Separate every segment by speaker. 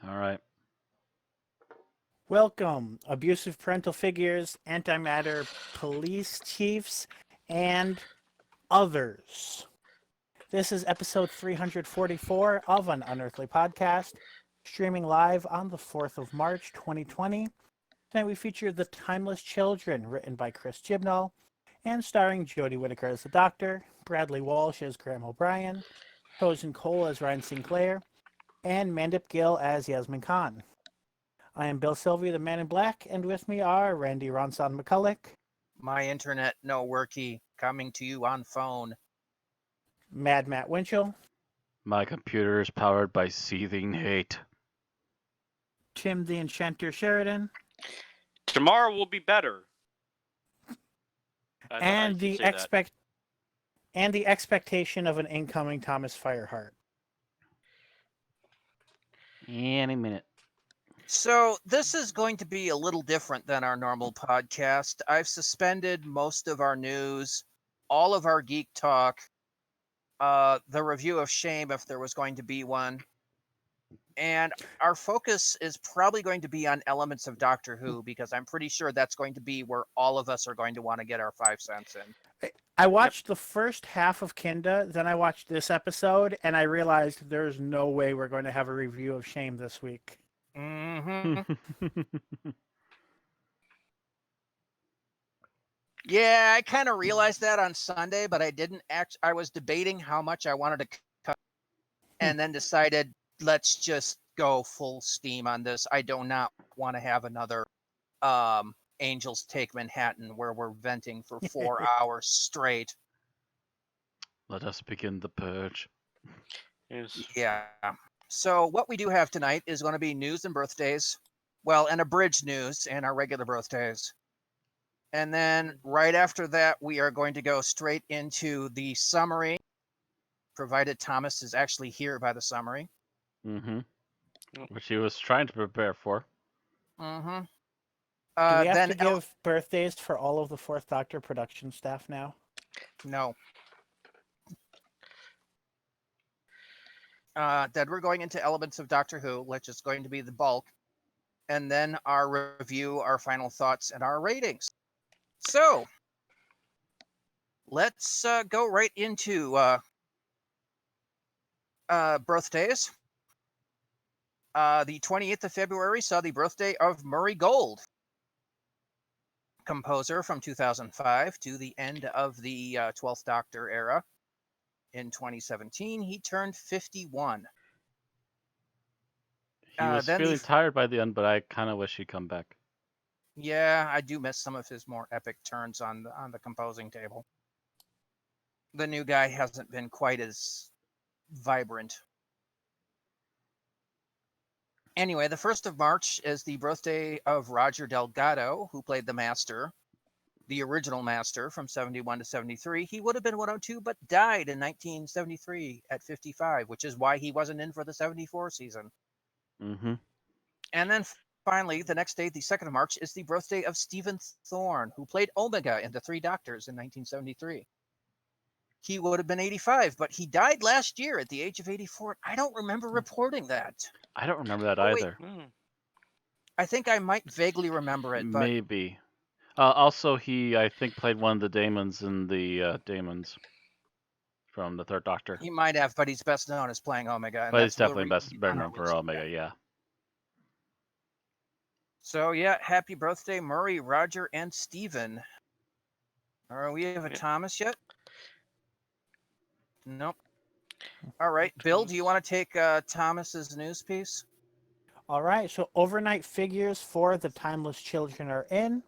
Speaker 1: All right.
Speaker 2: Welcome, abusive parental figures, antimatter police chiefs, and others. This is episode 344 of an Unearthly Podcast, streaming live on the 4th of March, 2020. Tonight we feature The Timeless Children, written by Chris Chibnall, and starring Jodie Whittaker as the Doctor, Bradley Walsh as Graham O'Brien, Tosin Cole as Ryan Sinclair, and Mandip Gill as Yasmin Khan. I am Bill Sylvia, the Man in Black, and with me are Randy Ronson McCulloch,
Speaker 3: My internet no worky, coming to you on phone.
Speaker 2: Mad Matt Winchell,
Speaker 1: My computer is powered by seething hate.
Speaker 2: Tim the Enchanter Sheridan,
Speaker 4: Tomorrow will be better. I thought I
Speaker 2: and
Speaker 4: should
Speaker 2: the
Speaker 4: say that.
Speaker 2: expectation of an incoming Thomas Fireheart.
Speaker 1: Any minute.
Speaker 3: So, this is going to be a little different than our normal podcast. I've suspended most of our news, all of our geek talk, the review of Shame if there was going to be one. And our focus is probably going to be on elements of Doctor Who because I'm pretty sure that's going to be where all of us are going to want to get our 5 cents in.
Speaker 2: I watched the first half of Kinda, then I watched this episode, and I realized there's no way we're going to have a review of Shame this week.
Speaker 3: Mm-hmm. Yeah, I kind of realized that on Sunday, but I didn't I was debating how much I wanted to cut and then decided let's just go full steam on this. I do not want to have another Angels Take Manhattan where we're venting for 4 hours straight.
Speaker 1: Let us begin the purge.
Speaker 4: Yes.
Speaker 3: Yeah. So what we do have tonight is going to be news and birthdays. Well, and abridged news and our regular birthdays. And then right after that, we are going to go straight into the summary, provided Thomas is actually here by the summary.
Speaker 1: Mm-hmm. Which he was trying to prepare for.
Speaker 3: Mm-hmm.
Speaker 2: Do we have
Speaker 3: then
Speaker 2: to give birthdays for all of the Fourth Doctor production staff now?
Speaker 3: No. Then we're going into elements of Doctor Who, which is going to be the bulk. And then our review, our final thoughts, and our ratings. So, let's go right into birthdays. The 28th of February saw the birthday of Murray Gold, composer from 2005 to the end of the 12th Doctor era. In 2017, he turned 51.
Speaker 1: He was
Speaker 3: then
Speaker 1: feeling tired by the end, but I kind of wish he'd come back.
Speaker 3: Yeah, I do miss some of his more epic turns on the composing table. The new guy hasn't been quite as vibrant. Anyway, the 1st of March is the birthday of Roger Delgado, who played the Master, the original Master from 71 to 73. He would have been 102, but died in 1973 at 55, which is why he wasn't in for the 74 season.
Speaker 1: Mm-hmm.
Speaker 3: And then finally, the next day, the 2nd of March, is the birthday of Stephen Thorne, who played Omega in The Three Doctors in 1973. He would have been 85, but he died last year at the age of 84. I don't remember reporting that.
Speaker 1: I don't remember that
Speaker 3: wait.
Speaker 1: either.
Speaker 3: I think I might vaguely remember it, but
Speaker 1: Maybe. Also, he, I think, played one of the Daemons in the Daemons from the Third Doctor.
Speaker 3: he might have, but he's best known as playing Omega. And
Speaker 1: But he's
Speaker 3: that's the
Speaker 1: definitely
Speaker 3: reason
Speaker 1: better
Speaker 3: on
Speaker 1: known
Speaker 3: our
Speaker 1: for
Speaker 3: list.
Speaker 1: Omega, yeah.
Speaker 3: So, yeah, happy birthday, Murray, Roger, and Stephen. Are we have a
Speaker 4: Yeah.
Speaker 3: Thomas yet? Nope. All right. Bill, do you want to take Thomas's news piece?
Speaker 2: All right, so overnight figures for The Timeless Children are in,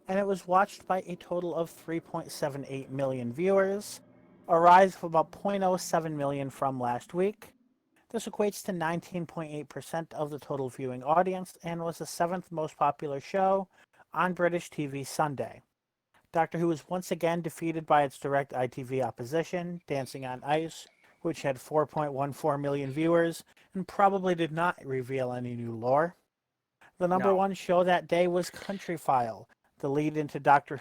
Speaker 2: and it was watched by a total of 3.78 million viewers, a rise of about 0.07 million from last week. This equates to 19.8% of the total viewing audience and was the 7th most popular show on British TV Sunday. Doctor Who was once again defeated by its direct ITV opposition, Dancing on Ice, which had 4.14 million viewers and probably did not reveal any new lore. The number one show that day was Countryfile, the lead into Doctor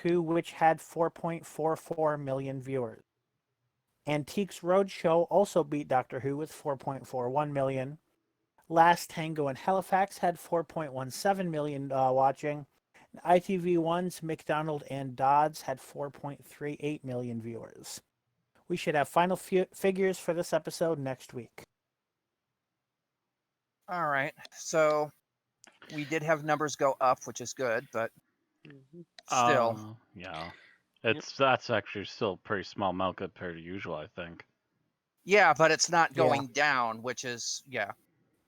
Speaker 2: Who, which had 4.44 million viewers. Antiques Roadshow also beat Doctor Who with 4.41 million. Last Tango in Halifax had 4.17 million watching. ITV1's McDonald and Dodds had 4.38 million viewers. We should have final figures for this episode next week.
Speaker 3: All right. So we did have numbers go up, which is good, but still.
Speaker 1: Yeah. That's actually still a pretty small amount compared to usual, I think.
Speaker 3: Yeah, but it's not
Speaker 2: Yeah.
Speaker 3: going down, which is, yeah.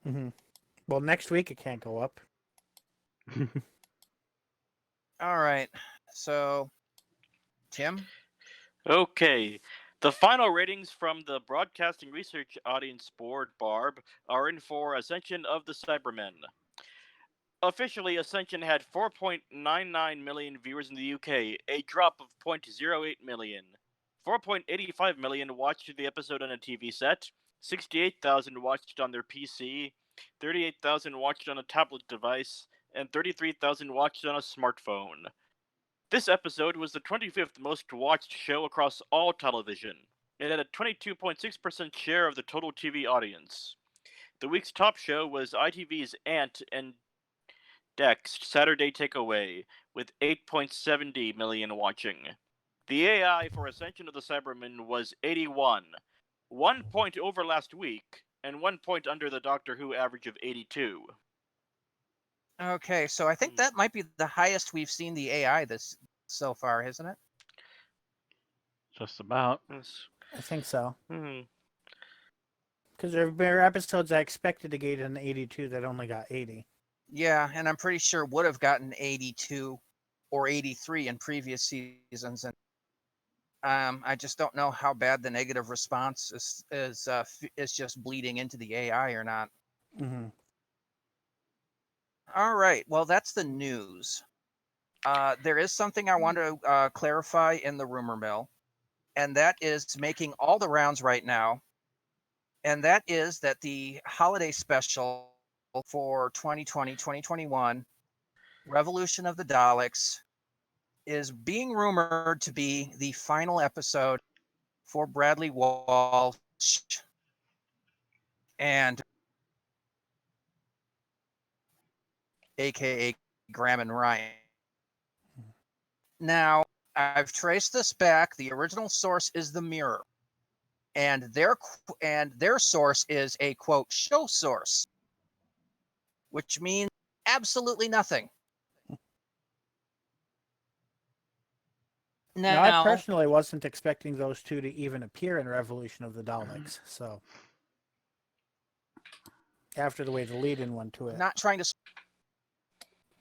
Speaker 2: Mm-hmm. Well, next week it can't go up.
Speaker 3: All right. So, Tim?
Speaker 4: Okay. The final ratings from the Broadcasting Research Audience Board, BARB, are in for Ascension of the Cybermen. Officially, Ascension had 4.99 million viewers in the UK, a drop of 0.08 million. 4.85 million watched the episode on a TV set, 68,000 watched on their PC, 38,000 watched on a tablet device, and 33,000 watched on a smartphone. This episode was the 25th most watched show across all television. It had a 22.6% share of the total TV audience. The week's top show was ITV's Ant and Dec's Saturday Takeaway, with 8.70 million watching. The AI for Ascension of the Cybermen was 81, 1 point over last week, and 1 point under the Doctor Who average of 82.
Speaker 3: Okay, so I think that might be the highest we've seen the AI this so far, isn't it?
Speaker 1: Just about.
Speaker 4: Yes.
Speaker 2: I think so.
Speaker 4: Hmm.
Speaker 2: Because there were episodes I expected to get an 82 that only got 80.
Speaker 3: Yeah, and I'm pretty sure would have gotten 82 or 83 in previous seasons, and I just don't know how bad the negative response is just bleeding into the AI or not.
Speaker 2: Mm-hmm.
Speaker 3: All right, well that's the news. There is something I want to clarify in the rumor mill, and that is making all the rounds right now, and that is that the holiday special for 2020-2021, Revolution of the Daleks, is being rumored to be the final episode for Bradley Walsh and aka Graham and Ryan. Now, I've traced this back. The original source is the Mirror, and their source is a quote show source, which means absolutely nothing.
Speaker 2: Now, I
Speaker 3: Now,
Speaker 2: personally wasn't expecting those two to even appear in Revolution of the Daleks, so after the way the lead-in went to it.
Speaker 3: not trying to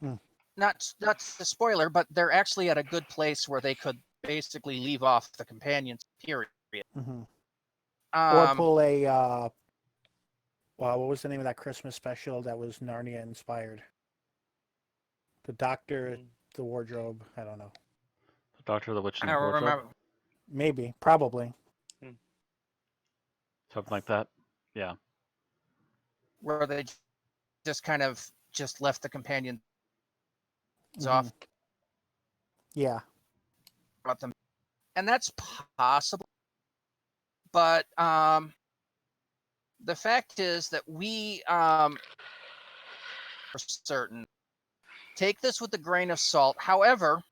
Speaker 2: Hmm.
Speaker 3: not a spoiler, but they're actually at a good place where they could basically leave off the companions period.
Speaker 2: Mm-hmm. Or
Speaker 3: Um,
Speaker 2: pull a, well, what was the name of that Christmas special that was Narnia inspired? The Doctor, the Wardrobe, I don't know.
Speaker 1: The Doctor, the Witch, and
Speaker 3: I
Speaker 1: the
Speaker 3: don't
Speaker 1: Wardrobe.
Speaker 3: remember.
Speaker 2: Maybe, probably.
Speaker 1: Something like that. Yeah.
Speaker 3: Where they just kind of just left the companions
Speaker 2: Mhm.
Speaker 3: off,
Speaker 2: Yeah.
Speaker 3: brought them, and that's possible. But the fact is that we for certain take this with a grain of salt. However,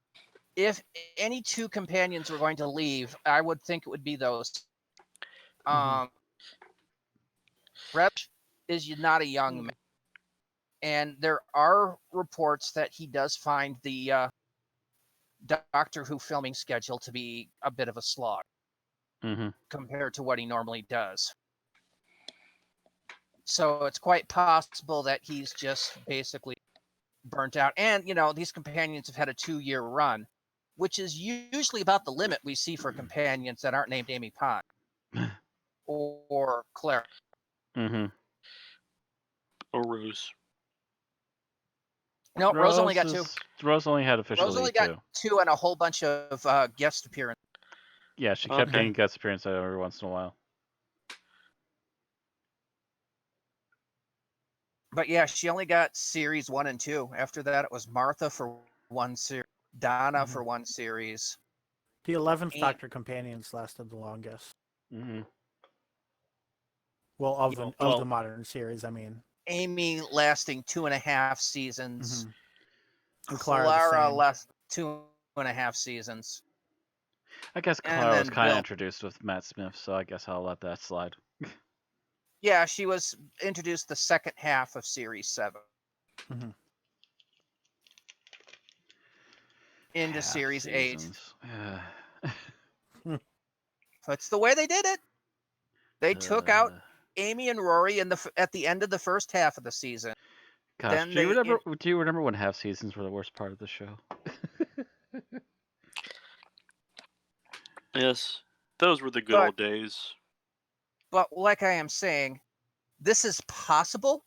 Speaker 3: if any two companions were going to leave, I would think it would be those. Rep is not a young man, and there are reports that he does find the Doctor Who filming schedule to be a bit of a slog compared to what he normally does. So it's quite possible that he's just basically burnt out. And, you know, these companions have had a 2-year run, which is usually about the limit we see for companions that aren't named Amy Pond or Claire.
Speaker 1: Mm-hmm.
Speaker 4: Or Rose.
Speaker 3: No, Rose only got 2.
Speaker 1: Rose only had officially
Speaker 3: Rose only
Speaker 1: 2.
Speaker 3: got 2 and a whole bunch of guest appearances.
Speaker 1: Yeah, she kept getting guest appearances every once in a while.
Speaker 3: But yeah, she only got series 1 and 2. After that, it was Martha for 1 series, Donna for 1 series.
Speaker 2: The 11th Doctor companions lasted the longest.
Speaker 1: Mm-hmm.
Speaker 2: Well, of the modern series, I mean.
Speaker 3: Amy lasting 2.5 seasons.
Speaker 2: And Clara the
Speaker 3: Clara
Speaker 2: same.
Speaker 3: last 2.5 seasons.
Speaker 1: I guess
Speaker 3: And
Speaker 1: Clara was
Speaker 3: then
Speaker 1: kind of
Speaker 3: Bill.
Speaker 1: introduced with Matt Smith, so I guess I'll let that slide.
Speaker 3: Yeah, she was introduced the second half of Series 7
Speaker 2: Mhm.
Speaker 3: into
Speaker 1: Half
Speaker 3: Series 8.
Speaker 1: seasons.
Speaker 3: That's the way they did it. They took out
Speaker 1: Uh,
Speaker 3: Amy and Rory at the end of the first half of the season.
Speaker 1: Gosh,
Speaker 3: Then
Speaker 1: do you
Speaker 3: they
Speaker 1: remember? Do you remember when half seasons were the worst part of the show?
Speaker 4: Yes, those were the good
Speaker 3: But-
Speaker 4: old days.
Speaker 3: but like I am saying, this is possible.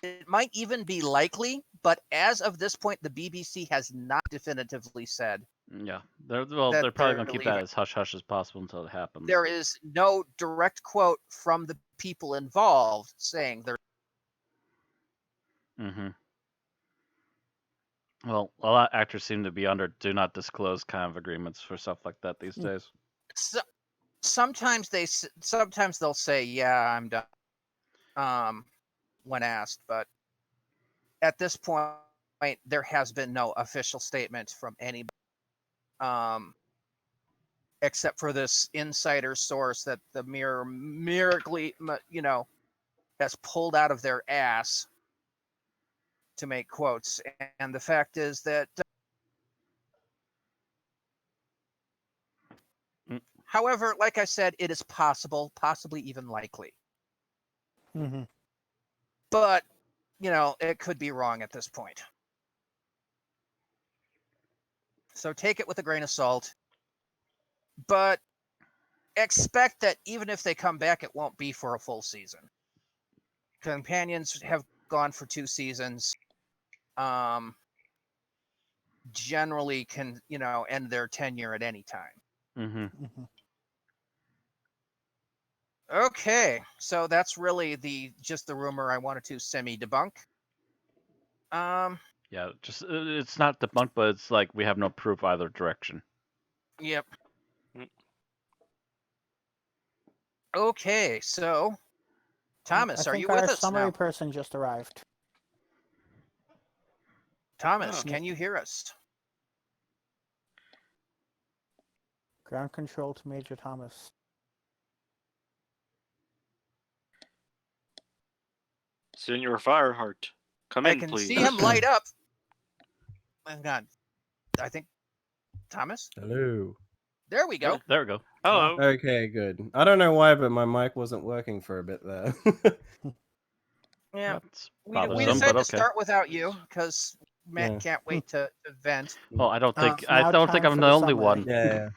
Speaker 3: It might even be likely, but as of this point, the BBC has not definitively said.
Speaker 1: Yeah, they're
Speaker 3: That
Speaker 1: probably
Speaker 3: they're
Speaker 1: gonna keep
Speaker 3: leaving.
Speaker 1: that as hush hush as possible until it happens.
Speaker 3: There is no direct quote from the people involved saying they're.
Speaker 1: Mm-hmm. Well, a lot of actors seem to be under do not disclose kind of agreements for stuff like that these days.
Speaker 3: So, sometimes they'll say, "Yeah, I'm done." When asked, but at this point, there has been no official statement from anybody, except for this insider source that the Mirror miraculously, has pulled out of their ass to make quotes. And the fact is that, however, like I said, it is possible, possibly even likely,
Speaker 2: Mhm.
Speaker 3: but it could be wrong at this point. So take it with a grain of salt, but expect that even if they come back, it won't be for a full season. Companions have gone for 2 seasons. Generally can, end their tenure at any time.
Speaker 1: Mm-hmm.
Speaker 2: Mhm.
Speaker 3: Okay, so that's really just the rumor I wanted to semi-debunk.
Speaker 1: Yeah, just it's not debunked, but it's like we have no proof either direction.
Speaker 3: Yep.
Speaker 4: Mm.
Speaker 3: Okay, so Thomas,
Speaker 2: I
Speaker 3: are
Speaker 2: think
Speaker 3: you with
Speaker 2: our
Speaker 3: us
Speaker 2: summary
Speaker 3: now?
Speaker 2: person just arrived.
Speaker 3: Thomas,
Speaker 4: Oh.
Speaker 3: can you hear us?
Speaker 2: Ground control to Major Thomas.
Speaker 4: Senior Fireheart, come
Speaker 3: I
Speaker 4: in,
Speaker 3: can
Speaker 4: please.
Speaker 3: see him light up. Hang on. I think Thomas?
Speaker 5: Hello.
Speaker 3: There we go.
Speaker 1: There we go.
Speaker 4: Hello.
Speaker 5: Okay, good. I don't know why, but my mic wasn't working for a bit there.
Speaker 3: Yeah.
Speaker 1: That's
Speaker 3: We
Speaker 1: bothersome,
Speaker 3: decided
Speaker 1: but
Speaker 3: to
Speaker 1: okay.
Speaker 3: start without you because Matt
Speaker 5: Yeah.
Speaker 3: can't wait to vent.
Speaker 1: Well, I don't think
Speaker 2: It's now time
Speaker 1: I'm
Speaker 2: for
Speaker 1: the
Speaker 2: the
Speaker 1: only
Speaker 2: summary.
Speaker 1: one.
Speaker 5: Yeah.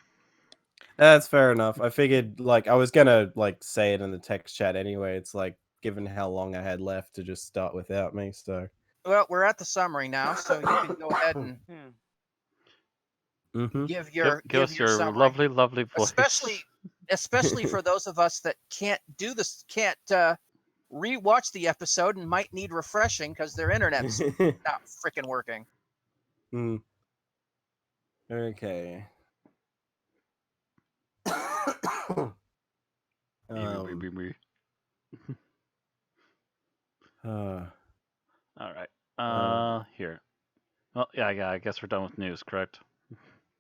Speaker 5: That's fair enough. I figured, I was gonna, say it in the text chat anyway. It's given how long I had left to just start without me, so.
Speaker 3: Well, we're at the summary now, so you can go ahead and
Speaker 5: Mm-hmm.
Speaker 3: give
Speaker 1: Give
Speaker 3: your
Speaker 1: us your
Speaker 3: summary.
Speaker 1: lovely, lovely voice.
Speaker 3: Especially for those of us that can't do this, can't rewatch the episode and might need refreshing because their internet's not freaking working.
Speaker 5: Okay.
Speaker 1: Me. All right. Here. Well, yeah. I guess we're done with news, correct?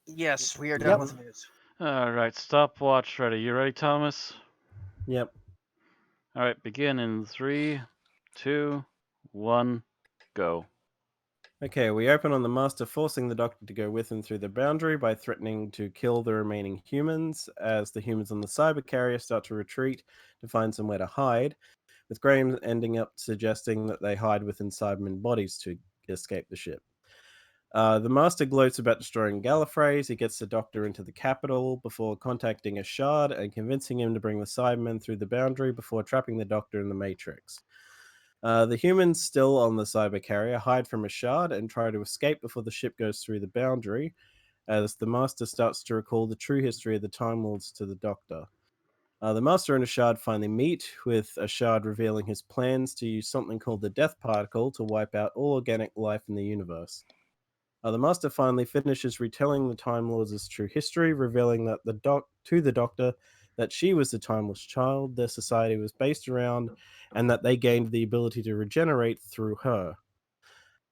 Speaker 3: Yes, we are
Speaker 2: Yep.
Speaker 3: done with news.
Speaker 1: All right. Stopwatch ready. You ready, Thomas?
Speaker 5: Yep.
Speaker 1: All right. Begin in 3, 2, 1, go.
Speaker 5: Okay, we open on the Master forcing the Doctor to go with him through the boundary by threatening to kill the remaining humans as the humans on the cyber carrier start to retreat to find somewhere to hide, with Graham ending up suggesting that they hide within Cybermen bodies to escape the ship. The Master gloats about destroying Gallifrey. He gets the Doctor into the capital before contacting a shard and convincing him to bring the Cybermen through the boundary before trapping the Doctor in the Matrix. The humans still on the cyber carrier hide from a shard and try to escape before the ship goes through the boundary, as the Master starts to recall the true history of the Time Lords to the Doctor. The Master and a shard finally meet, with a shard revealing his plans to use something called the Death Particle to wipe out all organic life in the universe. The Master finally finishes retelling the Time Lords' true history, revealing that to the Doctor that she was the timeless child their society was based around, and that they gained the ability to regenerate through her.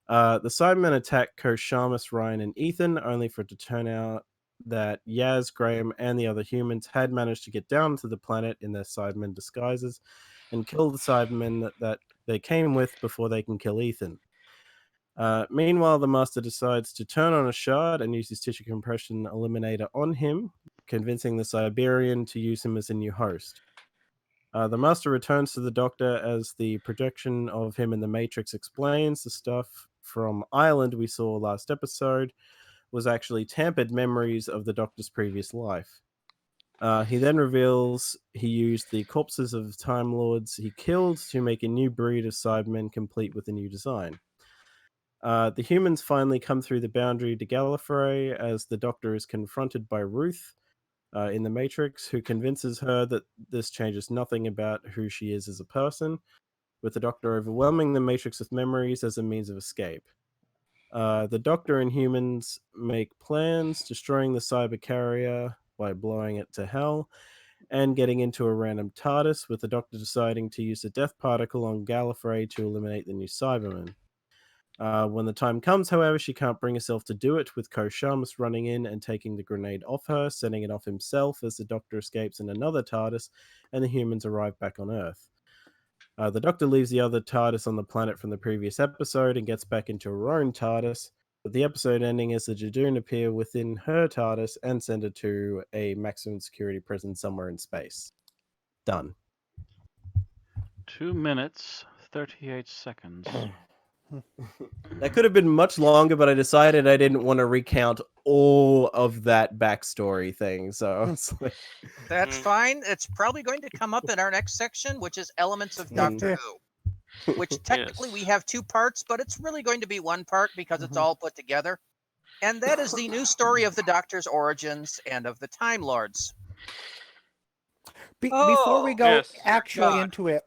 Speaker 5: The Cybermen attack Coach Shamus, Ryan, and Ethan, only for it to turn out that Yaz, Graham, and the other humans had managed to get down to the planet in their Cybermen disguises and kill the Cybermen that they came with before they can kill Ethan. Meanwhile, the Master decides to turn on a shard and use his tissue compression eliminator on him, convincing the Siberian to use him as a new host. The Master returns to the Doctor as the projection of him in the Matrix explains the stuff from Ireland we saw last episode was actually tampered memories of the Doctor's previous life. He then reveals he used the corpses of Time Lords he killed to make a new breed of Cybermen complete with a new design. The humans finally come through the boundary to Gallifrey as the Doctor is confronted by Ruth in the Matrix, who convinces her that this changes nothing about who she is as a person, with the Doctor overwhelming the Matrix with memories as a means of escape. The Doctor and humans make plans, destroying the cyber carrier by blowing it to hell, and getting into a random TARDIS, with the Doctor deciding to use the death particle on Gallifrey to eliminate the new Cybermen. When the time comes, however, she can't bring herself to do it, with Shamus running in and taking the grenade off her, setting it off himself as the Doctor escapes in another TARDIS, and the humans arrive back on Earth. The Doctor leaves the other TARDIS on the planet from the previous episode and gets back into her own TARDIS, with the episode ending as the Jadoon appear within her TARDIS and send her to a maximum security prison somewhere in space. Done.
Speaker 1: 2 minutes, 38 seconds.
Speaker 5: That could have been much longer, but I decided I didn't want to recount all of that backstory thing. So it's like,
Speaker 3: That's fine. It's probably going to come up in our next section, which is Elements of Doctor Who, which technically we have 2 parts, but it's really going to be 1 part because it's all put together. And that is the new story of the Doctor's origins and of the Time Lords.
Speaker 2: Before we go
Speaker 4: yes.
Speaker 2: actually
Speaker 3: God.
Speaker 2: into it,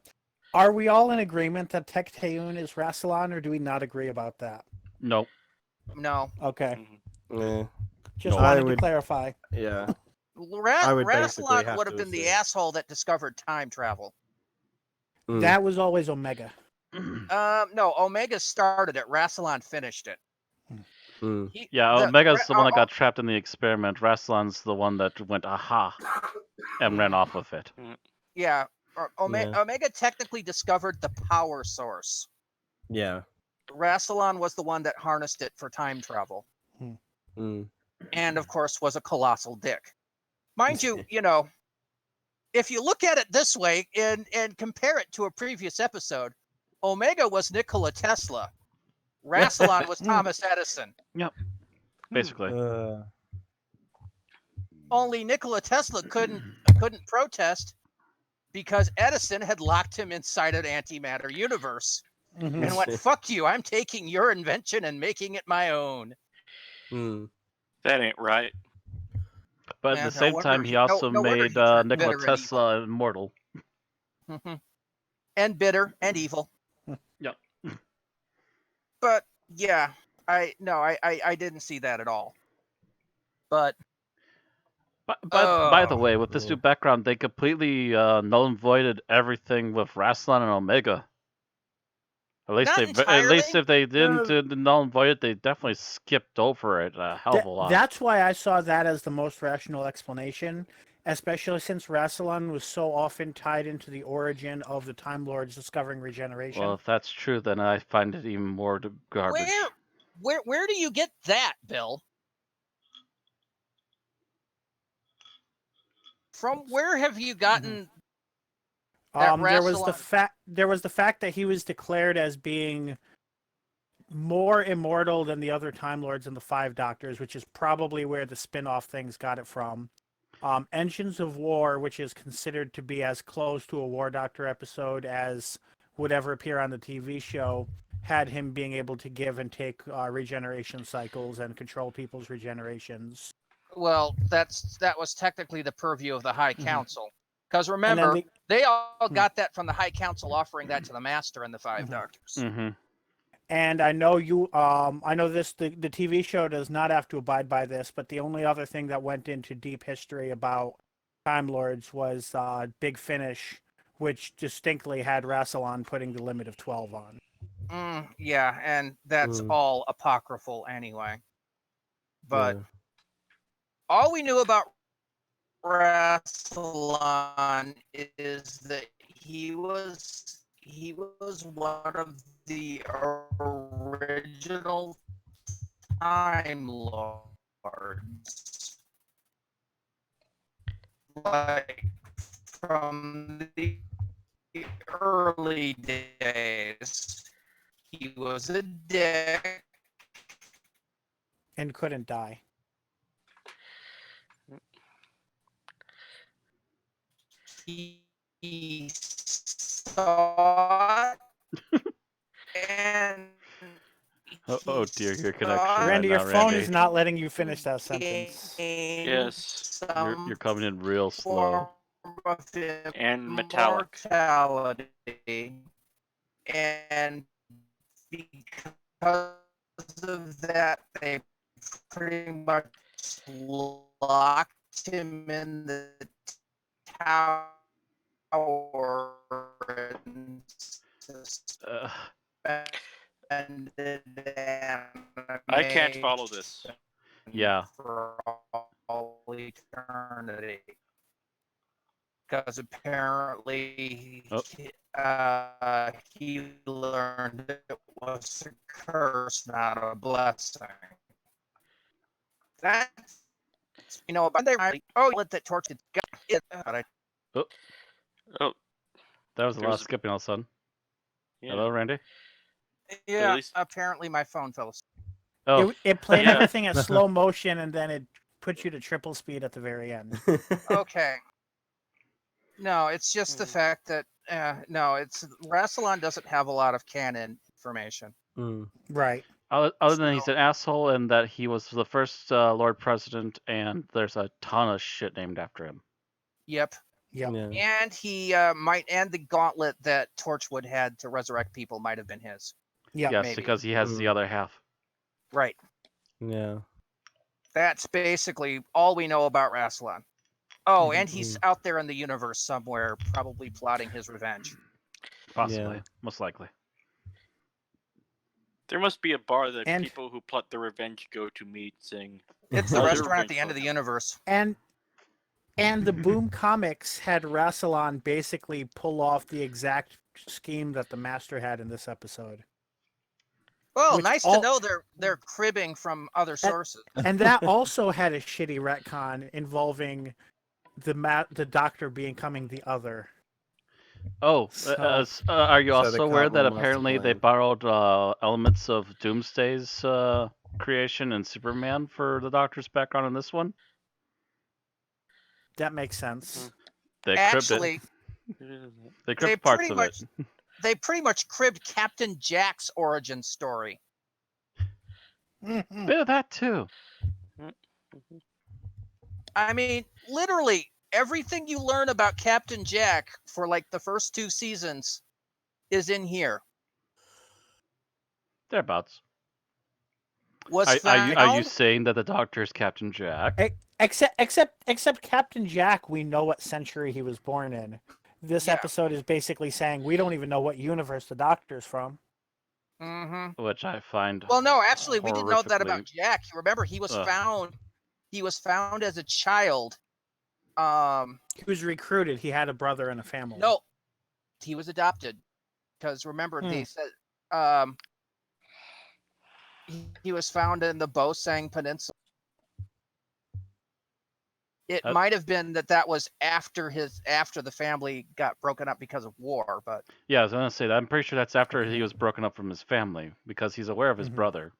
Speaker 2: are we all in agreement that Tecteun is Rassilon, or do we not agree about that?
Speaker 1: Nope.
Speaker 3: No.
Speaker 2: Okay.
Speaker 5: eh,
Speaker 2: Just
Speaker 5: No, I
Speaker 2: wanted to
Speaker 5: would-
Speaker 2: clarify.
Speaker 5: yeah. I would basically
Speaker 3: Rassilon
Speaker 5: have
Speaker 3: would have
Speaker 5: to
Speaker 3: been the
Speaker 5: assume.
Speaker 3: asshole that discovered time travel.
Speaker 5: Mm.
Speaker 2: That was always Omega.
Speaker 3: No, Omega started it. Rassilon finished it.
Speaker 5: Mm.
Speaker 1: Yeah, Omega's the one that got trapped in the experiment. Rassilon's the one that went aha and ran off with it.
Speaker 3: Yeah.
Speaker 5: Yeah.
Speaker 3: Omega technically discovered the power source.
Speaker 5: Yeah.
Speaker 3: Rassilon was the one that harnessed it for time travel.
Speaker 5: Mm.
Speaker 3: And of course was a colossal dick. Mind you, if you look at it this way and compare it to a previous episode, Omega was Nikola Tesla. Rassilon was Thomas Edison.
Speaker 1: Basically.
Speaker 3: Only Nikola Tesla couldn't protest because Edison had locked him inside an antimatter universe
Speaker 2: Mhm.
Speaker 3: and went, "Fuck you! I'm taking your invention and making it my own."
Speaker 5: Mm.
Speaker 4: That ain't right.
Speaker 1: But
Speaker 3: Yeah,
Speaker 1: at the same
Speaker 3: no
Speaker 1: time,
Speaker 3: wonder
Speaker 1: he
Speaker 3: he-
Speaker 1: also
Speaker 3: no wonder
Speaker 1: made
Speaker 3: he turned
Speaker 1: Nikola
Speaker 3: bitter and
Speaker 1: Tesla immortal.
Speaker 3: And bitter and evil.
Speaker 1: Yep.
Speaker 3: But yeah, I didn't see that at all. But
Speaker 1: But by the
Speaker 3: Oh.
Speaker 1: way, with this
Speaker 5: Yeah.
Speaker 1: new background, they completely null and voided everything with Rassilon and Omega. At least
Speaker 3: Not
Speaker 1: if
Speaker 3: entirely.
Speaker 1: they didn't null and void it, they definitely skipped over it a hell of a lot.
Speaker 2: That's why I saw that as the most rational explanation, especially since Rassilon was so often tied into the origin of the Time Lords discovering regeneration.
Speaker 1: Well, if that's true, then I find it even more garbage.
Speaker 3: Where do you get that, Bill? From where have you gotten that
Speaker 2: there was the
Speaker 3: Rassilon-
Speaker 2: fact that he was declared as being more immortal than the other Time Lords and the 5 Doctors, which is probably where the spin-off things got it from. Engines of War, which is considered to be as close to a War Doctor episode as would ever appear on the TV show, had him being able to give and take regeneration cycles and control people's regenerations.
Speaker 3: Well, that was technically the purview of the High Council. Because
Speaker 2: And
Speaker 3: remember,
Speaker 2: then
Speaker 3: they all got that from the High Council offering that to the Master and the 5 Doctors.
Speaker 1: Mm-hmm.
Speaker 2: And I know I know this, the TV show does not have to abide by this, but the only other thing that went into deep history about Time Lords was Big Finish, which distinctly had Rassilon putting the limit of 12 on.
Speaker 3: Yeah, and that's all apocryphal anyway. But all we knew about Rassilon is that he was one of the original Time Lords. Like from the early days. He was a dick.
Speaker 2: And couldn't die.
Speaker 3: He saw it and
Speaker 1: Oh dear, your connection
Speaker 3: saw
Speaker 2: Randy,
Speaker 1: right
Speaker 2: your
Speaker 1: now,
Speaker 2: phone
Speaker 1: Randy.
Speaker 2: is not letting you finish that sentence.
Speaker 4: Yes.
Speaker 1: You're coming in real slow.
Speaker 4: And metallic.
Speaker 3: Immortality. And because of that, they pretty much locked him in the tower and suspended
Speaker 4: I can't follow this.
Speaker 1: Yeah.
Speaker 3: for all eternity. Because apparently he learned it was a curse, not a blessing. That's, but they let that torch get it.
Speaker 1: Oh, that was a lot
Speaker 4: There's-
Speaker 1: of skipping all of a sudden.
Speaker 4: Yeah.
Speaker 1: Hello, Randy.
Speaker 3: Yeah,
Speaker 4: least-
Speaker 3: apparently my phone fell asleep.
Speaker 1: Oh,
Speaker 2: It played
Speaker 4: Yeah.
Speaker 2: everything at slow motion, and then it put you to triple speed at the very end.
Speaker 3: Okay. No, it's just the fact that Rassilon doesn't have a lot of canon information.
Speaker 2: Right.
Speaker 1: other than he's
Speaker 3: So-
Speaker 1: an asshole and that he was the first Lord President, and there's a ton of shit named after him.
Speaker 3: Yep.
Speaker 2: Yep.
Speaker 5: Yeah.
Speaker 3: And he and the gauntlet that Torchwood had to resurrect people might have been his.
Speaker 2: Yep.
Speaker 1: Yes,
Speaker 3: maybe.
Speaker 1: because he has the other half.
Speaker 3: Right.
Speaker 5: Yeah.
Speaker 3: That's basically all we know about Rassilon. Oh, and he's out there in the universe somewhere, probably plotting his revenge.
Speaker 1: Possibly.
Speaker 5: Yeah.
Speaker 1: Most likely.
Speaker 4: There must be a bar that
Speaker 2: And-
Speaker 4: people who plot their revenge go to meet, sing.
Speaker 3: It's the
Speaker 4: Other
Speaker 3: restaurant at the
Speaker 4: revenge
Speaker 3: end of the
Speaker 4: folk.
Speaker 3: universe.
Speaker 2: And the Boom Comics had Rassilon basically pull off the exact scheme that the Master had in this episode.
Speaker 3: Well,
Speaker 2: Which
Speaker 3: nice
Speaker 2: all-
Speaker 3: to know they're cribbing from other sources.
Speaker 2: And that also had a shitty retcon involving the Doctor becoming the other.
Speaker 1: Oh,
Speaker 2: So-
Speaker 1: are you
Speaker 5: So they
Speaker 1: also aware
Speaker 5: can't
Speaker 1: that
Speaker 5: run master
Speaker 1: apparently they
Speaker 5: plan.
Speaker 1: borrowed elements of Doomsday's creation and Superman for the Doctor's background in this one?
Speaker 2: That makes sense.
Speaker 1: They cribbed
Speaker 3: Actually,
Speaker 1: it. They
Speaker 3: they
Speaker 1: cribbed parts
Speaker 3: pretty
Speaker 1: of
Speaker 3: much
Speaker 1: it.
Speaker 3: they pretty much cribbed Captain Jack's origin story.
Speaker 2: Mhm.
Speaker 1: Bit of that too.
Speaker 3: I mean, literally everything you learn about Captain Jack for like the first 2 seasons is in here.
Speaker 1: Thereabouts.
Speaker 3: Was
Speaker 1: Are
Speaker 3: found.
Speaker 1: you saying that the Doctor is Captain Jack?
Speaker 2: Except Captain Jack, we know what century he was born in. This
Speaker 3: Yeah.
Speaker 2: episode is basically saying we don't even know what universe the Doctor's from.
Speaker 3: Mm-hmm.
Speaker 1: Which I find.
Speaker 3: Well, no, actually, we didn't know that about
Speaker 1: horrifically-
Speaker 3: Jack. Remember, he was
Speaker 1: Ugh.
Speaker 3: found. He was found as a child.
Speaker 2: He was recruited. He had a brother and a family.
Speaker 3: No, he was adopted. Because remember, they said he was found in the Bosang Peninsula. It might have been that was after the family got broken up because of war, but
Speaker 1: Yeah, I was gonna say that. I'm pretty sure that's after he was broken up from his family because he's aware of his
Speaker 2: Mhm.
Speaker 1: brother.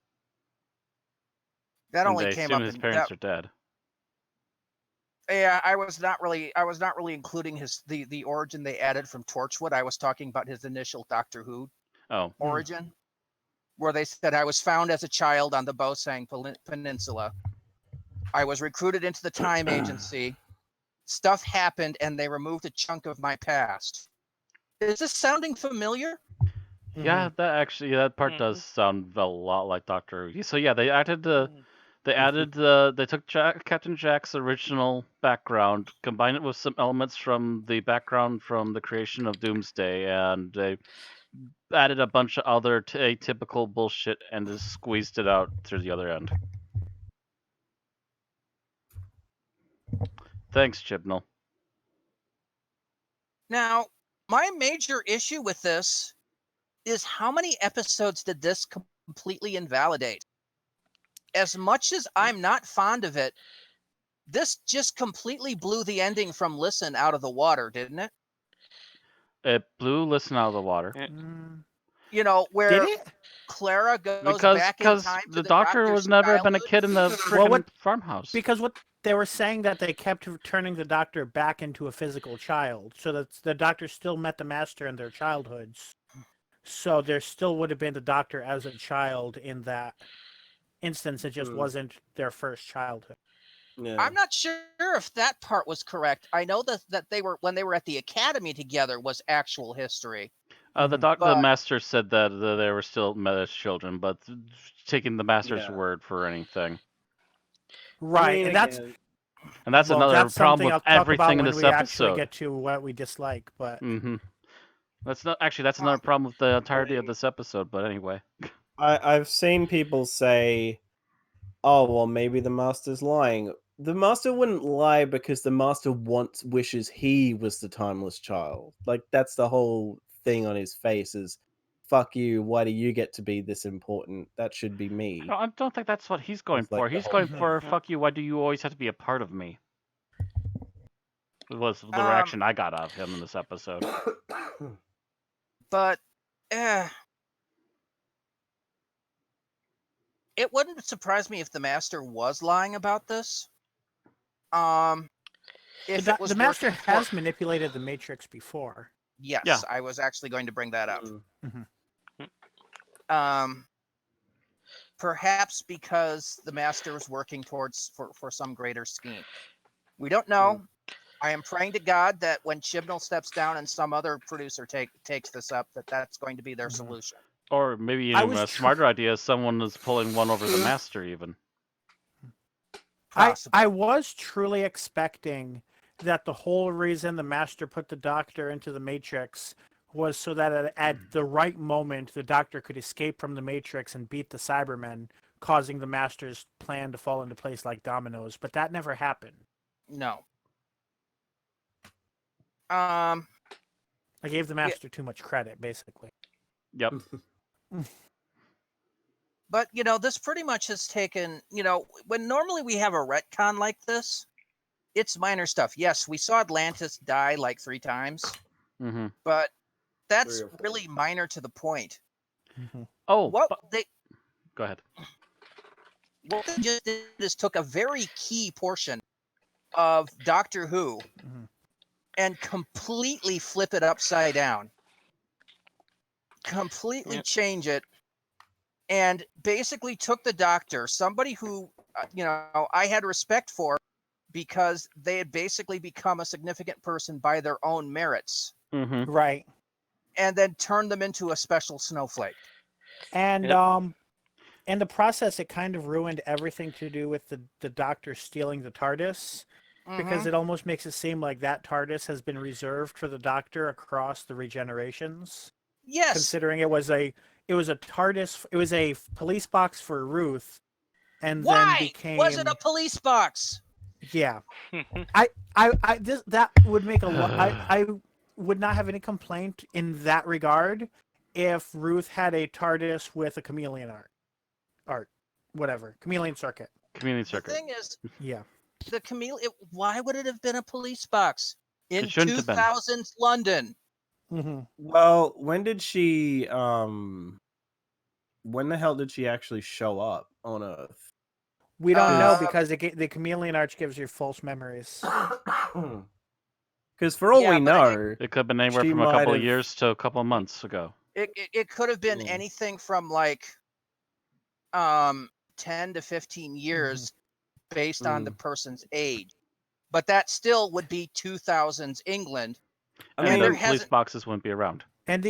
Speaker 3: that
Speaker 1: And
Speaker 3: only
Speaker 1: they
Speaker 3: came
Speaker 1: assume
Speaker 3: up
Speaker 1: his
Speaker 3: in
Speaker 1: parents
Speaker 3: that,
Speaker 1: are dead.
Speaker 3: Yeah, I was not really including the origin they added from Torchwood. I was talking about his initial Doctor Who
Speaker 1: Oh,
Speaker 3: origin, where they said I was found as a child on the Bosang Peninsula. I was recruited into the Time Agency. Stuff happened, and they removed a chunk of my past. Is this sounding familiar?
Speaker 1: yeah. That part does sound a lot like Doctor Who. So yeah, they added the They added they took Captain Jack's original background, combined it with some elements from the background from the creation of Doomsday, and they added a bunch of other atypical bullshit and just squeezed it out through the other end. Thanks, Chibnall.
Speaker 3: Now, my major issue with this is how many episodes did this completely invalidate? As much as I'm not fond of it, this just completely blew the ending from Listen out of the water, didn't it?
Speaker 1: It blew Listen out of the water.
Speaker 3: You know, where
Speaker 2: Did it?
Speaker 3: Clara goes
Speaker 1: Because
Speaker 3: back in time to
Speaker 1: the doctor
Speaker 3: doctor's
Speaker 1: was never been a
Speaker 3: childhood.
Speaker 1: kid in the
Speaker 2: Well,
Speaker 1: freaking
Speaker 2: what-
Speaker 1: farmhouse.
Speaker 2: Because what they were saying that they kept turning the doctor back into a physical child, so that the doctor still met the master in their childhoods. So there still would have been the doctor as a child in that instance. It just wasn't their first childhood.
Speaker 5: Yeah.
Speaker 3: I'm not sure if that part was correct. I know that they were, when they were at the academy together, was actual history.
Speaker 1: The
Speaker 3: But-
Speaker 1: master said that they were still met as children, but taking the master's
Speaker 5: Yeah.
Speaker 1: word for anything.
Speaker 2: Right,
Speaker 5: I mean,
Speaker 2: and that's
Speaker 5: again,
Speaker 1: And that's
Speaker 2: well,
Speaker 1: another
Speaker 2: that's
Speaker 1: problem
Speaker 2: something
Speaker 1: with
Speaker 2: I'll talk about
Speaker 1: everything in
Speaker 2: when
Speaker 1: this
Speaker 2: we actually
Speaker 1: episode.
Speaker 2: get to what we dislike. But
Speaker 1: That's another problem with the entirety of this episode. But anyway,
Speaker 5: I've seen people say, "Oh, well, maybe the master's lying." The master wouldn't lie because the master wishes he was the timeless child. Like, that's the whole thing on his face is, "Fuck you! Why do you get to be this important? That should be me."
Speaker 1: I don't think that's what he's going
Speaker 5: It's like
Speaker 1: for.
Speaker 5: the
Speaker 1: He's
Speaker 5: whole
Speaker 1: going
Speaker 5: thing.
Speaker 1: for "fuck you." Why do you always have to be a part of me? Was the reaction I got out of him in this episode.
Speaker 3: But it wouldn't surprise me if the master was lying about this. If it was
Speaker 2: the master
Speaker 3: working for-
Speaker 2: has manipulated the Matrix before.
Speaker 3: Yes,
Speaker 1: Yeah.
Speaker 3: I was actually going to bring that up.
Speaker 5: Mm.
Speaker 3: Perhaps because the master was working towards for some greater scheme. We don't know. I am praying to God that when Chibnall steps down and some other producer takes this up, that's going to be their solution.
Speaker 1: Or maybe
Speaker 2: I
Speaker 1: even
Speaker 2: was
Speaker 1: a smarter idea: someone is pulling one over the master. Even
Speaker 3: Possibly.
Speaker 2: I was truly expecting that the whole reason the master put the doctor into the Matrix was so that at the right moment the doctor could escape from the Matrix and beat the Cybermen, causing the master's plan to fall into place like dominoes. But that never happened.
Speaker 3: No.
Speaker 2: I gave the master too much credit, basically.
Speaker 1: yep.
Speaker 3: But, this pretty much has taken, when normally we have a retcon like this, it's minor stuff. Yes, we saw Atlantis die like 3 times, but that's
Speaker 5: 3 or 4.
Speaker 3: really minor to the point.
Speaker 1: Oh, go ahead.
Speaker 3: What they just did is took a very key portion of Doctor Who and completely flip it upside down. Completely change it. And basically took the doctor, somebody who, I had respect for because they had basically become a significant person by their own merits.
Speaker 2: Right.
Speaker 3: And then turned them into a special snowflake.
Speaker 2: And in the process, it kind of ruined everything to do with the doctor stealing the TARDIS, because it almost makes it seem like that TARDIS has been reserved for the doctor across the regenerations.
Speaker 3: Yes.
Speaker 2: Considering it was a TARDIS, it was a police box for Ruth, and
Speaker 3: Why
Speaker 2: then became.
Speaker 3: was it a police box?
Speaker 2: Yeah, that would make a lot. I would not have any complaint in that regard if Ruth had a TARDIS with a chameleon chameleon circuit.
Speaker 1: Chameleon
Speaker 3: The
Speaker 1: circuit.
Speaker 3: thing is,
Speaker 2: Yeah.
Speaker 3: the chameleon. Why would it have been a police box in
Speaker 1: It shouldn't have been.
Speaker 3: 2000s London?
Speaker 5: Well, when did she? When the hell did she actually show up on Earth?
Speaker 2: We don't know because the chameleon arch gives you false memories.
Speaker 5: Because for all
Speaker 3: Yeah,
Speaker 5: we
Speaker 3: but
Speaker 5: know,
Speaker 1: It could have been anywhere
Speaker 5: She
Speaker 1: from a couple
Speaker 5: might
Speaker 1: of
Speaker 5: have-
Speaker 1: years to a couple of months ago.
Speaker 3: It could have been anything from like 10 to 15 years based on the person's age. But that still would be 2000s England.
Speaker 5: I
Speaker 1: And
Speaker 5: mean,
Speaker 1: the
Speaker 3: there
Speaker 1: police
Speaker 3: hasn't-
Speaker 1: boxes wouldn't be around.
Speaker 2: And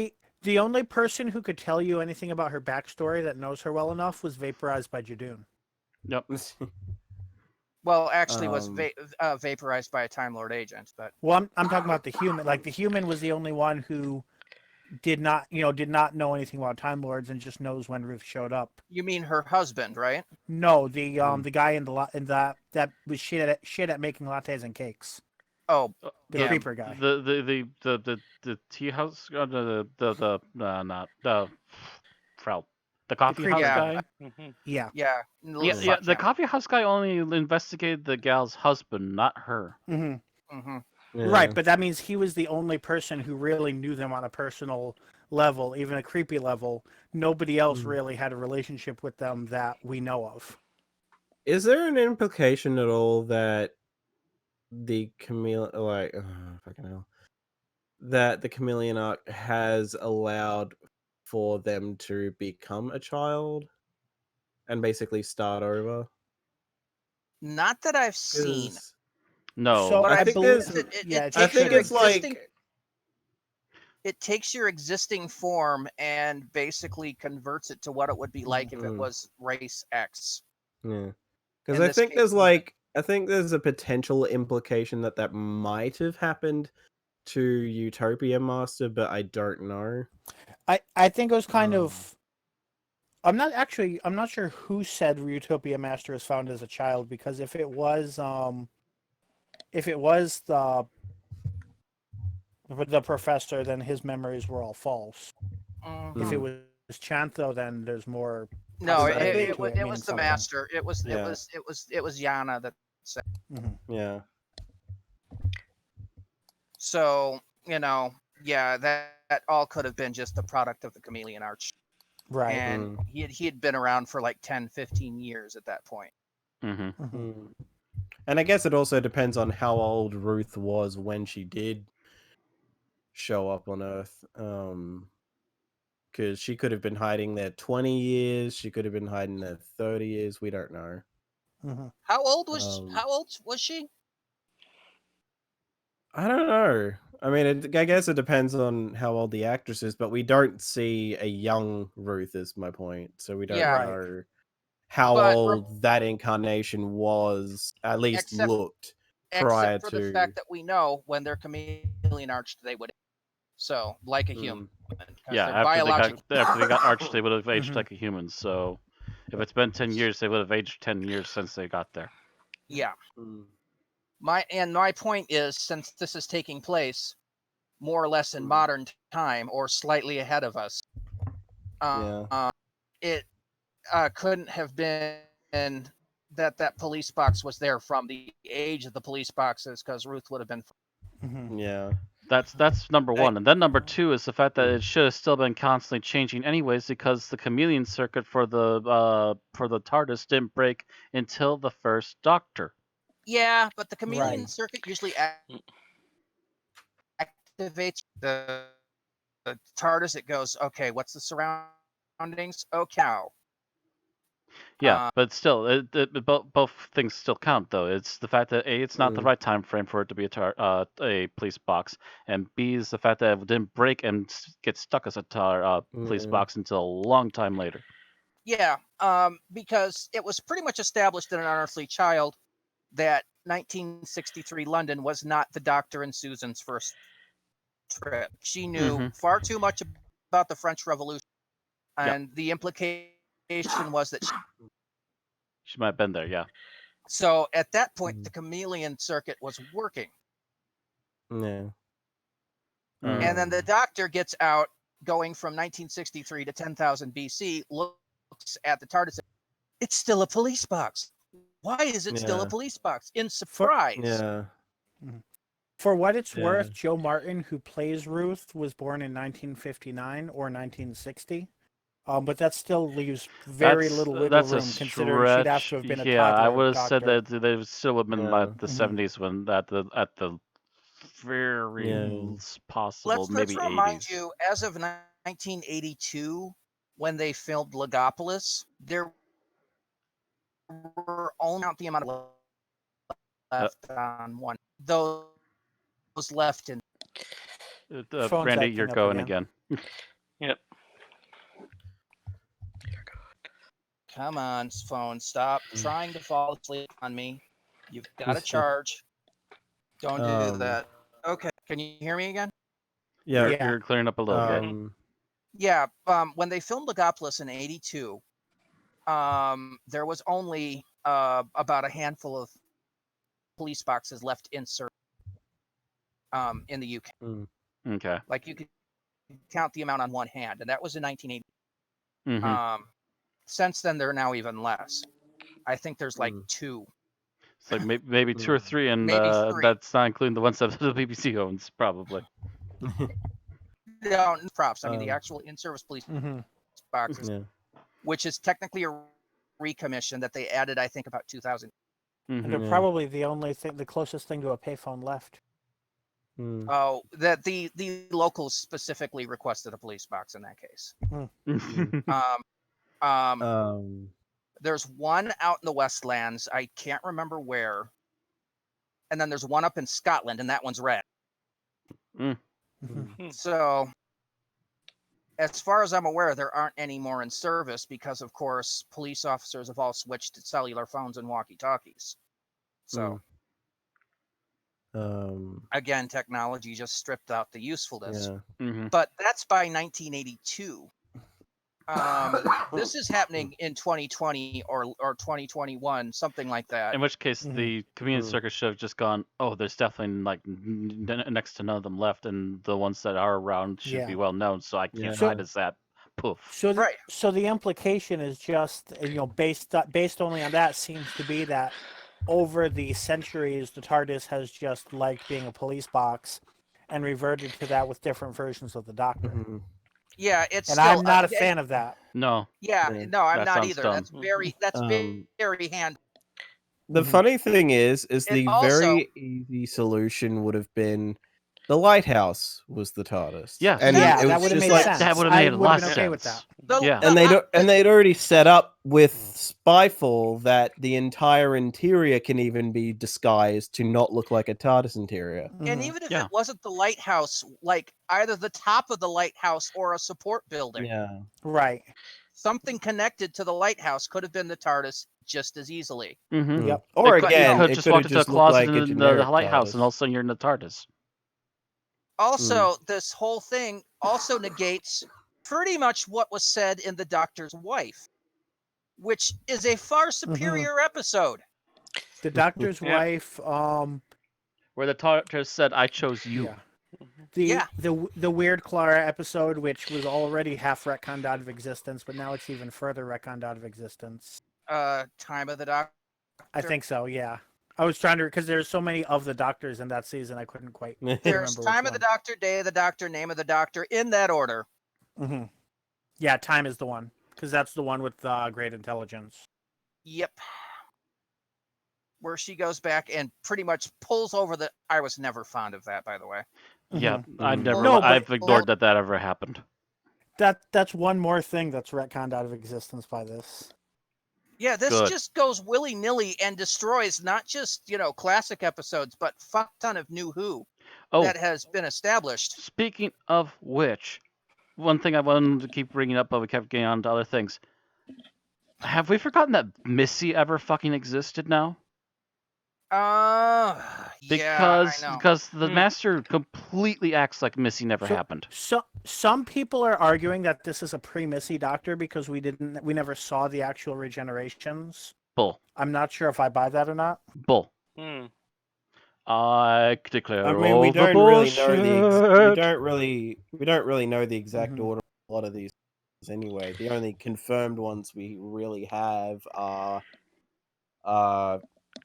Speaker 2: the only person who could tell you anything about her backstory that knows her well enough was vaporized by Jadoon.
Speaker 1: Yep.
Speaker 3: Well, actually, was
Speaker 5: Um,
Speaker 3: vaporized by a Time Lord agent, but
Speaker 2: Well, I'm talking about the human. Like the human was the only one who did not know anything about Time Lords and just knows when Ruth showed up.
Speaker 3: you mean her husband, right?
Speaker 2: No, the
Speaker 5: Hmm.
Speaker 2: the guy in that was shit at making lattes and cakes.
Speaker 3: Oh,
Speaker 2: The
Speaker 3: Yeah.
Speaker 2: creeper guy.
Speaker 1: The tea house, not the Frau, the coffee house
Speaker 2: creeper
Speaker 3: guy.
Speaker 1: guy.
Speaker 2: Yeah.
Speaker 3: yeah.
Speaker 1: Yeah,
Speaker 3: Fuck
Speaker 1: yeah. The
Speaker 3: him.
Speaker 1: coffee house guy only investigated the gal's husband, not her.
Speaker 2: hmm
Speaker 3: hmm
Speaker 5: yeah.
Speaker 2: Right, but that means he was the only person who really knew them on a personal level, even a creepy level. Nobody else
Speaker 5: Hmm.
Speaker 2: really had a relationship with them that we know of.
Speaker 5: Is there an implication at all that the fucking hell, that the chameleon arc has allowed for them to become a child and basically start over?
Speaker 3: Not that I've seen.
Speaker 5: 'Cause
Speaker 1: No.
Speaker 2: So
Speaker 3: What
Speaker 5: I
Speaker 3: I
Speaker 5: think
Speaker 3: believe
Speaker 5: there's,
Speaker 3: is
Speaker 2: yeah,
Speaker 3: it
Speaker 2: it
Speaker 5: I
Speaker 3: takes
Speaker 2: could
Speaker 5: think
Speaker 3: your
Speaker 2: have.
Speaker 5: it's
Speaker 3: existing
Speaker 5: like,
Speaker 3: it takes your existing form and basically converts it to what it would be like if it
Speaker 5: Mm.
Speaker 3: was race X.
Speaker 5: yeah, because
Speaker 3: In
Speaker 5: I
Speaker 3: this
Speaker 5: think
Speaker 3: case,
Speaker 5: there's
Speaker 3: human.
Speaker 5: like, I think there's a potential implication that that might have happened to Utopia Master, but I don't know.
Speaker 2: I think it was kind
Speaker 5: Um,
Speaker 2: of. I'm not sure who said Utopia Master is found as a child, because if it was the professor, then his memories were all false. If it
Speaker 3: Mhm.
Speaker 2: was Chantho, then there's more
Speaker 3: No,
Speaker 5: I
Speaker 2: possibility
Speaker 5: think,
Speaker 2: to it
Speaker 3: it
Speaker 2: meaning
Speaker 3: was the
Speaker 2: something.
Speaker 3: master.
Speaker 5: yeah,
Speaker 3: It was Yana that said.
Speaker 2: Mhm.
Speaker 5: yeah.
Speaker 3: So yeah, that all could have been just the product of the chameleon arch,
Speaker 2: Right.
Speaker 3: and
Speaker 5: Mm.
Speaker 3: he had been around for like 10, 15 years at that point.
Speaker 1: Hmm.
Speaker 2: Mhm.
Speaker 5: Mm. And I guess it also depends on how old Ruth was when she did show up on Earth. Because she could have been hiding there 20 years, she could have been hiding there 30 years, we don't know.
Speaker 2: Mhm.
Speaker 3: How old was she?
Speaker 5: I don't know. I mean, I guess it depends on how old the actress is, but we don't see a young Ruth, is my point. So we don't
Speaker 3: Yeah,
Speaker 2: Right.
Speaker 5: know how
Speaker 3: but
Speaker 5: old that incarnation was, at least
Speaker 3: except
Speaker 5: looked, prior
Speaker 3: for the
Speaker 5: to.
Speaker 3: fact that we know when they're chameleon arched, they would so like a human
Speaker 5: Mm,
Speaker 3: because
Speaker 1: Yeah,
Speaker 3: they're
Speaker 1: after they got arched, they would have aged
Speaker 2: Mhm.
Speaker 1: like a human. So, if it's been 10 years, they would have aged 10 years since they got there.
Speaker 3: Yeah.
Speaker 5: mm,
Speaker 3: My point is, since this is taking place more or less in
Speaker 5: mm,
Speaker 3: modern time or slightly ahead of us,
Speaker 5: yeah.
Speaker 3: it couldn't have been that police box was there from the age of the police boxes, because Ruth would have been.
Speaker 2: Mhm.
Speaker 5: Yeah.
Speaker 1: That's number
Speaker 5: I,
Speaker 1: one, and then number two is the fact that
Speaker 5: mm,
Speaker 1: it should have still been constantly changing, anyways, because the chameleon circuit for the TARDIS didn't break until the first Doctor.
Speaker 3: Yeah, but the chameleon
Speaker 2: Right.
Speaker 3: circuit usually activates the TARDIS. It goes, okay, what's the surroundings? Oh, cow.
Speaker 1: Yeah, but still, both things still count, though. It's the fact that A, it's not the
Speaker 5: mm,
Speaker 1: right time frame for it to be a police box, and B is the fact that it didn't break and get stuck as a police
Speaker 5: mm,
Speaker 1: box until a long time later.
Speaker 3: Yeah, because it was pretty much established in An Unearthly Child that 1963 London was not the Doctor and Susan's first trip. She knew
Speaker 1: Hmm.
Speaker 3: far too much about the French Revolution,
Speaker 1: Yeah,
Speaker 3: and the implication was that
Speaker 1: she might have been there. Yeah.
Speaker 3: so at that point
Speaker 5: mm,
Speaker 3: the chameleon circuit was working.
Speaker 5: yeah.
Speaker 1: Hmm.
Speaker 3: And then the
Speaker 5: Um,
Speaker 3: Doctor gets out, going from 1963 to 10,000 BC, looks at the TARDIS. It's still a police box. Why is it still a
Speaker 5: yeah.
Speaker 3: police box? In
Speaker 2: For
Speaker 3: surprise.
Speaker 5: Yeah.
Speaker 2: for what it's
Speaker 5: Yeah.
Speaker 2: worth, Joe Martin, who plays Ruth, was born in 1959 or 1960. But that still leaves very little wiggle
Speaker 1: That's a
Speaker 2: room, considering she'd have
Speaker 1: stretch.
Speaker 2: to have been a
Speaker 1: Yeah, I
Speaker 2: toddler
Speaker 1: would have said
Speaker 2: Doctor.
Speaker 1: that they still would have been
Speaker 5: Yeah.
Speaker 1: like the
Speaker 2: Mhm.
Speaker 1: 70s when at the very
Speaker 5: Yeah.
Speaker 1: possible,
Speaker 3: Let's
Speaker 1: maybe
Speaker 3: remind
Speaker 1: 80s.
Speaker 3: you, as of 1982, when they filmed Legopolis, there were only the amount of
Speaker 1: Uh,
Speaker 3: left on one. Those left in.
Speaker 2: Phone's
Speaker 1: Randy, you're
Speaker 2: acting up
Speaker 1: going
Speaker 2: again.
Speaker 1: again.
Speaker 4: Yep.
Speaker 3: Come on, phone. Stop trying to fall asleep on me. You've got to charge. Don't do that. Okay. Can you hear me again?
Speaker 5: Yeah.
Speaker 1: You're clearing up a little bit.
Speaker 3: Yeah. When they filmed Legopolis in '82, there was only about a handful of police boxes left in service in the UK.
Speaker 1: Okay.
Speaker 3: Like you could count the amount on one hand, and that was in 1980.
Speaker 1: Mm-hmm.
Speaker 3: Since then, there are now even less. I think there's like 2.
Speaker 1: It's like maybe 2 or 3, and
Speaker 3: Maybe 3.
Speaker 1: that's not including the ones that the BBC owns, probably.
Speaker 3: No, props. I mean, the actual in-service police
Speaker 2: Mhm.
Speaker 3: boxes,
Speaker 5: Yeah.
Speaker 3: which is technically a recommission that they added, I think, about 2000.
Speaker 2: And
Speaker 1: Mm-hmm.
Speaker 2: they're probably the only thing, the closest thing to a payphone left.
Speaker 3: Oh, that the locals specifically requested a police box in that case. There's one out in the Westlands. I can't remember where. And then there's one up in Scotland, and that one's red. So, as far as I'm aware, there aren't any more in service because, of course, police officers have all switched to cellular phones and walkie-talkies. So, again, technology just stripped out the usefulness.
Speaker 5: Yeah.
Speaker 3: But that's by 1982. This is happening in 2020 or 2021, something like that.
Speaker 1: In which case, the convenience circus should have just gone, oh, there's definitely like next to none of them left, and the ones that are around should be well known, so I can't hide as that. Poof.
Speaker 2: So, so the implication is just, based only on that, seems to be that over the centuries, the TARDIS has just liked being a police box and reverted to that with different versions of the Doctor.
Speaker 3: Yeah, it's
Speaker 2: and
Speaker 3: still,
Speaker 2: I'm not a fan of that.
Speaker 1: No.
Speaker 3: Yeah, no, I'm
Speaker 1: that
Speaker 3: not
Speaker 1: sounds
Speaker 3: either.
Speaker 1: dumb.
Speaker 3: That's very hand.
Speaker 5: The funny thing is the
Speaker 3: also-
Speaker 5: very easy solution would have been the lighthouse was the TARDIS.
Speaker 1: Yes.
Speaker 5: And
Speaker 2: Yeah,
Speaker 5: it
Speaker 2: that
Speaker 5: was
Speaker 2: would have
Speaker 5: just
Speaker 2: made
Speaker 5: like,
Speaker 2: sense.
Speaker 1: that would have
Speaker 2: I
Speaker 1: made a
Speaker 2: would
Speaker 1: lot
Speaker 2: have been
Speaker 1: of
Speaker 2: okay
Speaker 1: sense.
Speaker 2: with that.
Speaker 1: Yeah.
Speaker 5: and they'd already set up with Spyfall that the entire interior can even be disguised to not look like a TARDIS interior.
Speaker 3: And even if it wasn't the lighthouse, like either the top of the lighthouse or a support building.
Speaker 5: Yeah.
Speaker 2: Right.
Speaker 3: Something connected to the lighthouse could have been the TARDIS just as easily.
Speaker 1: Mm-hmm.
Speaker 2: Yep.
Speaker 5: Or
Speaker 1: you
Speaker 5: again,
Speaker 1: could
Speaker 5: it
Speaker 1: just
Speaker 5: could
Speaker 1: walk
Speaker 5: have
Speaker 1: into a
Speaker 5: just looked
Speaker 1: closet
Speaker 5: like a
Speaker 1: in the
Speaker 5: generic
Speaker 1: lighthouse,
Speaker 5: TARDIS.
Speaker 1: and all of a sudden you're in the TARDIS.
Speaker 3: Also, this whole thing also negates pretty much what was said in The Doctor's Wife, which is a far superior episode.
Speaker 2: The Doctor's wife,
Speaker 1: where the TARDIS said, "I chose you."
Speaker 2: Yeah. The Weird Clara episode, which was already half retconned out of existence, but now it's even further retconned out of existence.
Speaker 3: Time of the Doctor.
Speaker 2: I think so. Yeah. I was trying to, because there's so many of the Doctors in that season, I couldn't quite.
Speaker 3: There's Time of the Doctor, Day of the Doctor, Name of the Doctor, in that order.
Speaker 2: Mm-hmm. Yeah, Time is the one, because that's the one with great intelligence.
Speaker 3: Yep. Where she goes back and pretty much pulls over the. I was never fond of that, by the way.
Speaker 1: Yeah, I never.
Speaker 2: No, but-
Speaker 1: I've ignored that ever happened.
Speaker 2: That's one more thing that's retconned out of existence by this.
Speaker 3: Yeah, this
Speaker 1: Good.
Speaker 3: just goes willy-nilly and destroys not just, classic episodes, but fuck ton of new Who that has been established.
Speaker 1: Speaking of which, one thing I wanted to keep bringing up, but we kept getting on to other things. Have we forgotten that Missy ever fucking existed now? Because the Master completely acts like Missy never happened.
Speaker 2: So some people are arguing that this is a pre-Missy Doctor because we never saw the actual regenerations.
Speaker 1: Bull.
Speaker 2: I'm not sure if I buy that or not.
Speaker 1: Bull. I declare.
Speaker 5: I mean, we don't really know the exact order of a lot of these anyway. The only confirmed ones we really have are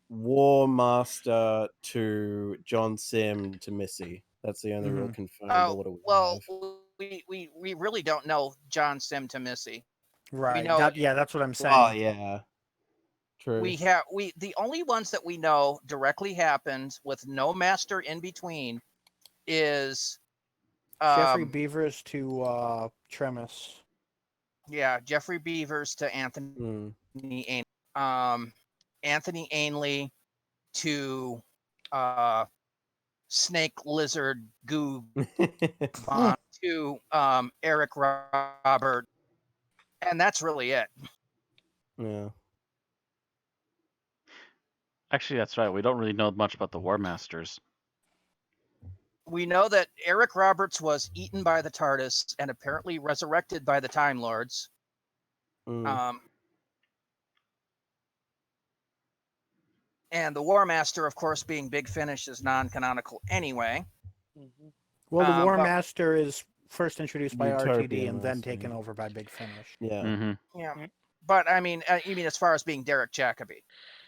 Speaker 5: War Master to John Sim to Missy. That's the only real confirmed order we have.
Speaker 3: We really don't know John Sim to Missy.
Speaker 2: Right.
Speaker 3: We know,
Speaker 2: that's what I'm saying.
Speaker 5: Oh yeah. True.
Speaker 3: The only ones that we know directly happened with no Master in between is
Speaker 2: Jeffrey Beavers to Tremis.
Speaker 3: Yeah, Jeffrey Beavers to Anthony Ainley. Anthony Ainley to Snake Lizard Goo to Eric Robert, and that's really it.
Speaker 5: Yeah.
Speaker 1: Actually, that's right. We don't really know much about the War Masters.
Speaker 3: We know that Eric Roberts was eaten by the TARDIS and apparently resurrected by the Time Lords.
Speaker 5: Mm.
Speaker 3: And the War Master, of course, being Big Finish, is non-canonical anyway.
Speaker 2: Well, the War
Speaker 3: but-
Speaker 2: Master is first introduced by RTD
Speaker 5: Utopian
Speaker 2: and then
Speaker 5: Master,
Speaker 2: taken
Speaker 5: yeah.
Speaker 2: over by Big Finish.
Speaker 5: Yeah.
Speaker 1: Mm-hmm.
Speaker 3: Yeah. But I mean, you mean as far as being Derek Jacobi?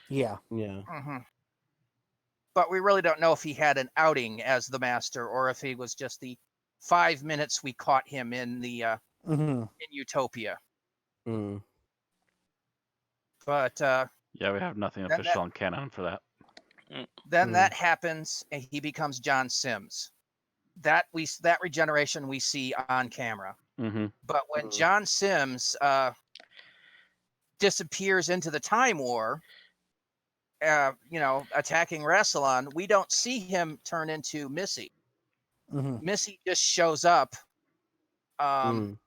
Speaker 2: Yeah.
Speaker 5: Yeah.
Speaker 3: But we really don't know if he had an outing as the Master or if he was just the 5 minutes we caught him in the
Speaker 2: Mm-hmm.
Speaker 3: in Utopia.
Speaker 5: Mm.
Speaker 3: But
Speaker 1: Yeah, we have nothing
Speaker 3: That-
Speaker 1: official on canon for that.
Speaker 3: then
Speaker 5: Mm.
Speaker 3: that happens, and he becomes John Sims. That regeneration we see on camera.
Speaker 1: Mm-hmm.
Speaker 3: But when
Speaker 5: Mm.
Speaker 3: John Sims disappears into the Time War, attacking Rassilon, we don't see him turn into Missy.
Speaker 2: Mm-hmm.
Speaker 3: Missy just shows up
Speaker 5: Mm.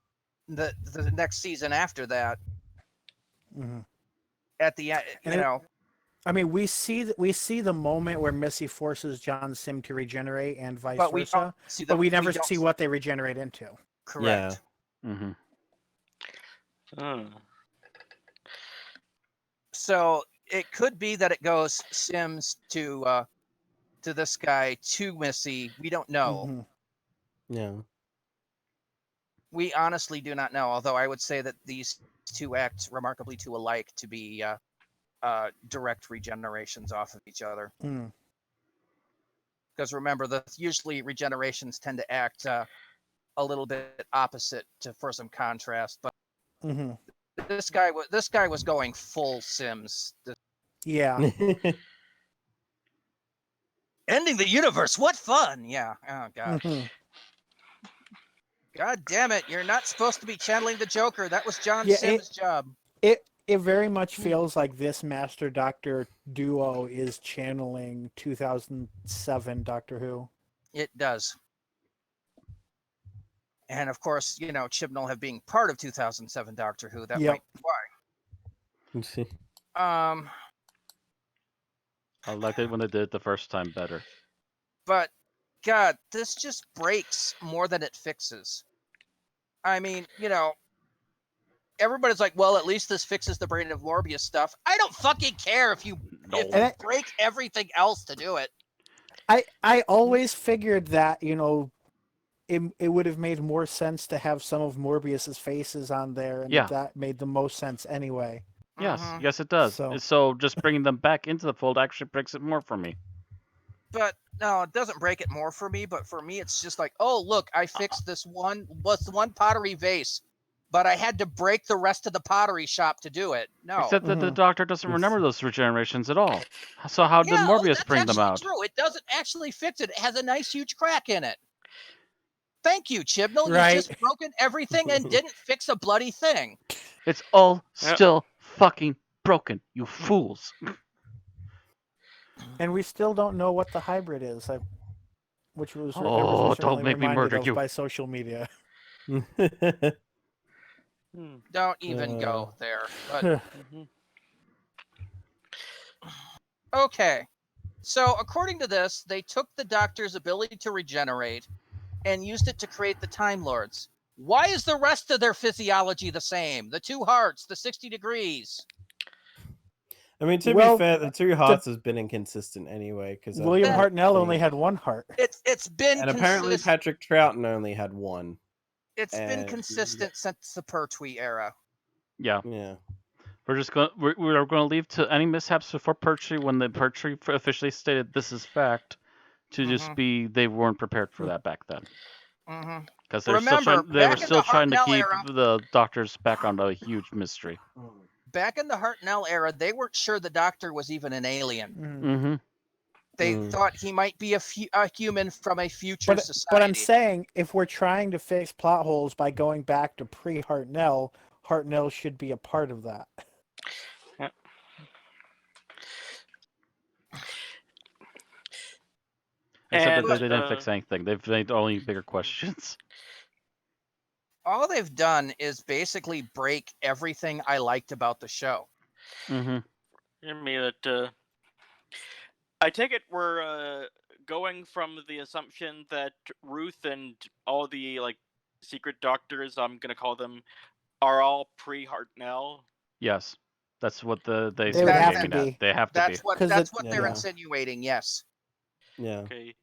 Speaker 3: the next season after that
Speaker 2: Mm-hmm.
Speaker 3: at the end,
Speaker 2: And I mean, we see the moment where Missy forces John Sim to regenerate and vice
Speaker 3: but we
Speaker 2: versa,
Speaker 3: don't see
Speaker 2: but we never
Speaker 3: don't
Speaker 2: see what they regenerate into.
Speaker 3: correct.
Speaker 1: Mm-hmm.
Speaker 3: So it could be that it goes Sims to this guy to Missy. We don't know.
Speaker 2: Mhm.
Speaker 5: Yeah.
Speaker 3: We honestly do not know. Although I would say that these two act remarkably too alike to be direct regenerations off of each other.
Speaker 2: Mm.
Speaker 3: Because remember, usually regenerations tend to act a little bit opposite for some contrast. But
Speaker 2: Mhm.
Speaker 3: this guy was going full Sims.
Speaker 2: Yeah.
Speaker 3: Ending the universe, what fun! Yeah. Oh god.
Speaker 2: Mhm.
Speaker 3: God damn it! You're not supposed to be channeling the Joker. That was John
Speaker 2: Yeah,
Speaker 3: Sims' job.
Speaker 2: It very much feels like this Master Doctor duo is channeling 2007 Doctor Who.
Speaker 3: It does. And of course, Chibnall have being part of 2007 Doctor Who. That
Speaker 2: Yep.
Speaker 3: might be why.
Speaker 1: I liked it when they did it the first time better.
Speaker 3: But God, this just breaks more than it fixes. I mean, everybody's like, well, at least this fixes the Brain of Morbius stuff. I don't fucking care if you break everything else to do it.
Speaker 2: I always figured that, it would have made more sense to have some of Morbius's faces on there, and
Speaker 1: Yeah.
Speaker 2: that made the most sense anyway.
Speaker 1: Yes,
Speaker 3: Mhm.
Speaker 1: yes, it does.
Speaker 2: So-
Speaker 1: So just bringing them back into the fold actually breaks it more for me.
Speaker 3: But no, it doesn't break it more for me. But for me, it's just like, oh, look, I fixed this one pottery vase, but I had to break the rest of the pottery shop to do it. No.
Speaker 1: Except that the
Speaker 2: Mhm.
Speaker 1: Doctor doesn't remember those regenerations at all. So how did
Speaker 3: Yeah,
Speaker 1: Morbius
Speaker 3: that's
Speaker 1: bring them
Speaker 3: actually
Speaker 1: out?
Speaker 3: True. It doesn't actually fix it. It has a nice huge crack in it. Thank you, Chibnall.
Speaker 2: Right.
Speaker 3: You just broken everything and didn't fix a bloody thing.
Speaker 1: It's all
Speaker 4: Yep.
Speaker 1: still fucking broken, you fools.
Speaker 2: And we still don't know what the hybrid is, which was I
Speaker 1: Oh,
Speaker 2: was
Speaker 1: don't
Speaker 2: recently
Speaker 1: make me
Speaker 2: reminded
Speaker 1: murder
Speaker 2: of
Speaker 1: you.
Speaker 2: by social media.
Speaker 3: Don't even go there. But
Speaker 4: Mhm.
Speaker 3: okay. So according to this, they took the Doctor's ability to regenerate and used it to create the Time Lords. Why is the rest of their physiology the same? The two hearts, the 60 degrees.
Speaker 5: I mean, to
Speaker 2: Well,
Speaker 5: be fair, the two hearts has been inconsistent anyway. Because
Speaker 2: William
Speaker 3: Yeah.
Speaker 2: Hartnell only had one heart.
Speaker 3: It's been
Speaker 5: and apparently
Speaker 3: consistent.
Speaker 5: Patrick Troughton only had one.
Speaker 3: It's been
Speaker 5: and-
Speaker 3: consistent since the Pertwee era.
Speaker 1: Yeah,
Speaker 5: Yeah.
Speaker 1: we're just going. We're going to leave to any mishaps before Pertwee when the Pertwee officially stated this is fact, to just
Speaker 3: Mhm.
Speaker 1: be they weren't prepared for that back then
Speaker 3: Mm-hmm.
Speaker 1: because
Speaker 3: Remember,
Speaker 1: they were
Speaker 3: back in
Speaker 1: still
Speaker 3: the
Speaker 1: trying to
Speaker 3: Hartnell
Speaker 1: keep
Speaker 3: era-
Speaker 1: the Doctor's background a huge mystery.
Speaker 3: Back in the Hartnell era, they weren't sure the Doctor was even an alien.
Speaker 2: Mm.
Speaker 1: Mm-hmm.
Speaker 3: They
Speaker 5: Mm.
Speaker 3: thought he might be a human from a future society.
Speaker 2: But I'm saying, if we're trying to fix plot holes by going back to pre-Hartnell, Hartnell should be a part of that.
Speaker 1: Except
Speaker 4: And,
Speaker 1: that they didn't fix anything. They've made only bigger questions.
Speaker 3: all they've done is basically break everything I liked about the show.
Speaker 1: Mm-hmm.
Speaker 4: I mean, I take it we're going from the assumption that Ruth and all the secret doctors, I'm gonna call them, are all pre-Hartnell.
Speaker 1: Yes, that's what they
Speaker 2: They
Speaker 1: seem
Speaker 2: would
Speaker 1: to be
Speaker 2: have to
Speaker 1: aiming at.
Speaker 2: be.
Speaker 1: They have to be.
Speaker 2: Because
Speaker 3: That's what they're
Speaker 5: Yeah.
Speaker 3: insinuating. Yes.
Speaker 5: Yeah.
Speaker 4: Okay,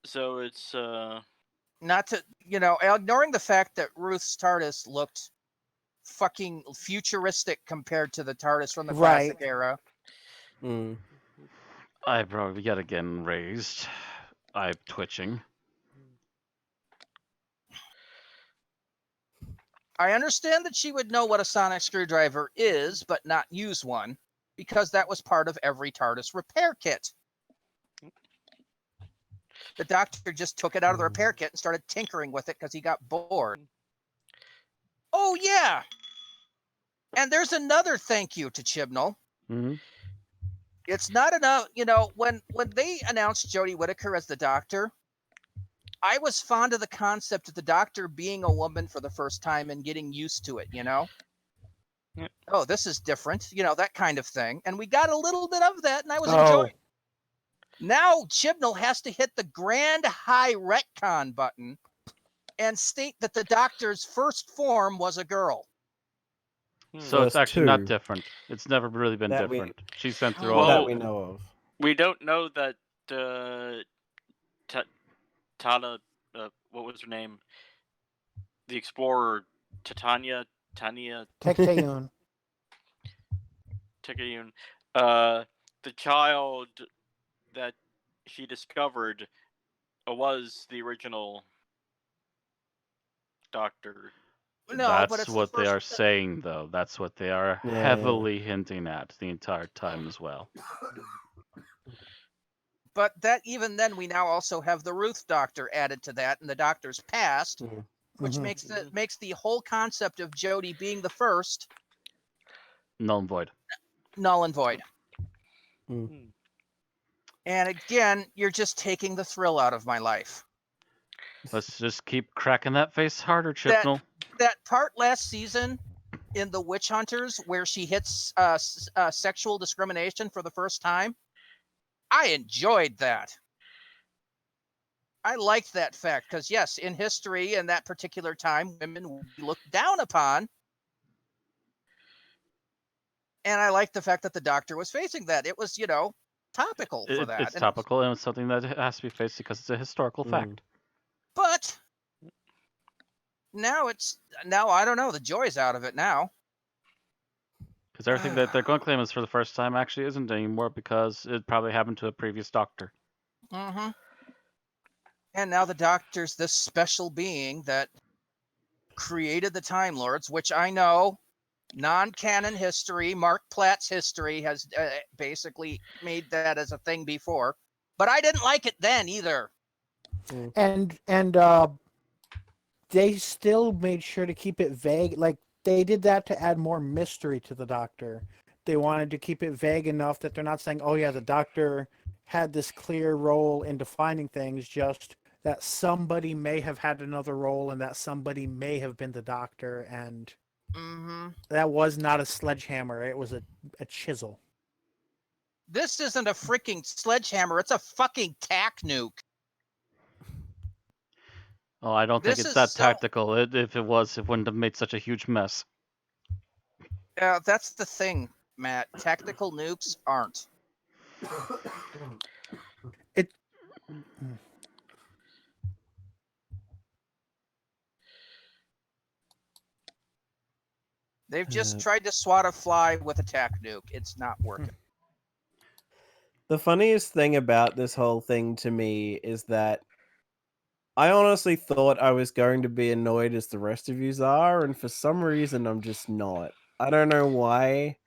Speaker 4: so it's
Speaker 3: Not to ignoring the fact that Ruth's TARDIS looked fucking futuristic compared to the TARDIS from the classic
Speaker 2: Right.
Speaker 3: era.
Speaker 5: Mm.
Speaker 1: Eyebrow yet again raised. Eye twitching.
Speaker 3: I understand that she would know what a sonic screwdriver is, but not use one, because that was part of every TARDIS repair kit. The Doctor just took it out of the repair kit and started tinkering with it because he got bored. Oh, yeah! And there's another thank you to Chibnall.
Speaker 1: Mm-hmm.
Speaker 3: It's not enough, when they announced Jodie Whittaker as the Doctor, I was fond of the concept of the Doctor being a woman for the first time and getting used to it,
Speaker 4: Yep.
Speaker 3: Oh, this is different, that kind of thing. And we got a little bit of that, and I was enjoying. Now Chibnall has to hit the grand high retcon button and state that the Doctor's first form was a girl.
Speaker 1: So it's
Speaker 5: First
Speaker 1: actually not
Speaker 5: two
Speaker 1: different. It's never really been
Speaker 5: that we-
Speaker 1: different. She's been through
Speaker 3: Well,
Speaker 1: all
Speaker 5: that
Speaker 1: of
Speaker 5: we
Speaker 1: it.
Speaker 5: know of.
Speaker 4: we don't know that Tala, what was her name? The explorer Tanya
Speaker 2: Tectayun.
Speaker 4: Tekayun, the child that she discovered was the original Doctor.
Speaker 3: No,
Speaker 1: That's
Speaker 3: but it's
Speaker 1: what
Speaker 3: the
Speaker 1: they are
Speaker 3: first.
Speaker 1: saying, though. That's what they are
Speaker 5: Yeah,
Speaker 1: heavily hinting at the entire time as well.
Speaker 3: But that even then, we now also have the Ruth Doctor added to that, and the Doctor's past,
Speaker 5: Mm.
Speaker 3: which
Speaker 2: Mhm.
Speaker 3: makes the whole concept of Jodie being the first
Speaker 1: Null and void.
Speaker 3: null and void.
Speaker 5: Mm.
Speaker 3: And again, you're just taking the thrill out of my life.
Speaker 1: Let's just keep cracking that face harder, Chibnall.
Speaker 3: That part last season in The Witch Hunters where she hits sexual discrimination for the first time, I enjoyed that. I liked that fact because, yes, in history in that particular time, women would be looked down upon. And I liked the fact that the Doctor was facing that. It was, topical for that.
Speaker 1: It's
Speaker 3: And
Speaker 1: topical and it's something that has to be faced because it's a historical fact.
Speaker 3: But now I don't know. The joy's out of it now.
Speaker 1: Because everything that they're going to claim is for the first time actually isn't anymore because it probably happened to a previous Doctor.
Speaker 3: Mm-hmm. And now the Doctor's this special being that created the Time Lords, which I know non-canon history, Mark Platt's history has basically made that as a thing before. But I didn't like it then either.
Speaker 2: And they still made sure to keep it vague. Like, they did that to add more mystery to the Doctor. They wanted to keep it vague enough that they're not saying, oh yeah, the Doctor had this clear role in defining things, just that somebody may have had another role and that somebody may have been the Doctor, and that was not a sledgehammer, it was a chisel.
Speaker 3: This isn't a freaking sledgehammer, it's a fucking tack nuke.
Speaker 1: Oh, I don't think
Speaker 3: This
Speaker 1: it's
Speaker 3: is
Speaker 1: that
Speaker 3: so-
Speaker 1: tactical. If it was, it wouldn't have made such a huge mess.
Speaker 3: That's the thing, Matt. Tactical nukes aren't. They've just tried to swat a fly with a tack nuke. It's not working.
Speaker 5: The funniest thing about this whole thing to me is that I honestly thought I was going to be annoyed as the rest of yous are, and for some reason I'm just not. I don't know why.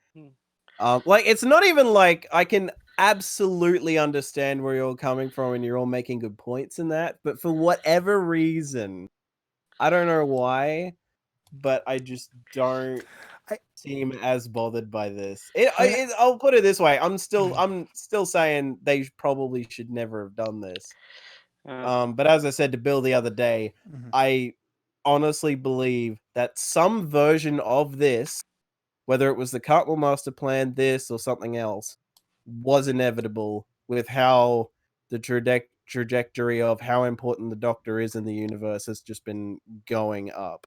Speaker 5: It's not even like I can absolutely understand where you're all coming from and you're all making good points in that, but for whatever reason, I don't know why, but I just don't seem as bothered by this. I'll put it this way: I'm still saying they probably should never have done this. But as I said to Bill the other day, I honestly believe that some version of this whether it was the Cartwheel Master plan, this, or something else, was inevitable with how the trajectory of how important the Doctor is in the universe has just been going up.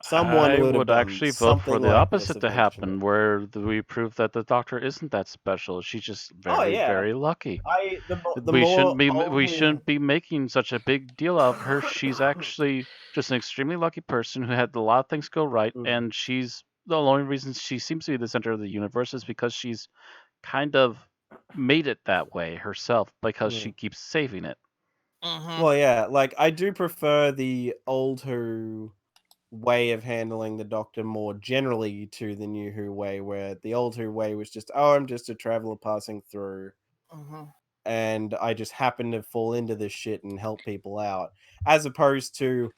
Speaker 5: Someone
Speaker 1: I
Speaker 5: would have
Speaker 1: would
Speaker 5: done
Speaker 1: actually vote for
Speaker 5: something
Speaker 1: the
Speaker 5: like this
Speaker 1: opposite to
Speaker 5: eventually.
Speaker 1: happen, where we prove that the Doctor isn't that special. She's just
Speaker 5: Oh,
Speaker 1: very,
Speaker 5: yeah.
Speaker 1: very lucky.
Speaker 5: The
Speaker 1: We shouldn't
Speaker 5: more
Speaker 1: be
Speaker 5: of
Speaker 1: we
Speaker 5: his-
Speaker 1: shouldn't be making such a big deal out of her. She's actually just an extremely lucky person who had a lot of things go right,
Speaker 5: Mm.
Speaker 1: and she's the only reason she seems to be the center of the universe is because she's kind of made it that way herself because
Speaker 5: Yeah.
Speaker 1: she keeps saving it.
Speaker 3: Mm-hmm.
Speaker 5: Well, yeah, like I do prefer the old Who way of handling the Doctor more generally to the new Who way, where the old Who way was just, oh, I'm just a traveler passing through,
Speaker 3: Mm-hmm.
Speaker 5: and I just happen to fall into this shit and help people out, as opposed to,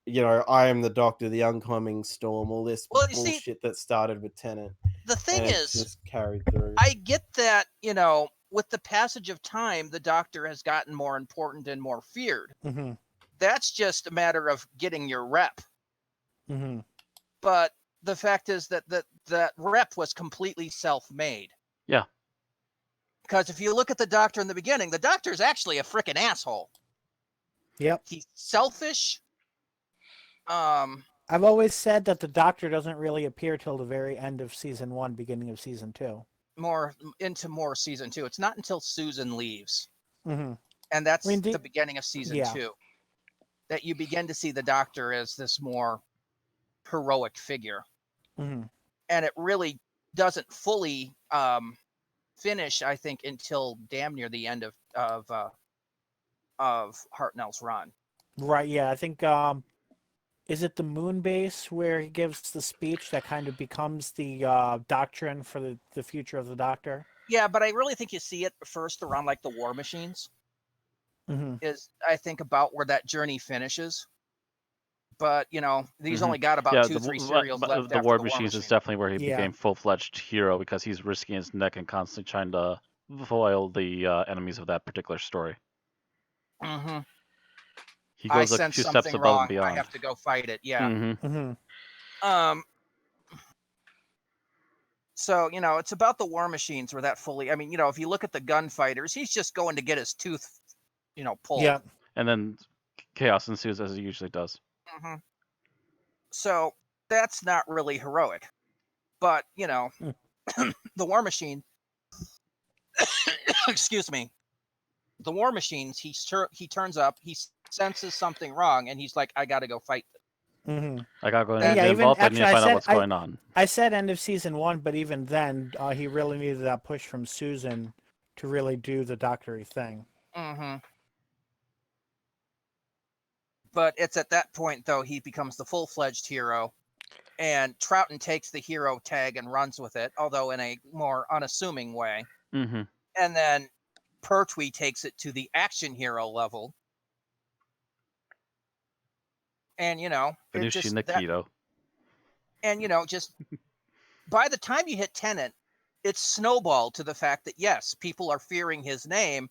Speaker 5: I am the Doctor, the oncoming storm, all this
Speaker 3: Well, you see,
Speaker 5: bullshit that started with Tennant,
Speaker 3: the thing
Speaker 5: and it's
Speaker 3: is,
Speaker 5: just carried through.
Speaker 3: I get that, with the passage of time, the Doctor has gotten more important and more feared.
Speaker 2: Mm-hmm.
Speaker 3: That's just a matter of getting your rep.
Speaker 2: Mm-hmm.
Speaker 3: But the fact is that rep was completely self-made.
Speaker 1: Yeah.
Speaker 3: Because if you look at the Doctor in the beginning, the Doctor's actually a freaking asshole.
Speaker 2: Yep.
Speaker 3: He's selfish.
Speaker 2: I've always said that the Doctor doesn't really appear till the very end of season 1, beginning of season 2.
Speaker 3: More season 2. It's not until Susan leaves,
Speaker 2: Mm-hmm.
Speaker 3: and that's
Speaker 2: I mean,
Speaker 3: the beginning of season 2, that you begin to see the Doctor as this more heroic figure.
Speaker 2: Mm-hmm.
Speaker 3: And it really doesn't fully finish, I think, until damn near the end of Hartnell's run.
Speaker 2: Right. Yeah. I think. Is it the moon base where he gives the speech that kind of becomes the doctrine for the future of the Doctor?
Speaker 3: Yeah, but I really think you see it first around like the War Machines.
Speaker 2: Mm-hmm.
Speaker 3: Is, I think, about where that journey finishes. But these
Speaker 1: Mhm.
Speaker 3: only got about
Speaker 1: Yeah,
Speaker 3: 2-3 serials left
Speaker 1: the
Speaker 3: after
Speaker 1: War
Speaker 3: the War
Speaker 1: Machines
Speaker 3: Machine.
Speaker 1: is definitely where he
Speaker 2: Yeah.
Speaker 1: became full-fledged hero because he's risking his neck and constantly trying to foil the enemies of that particular story.
Speaker 3: Mm-hmm.
Speaker 1: He
Speaker 3: I
Speaker 1: goes a
Speaker 3: sense
Speaker 1: few steps
Speaker 3: something
Speaker 1: above and
Speaker 3: wrong. I
Speaker 1: beyond.
Speaker 3: have to go fight it. Yeah.
Speaker 1: Mm-hmm.
Speaker 2: Mm-hmm.
Speaker 3: So, it's about the War Machines where that fully, I mean, if you look at the gunfighters, he's just going to get his tooth, pulled.
Speaker 2: Yeah.
Speaker 1: And then chaos ensues as it usually does.
Speaker 3: Mm-hmm. So that's not really heroic. But,
Speaker 2: Mm.
Speaker 3: the War Machine, excuse me, the War Machines, he turns up, he senses something wrong, and he's like, I got to go fight them.
Speaker 2: Mm-hmm.
Speaker 1: I gotta go in
Speaker 3: And
Speaker 1: and
Speaker 3: yeah,
Speaker 1: get
Speaker 2: even
Speaker 1: involved. I need
Speaker 2: actually,
Speaker 1: to
Speaker 2: I
Speaker 1: find out
Speaker 2: said-
Speaker 1: what's going on.
Speaker 2: I said end of season 1, but even then, he really needed that push from Susan to really do the doctory thing.
Speaker 3: Mm-hmm. But it's at that point, though, he becomes the full-fledged hero, and Troughton takes the hero tag and runs with it, although in a more unassuming way.
Speaker 1: Mm-hmm.
Speaker 3: And then Pertwee takes it to the action hero level. And, it just...
Speaker 1: Nikito.
Speaker 3: And, just by the time you hit Tennant, it's snowballed to the fact that, yes, people are fearing his name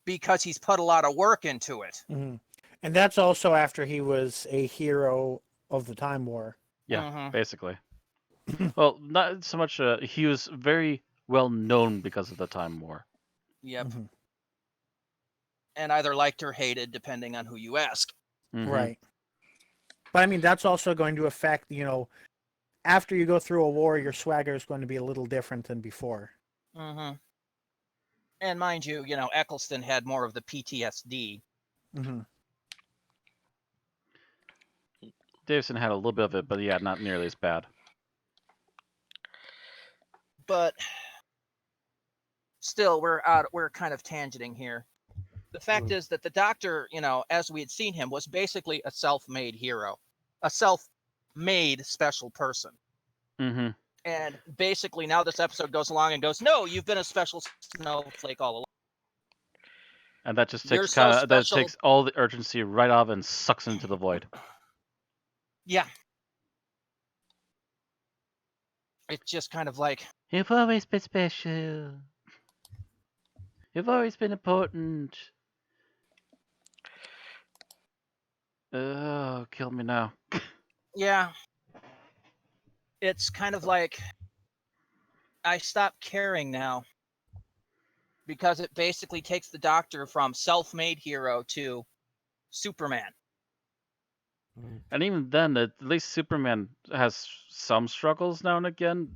Speaker 3: because he's put a lot of work into it.
Speaker 2: Mm-hmm. And that's also after he was a hero of the Time War.
Speaker 1: Yeah,
Speaker 3: Mhm.
Speaker 1: basically. Well, not so much. He was very well known because of the Time War.
Speaker 3: Yep.
Speaker 2: Mm-hmm.
Speaker 3: And either liked or hated, depending on who you ask.
Speaker 1: Mhm.
Speaker 2: Right. But I mean, that's also going to affect, after you go through a war, your swagger is going to be a little different than before.
Speaker 3: Mm-hmm. And mind you, Eccleston had more of the PTSD.
Speaker 2: Mm-hmm.
Speaker 1: Davison had a little bit of it, but yeah, not nearly as bad.
Speaker 3: But still, we're kind of tangenting here. The fact is that the Doctor, as we had seen him, was basically a self-made hero, a self-made special person.
Speaker 1: Mm-hmm.
Speaker 3: And basically now this episode goes along and goes, no, you've been a special snowflake all along.
Speaker 1: And that just
Speaker 3: You're
Speaker 1: takes
Speaker 3: so special.
Speaker 1: takes all the urgency right off and sucks into the void.
Speaker 3: Yeah. It's just kind of like,
Speaker 1: You've always been special. You've always been important. Oh, kill me now.
Speaker 3: yeah. it's kind of like I stopped caring now because it basically takes the Doctor from self-made hero to Superman.
Speaker 1: And even then, at least Superman has some struggles now and again.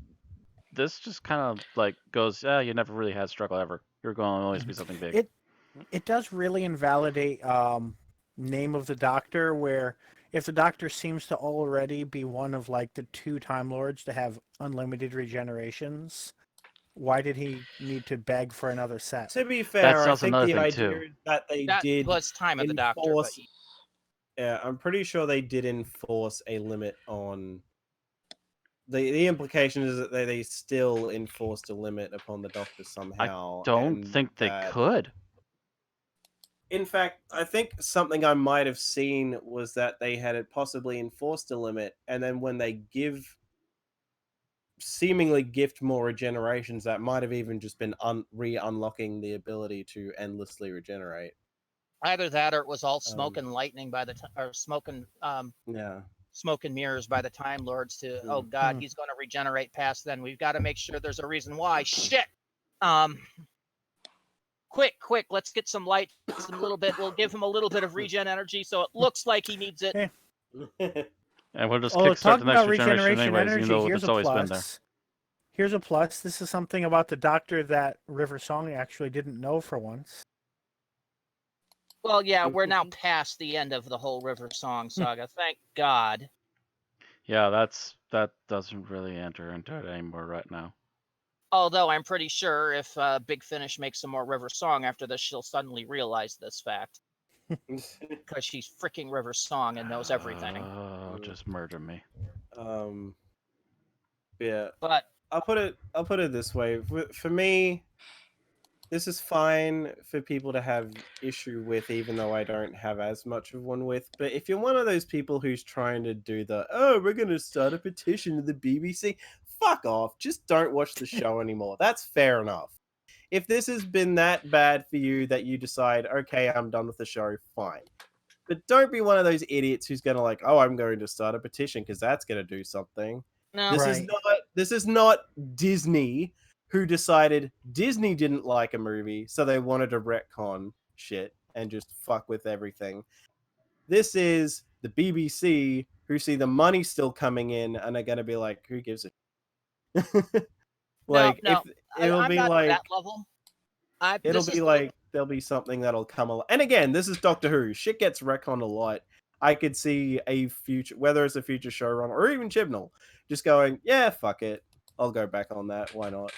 Speaker 1: This just kind of like goes, yeah, you never really had struggle ever. You're going to always be something big.
Speaker 2: It does really invalidate Name of the Doctor, where if the Doctor seems to already be one of like the 2 Time Lords to have unlimited regenerations, why did he need to beg for another set?
Speaker 5: To be fair,
Speaker 1: That's
Speaker 5: I
Speaker 1: also
Speaker 5: think
Speaker 1: another
Speaker 5: the
Speaker 1: thing,
Speaker 5: idea
Speaker 1: too.
Speaker 5: is that they
Speaker 3: That
Speaker 5: did
Speaker 3: was Time of the Doctor, but
Speaker 5: enforce. Yeah, I'm pretty sure they did enforce a limit on. The implication is that they still enforced a limit upon the Doctor somehow.
Speaker 1: Don't
Speaker 5: and
Speaker 1: think they
Speaker 5: that-
Speaker 1: could.
Speaker 5: In fact, I think something I might have seen was that they had possibly enforced a limit, and then when they seemingly gift more regenerations, that might have even just been re-unlocking the ability to endlessly regenerate.
Speaker 3: either that or it was all smoke and lightning by the time, or smoke and
Speaker 5: Yeah.
Speaker 3: smoke and mirrors by the Time Lords to, oh God, he's going to regenerate past then. We've got to make sure there's a reason why. Shit. Quick, let's get some light, some little bit. We'll give him a little bit of regen energy so it looks like he needs it.
Speaker 1: And we'll just
Speaker 2: Oh,
Speaker 1: kickstart
Speaker 2: talking
Speaker 1: the next
Speaker 2: about
Speaker 1: regeneration
Speaker 2: regeneration
Speaker 1: anyways,
Speaker 2: energy,
Speaker 1: even though
Speaker 2: here's
Speaker 1: it's
Speaker 2: a
Speaker 1: always been there.
Speaker 2: plus. Here's a plus. This is something about the Doctor that River Song actually didn't know for once.
Speaker 3: Well, yeah, we're now past the end of the whole River Song saga. Thank God.
Speaker 1: Yeah, that doesn't really enter into it anymore right now.
Speaker 3: Although I'm pretty sure if Big Finish makes some more River Song after this, she'll suddenly realize this fact. Because she's freaking River Song and knows everything.
Speaker 1: Oh, just murder me.
Speaker 5: Yeah.
Speaker 3: But
Speaker 5: I'll put it this way. For me, this is fine for people to have issue with, even though I don't have as much of one with. But if you're one of those people who's trying to do we're going to start a petition to the BBC, fuck off. Just don't watch the show anymore. That's fair enough. If this has been that bad for you that you decide, okay, I'm done with the show, fine. But don't be one of those idiots who's going to I'm going to start a petition because that's going to do something.
Speaker 3: no,
Speaker 5: This is not Disney who decided Disney didn't like a movie, so they wanted to retcon shit and just fuck with everything. This is the BBC who see the money still coming in and are going to be like, who gives a
Speaker 3: no,
Speaker 5: it'll
Speaker 3: I'm
Speaker 5: be
Speaker 3: not
Speaker 5: like
Speaker 3: at that level.
Speaker 5: it'll be like there'll be something that'll come along. And again, this is Doctor Who. Shit gets retconned a lot. I could see a future, whether it's a future showrunner or even Chibnall, just going, yeah, fuck it. I'll go back on that. Why not?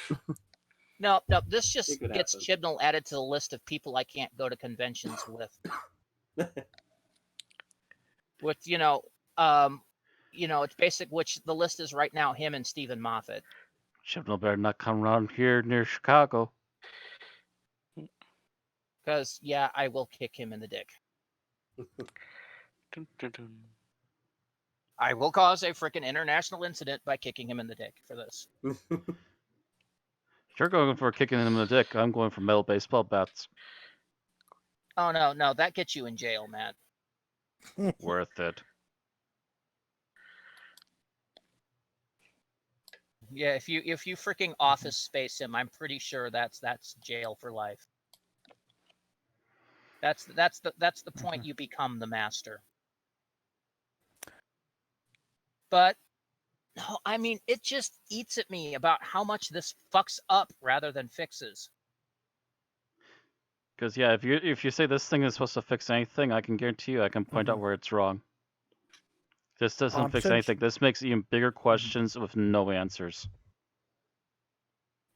Speaker 3: No, this just
Speaker 5: It could
Speaker 3: gets
Speaker 5: happen.
Speaker 3: Chibnall added to the list of people I can't go to conventions with. With it's basic. Which the list is right now him and Stephen Moffat.
Speaker 1: Chibnall better not come around here near Chicago.
Speaker 3: Because yeah, I will kick him in the dick.
Speaker 4: Dun, dun, dun.
Speaker 3: I will cause a freaking international incident by kicking him in the dick for this.
Speaker 1: You're going for kicking him in the dick. I'm going for metal baseball bats.
Speaker 3: Oh no, that gets you in jail, Matt.
Speaker 1: Worth it.
Speaker 3: Yeah, if you freaking Office Space him, I'm pretty sure that's jail for life. That's the point you become the master. But no, I mean it just eats at me about how much this fucks up rather than fixes.
Speaker 1: Because yeah, if you say this thing is supposed to fix anything, I can guarantee you I can point out where it's wrong. This doesn't fix anything. This makes even bigger questions with no answers.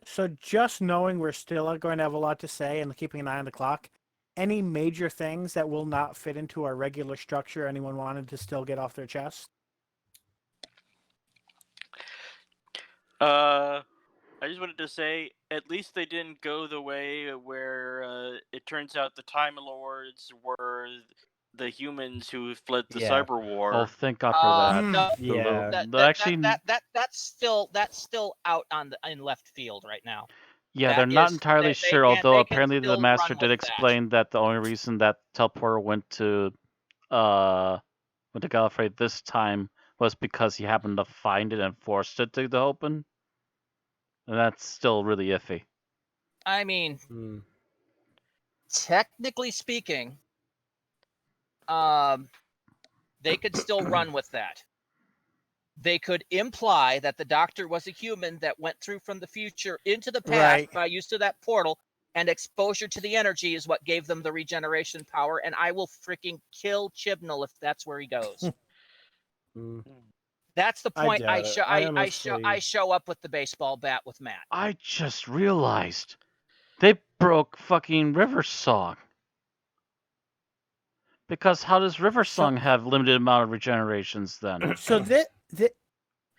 Speaker 2: So just knowing we're still going to have a lot to say and keeping an eye on the clock, any major things that will not fit into our regular structure anyone wanted to still get off their chest?
Speaker 4: I just wanted to say, at least they didn't go the way where it turns out the Time Lords were the humans who fled the
Speaker 5: Yeah.
Speaker 4: cyber war.
Speaker 1: Oh, thank God for that.
Speaker 3: No,
Speaker 5: Yeah.
Speaker 3: that's still out in left field right now.
Speaker 1: Yeah,
Speaker 3: That
Speaker 1: they're not
Speaker 3: is-
Speaker 1: entirely
Speaker 3: they
Speaker 1: sure,
Speaker 3: can-
Speaker 1: although
Speaker 3: they can
Speaker 1: apparently the
Speaker 3: still
Speaker 1: Master
Speaker 3: run
Speaker 1: did
Speaker 3: with that.
Speaker 1: explain that the only reason that teleporter went to Gallifrey this time was because he happened to find it and forced it to open. And that's still really iffy.
Speaker 3: I mean,
Speaker 5: Hmm.
Speaker 3: technically speaking, they could still run with that. They could imply that the Doctor was a human that went through from the future into the past
Speaker 2: Right.
Speaker 3: by use of that portal, and exposure to the energy is what gave them the regeneration power. And I will freaking kill Chibnall if that's where he goes.
Speaker 5: Hmm.
Speaker 3: That's the
Speaker 5: I
Speaker 3: point. I
Speaker 5: doubt it.
Speaker 3: show.
Speaker 5: I
Speaker 3: I show.
Speaker 5: honestly.
Speaker 3: I show up with the baseball bat with Matt.
Speaker 1: I just realized they broke fucking River Song. Because how does River
Speaker 2: So-
Speaker 1: Song have limited amount of regenerations then?
Speaker 2: So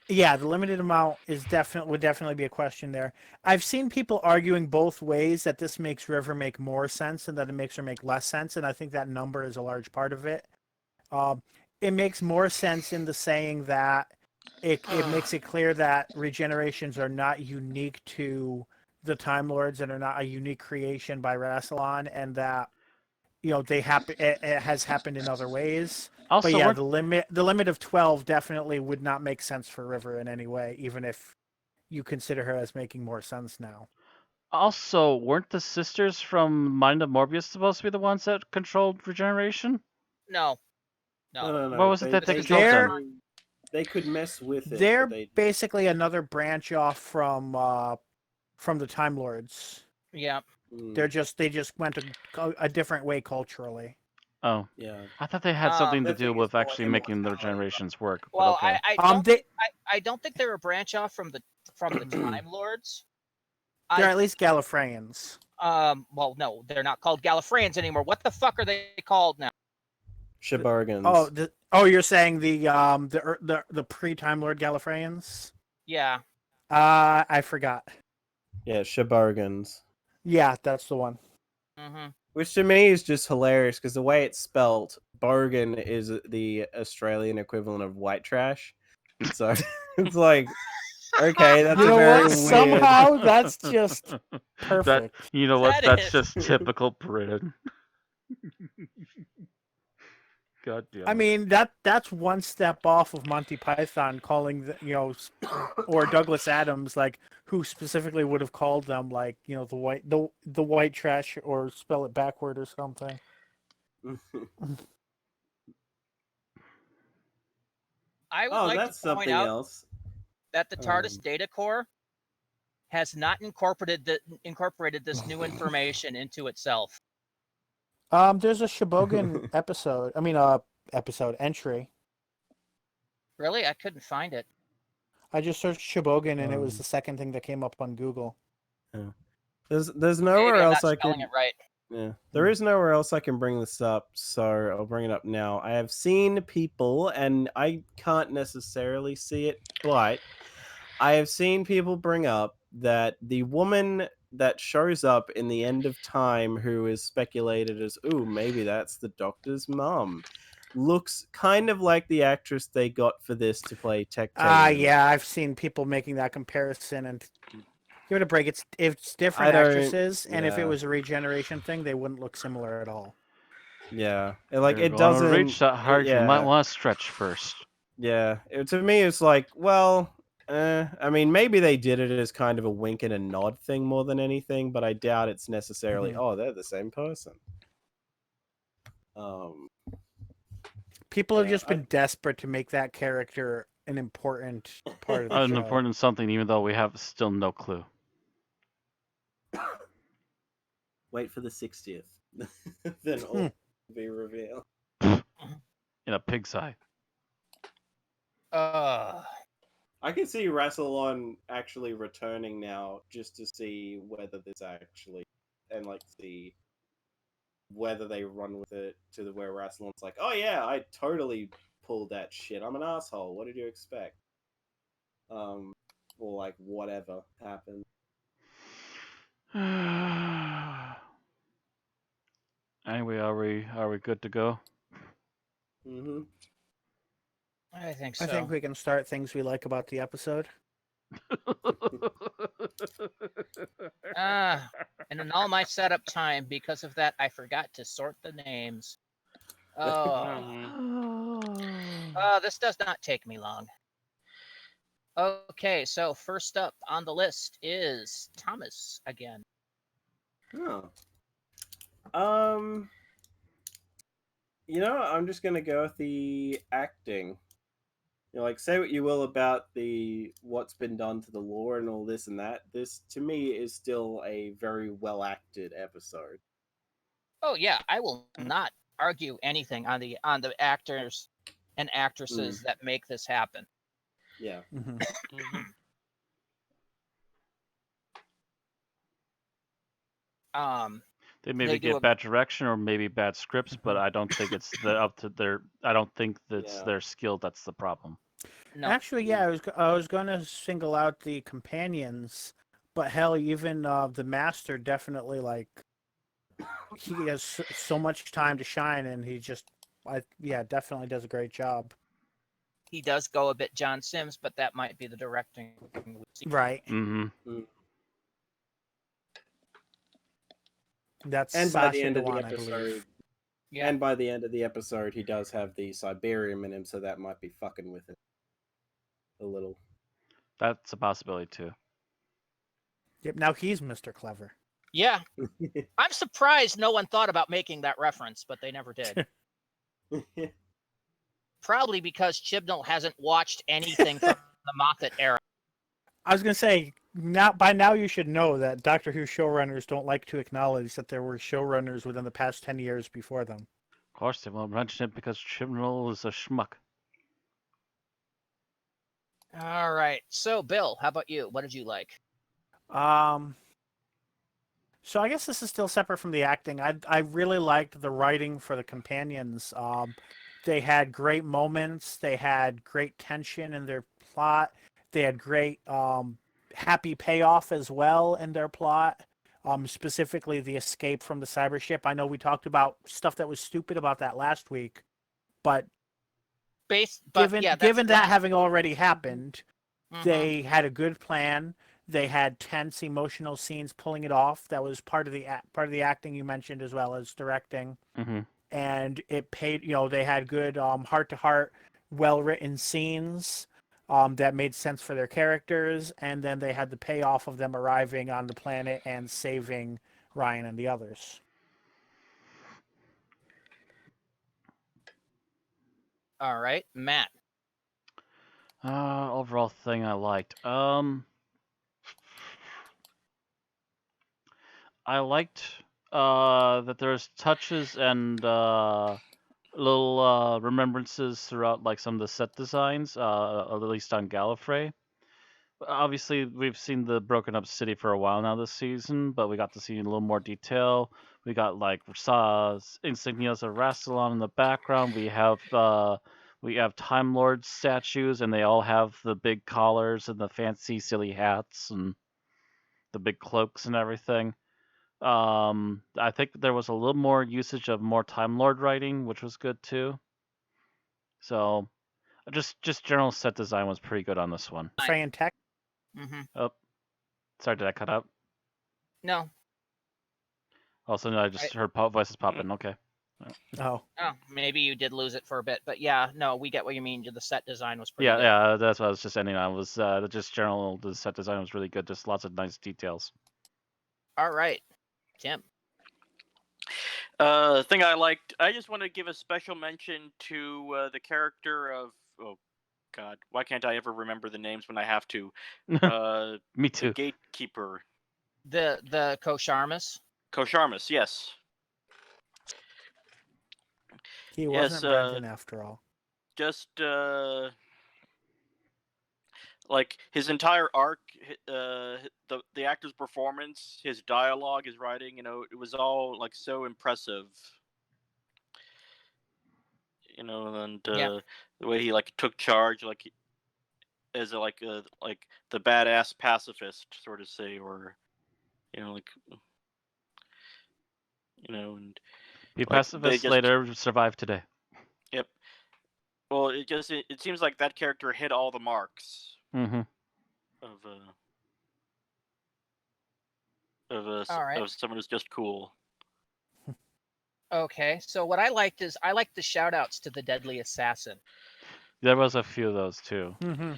Speaker 2: yeah, the limited amount would definitely be a question there. I've seen people arguing both ways that this makes River make more sense and that it makes her make less sense, and I think that number is a large part of it. It makes more sense in the saying that it makes it clear that regenerations are not unique to the Time Lords and are not a unique creation by Rassilon, and that they happen. It has happened in other ways.
Speaker 1: Also,
Speaker 2: But yeah,
Speaker 1: weren't-
Speaker 2: the limit of 12 definitely would not make sense for River in any way, even if you consider her as making more sense now.
Speaker 1: Also, weren't the sisters from Mind of Morbius supposed to be the ones that controlled regeneration?
Speaker 3: No.
Speaker 5: No.
Speaker 1: What was it that they
Speaker 3: They-
Speaker 1: controlled
Speaker 2: they're-
Speaker 1: then?
Speaker 5: They could mess with it.
Speaker 2: They're
Speaker 5: but they.
Speaker 2: basically another branch off from the Time Lords.
Speaker 3: Yeah.
Speaker 5: Hmm.
Speaker 2: They just went a different way culturally.
Speaker 1: Oh,
Speaker 5: Yeah.
Speaker 1: I thought they had something to
Speaker 5: The
Speaker 1: do
Speaker 5: thing
Speaker 1: with
Speaker 5: is more
Speaker 1: actually making their
Speaker 5: immortality,
Speaker 1: generations work. But
Speaker 3: Well,
Speaker 1: okay.
Speaker 3: I don't think they're a branch off from the Time Lords.
Speaker 2: They're at least Gallifreyans.
Speaker 3: Well, no, they're not called Gallifreyans anymore. What the fuck are they called now?
Speaker 5: Shibargans.
Speaker 2: You're saying the pre-Time Lord Gallifreyans?
Speaker 3: Yeah.
Speaker 2: I forgot.
Speaker 5: Yeah, Shibargans.
Speaker 2: Yeah, that's the one.
Speaker 3: Mm-hmm.
Speaker 5: Which to me is just hilarious because the way it's spelt, Bogan is the Australian equivalent of white trash. So it's like, okay, that's
Speaker 2: You
Speaker 5: a
Speaker 2: know
Speaker 5: very
Speaker 2: what?
Speaker 5: weird.
Speaker 2: Somehow that's just perfect.
Speaker 1: You know what?
Speaker 3: That
Speaker 1: That's
Speaker 3: is.
Speaker 1: just typical Britain. God damn it.
Speaker 2: I mean, that's one step off of Monty Python calling or Douglas Adams, like, who specifically would have called them like, the white trash, or spell it backward or something.
Speaker 3: I would
Speaker 5: Oh,
Speaker 3: like
Speaker 5: that's
Speaker 3: to point
Speaker 5: something
Speaker 3: out
Speaker 5: else.
Speaker 3: that the TARDIS
Speaker 5: Um,
Speaker 3: data core has not incorporated this new information into itself.
Speaker 2: There's a Shibogan episode entry.
Speaker 3: Really, I couldn't find it.
Speaker 2: I just searched Shibogan and it was
Speaker 5: Um,
Speaker 2: the second thing that came up on Google.
Speaker 5: There's
Speaker 3: Maybe
Speaker 5: nowhere
Speaker 3: I'm
Speaker 5: else
Speaker 3: not
Speaker 5: I
Speaker 3: spelling
Speaker 5: can.
Speaker 3: it right.
Speaker 5: Yeah, there is nowhere else I can bring this up, so I'll bring it up now. I have seen people, and I can't necessarily see it, but I have seen people bring up that the woman that shows up in the end of time, who is speculated as, ooh, maybe that's the Doctor's mum, looks kind of like the actress they got for this to play Tectean.
Speaker 2: Yeah, I've seen people making that comparison, and give it a break. It's different
Speaker 5: don't-
Speaker 2: actresses, and if it
Speaker 5: yeah.
Speaker 2: was a regeneration thing, they wouldn't look similar at all.
Speaker 5: Yeah,
Speaker 1: You're
Speaker 5: it
Speaker 1: gonna
Speaker 5: doesn't
Speaker 1: reach that height. You might
Speaker 5: yeah.
Speaker 1: want to stretch first.
Speaker 5: Yeah, to me, it's like, well, I mean, maybe they did it as kind of a wink and a nod thing more than anything, but I doubt it's necessarily,
Speaker 2: Mhm.
Speaker 5: oh, they're the same person.
Speaker 2: People have
Speaker 5: Yeah,
Speaker 2: just been desperate to make that character an important part of the
Speaker 1: An
Speaker 2: show.
Speaker 1: important something, even though we have still no clue.
Speaker 5: Wait for the 60th. Then all will be revealed.
Speaker 1: In a pig's eye.
Speaker 5: I can see Rassilon actually returning now just to see whether this actually, and like see whether they run with it to the where Rassilon's like, oh yeah, I totally pulled that shit. I'm an asshole. What did you expect? Or like whatever happened.
Speaker 1: Anyway, are we good to go?
Speaker 5: Mm-hmm.
Speaker 3: I think so.
Speaker 2: I think we can start things we like about the episode.
Speaker 3: And in all my setup time, because of that, I forgot to sort the names. Oh. This does not take me long. Okay, so first up on the list is Thomas again.
Speaker 5: Oh. I'm just gonna go with the acting. Like, say what you will about what's been done to the lore and all this and that. This, to me, is still a very well acted episode.
Speaker 3: Oh yeah, I will not argue anything on the actors and actresses that make this happen.
Speaker 5: Yeah.
Speaker 2: Mhm.
Speaker 1: They maybe
Speaker 3: do
Speaker 1: get bad direction or maybe bad scripts, but I don't think it's up to their. I don't think that's their skill that's the problem.
Speaker 3: No.
Speaker 2: Actually, yeah, I was going to single out the companions, but hell, even the master definitely he has so much time to shine, and he just, definitely does a great job.
Speaker 3: He does go a bit John Sims, but that might be the directing.
Speaker 2: Right.
Speaker 1: Mm-hmm.
Speaker 2: That's
Speaker 5: And by the
Speaker 2: Sasha
Speaker 5: end of the
Speaker 2: Dewan, I believe.
Speaker 5: episode,
Speaker 3: Yeah.
Speaker 5: and by the end of the episode, he does have the Siberium in him, so that might be fucking with him a little.
Speaker 1: That's a possibility too.
Speaker 2: Yep. Now he's Mr. Clever.
Speaker 3: Yeah. I'm surprised no one thought about making that reference, but they never did. Probably because Chibnall hasn't watched anything from the Moffat era.
Speaker 2: I was going to say, by now you should know that Doctor Who showrunners don't like to acknowledge that there were showrunners within the past 10 years before them.
Speaker 1: Of course, they won't mention it because Chibnall is a schmuck.
Speaker 3: All right. So, Bill, how about you? What did you like?
Speaker 2: So I guess this is still separate from the acting. I really liked the writing for the companions. They had great moments. They had great tension in their plot. They had great happy payoff as well in their plot. Specifically, the escape from the cyber ship. I know we talked about stuff that was stupid about that last week, but given that having already happened, they had a good plan. They had tense, emotional scenes pulling it off. That was part of the acting you mentioned, as well as directing.
Speaker 1: Mm-hmm.
Speaker 2: And it paid. They had good heart-to-heart, well-written scenes that made sense for their characters. And then they had the payoff of them arriving on the planet and saving Ryan and the others.
Speaker 3: All right, Matt.
Speaker 1: Overall thing I liked. I liked that there's touches and little remembrances throughout like some of the set designs, at least on Gallifrey. Obviously, we've seen the broken up city for a while now this season, but we got to see in a little more detail. We got saw insignias of Rastalon in the background. We have Time Lord statues, and they all have the big collars and the fancy silly hats and the big cloaks and everything. I think there was a little more usage of more Time Lord writing, which was good too. So, just general set design was pretty good on this one.
Speaker 2: Fan tech.
Speaker 3: Mm-hmm.
Speaker 1: Oh, sorry, did I cut out?
Speaker 3: No.
Speaker 1: Also, no, I just heard voices pop in. Okay.
Speaker 2: Oh,
Speaker 3: maybe you did lose it for a bit, but yeah, no, we get what you mean. The set design was pretty good.
Speaker 1: Yeah, that's what I was just ending on. Was just general, the set design was really good. Just lots of nice details.
Speaker 3: All right, Tim.
Speaker 4: Thing I liked, I just want to give a special mention to the character of, oh God, why can't I ever remember the names when I have to?
Speaker 1: Me too.
Speaker 4: The gatekeeper.
Speaker 3: The Kosharmas.
Speaker 4: Kosharmas, yes.
Speaker 2: he wasn't Brendan after all.
Speaker 4: Just like his entire arc, the actor's performance, his dialogue, his writing, it was all like so impressive. And the way he like took charge, like as the badass pacifist, sort of say, or and
Speaker 1: Be pacifist later, survive today.
Speaker 4: Yep. Well, it seems like that character hit all the marks.
Speaker 1: Mm-hmm.
Speaker 4: Of someone who's just cool.
Speaker 3: Okay, so what I liked is the shout outs to the Deadly Assassin.
Speaker 1: There was a few of those too.
Speaker 2: Mm-hmm.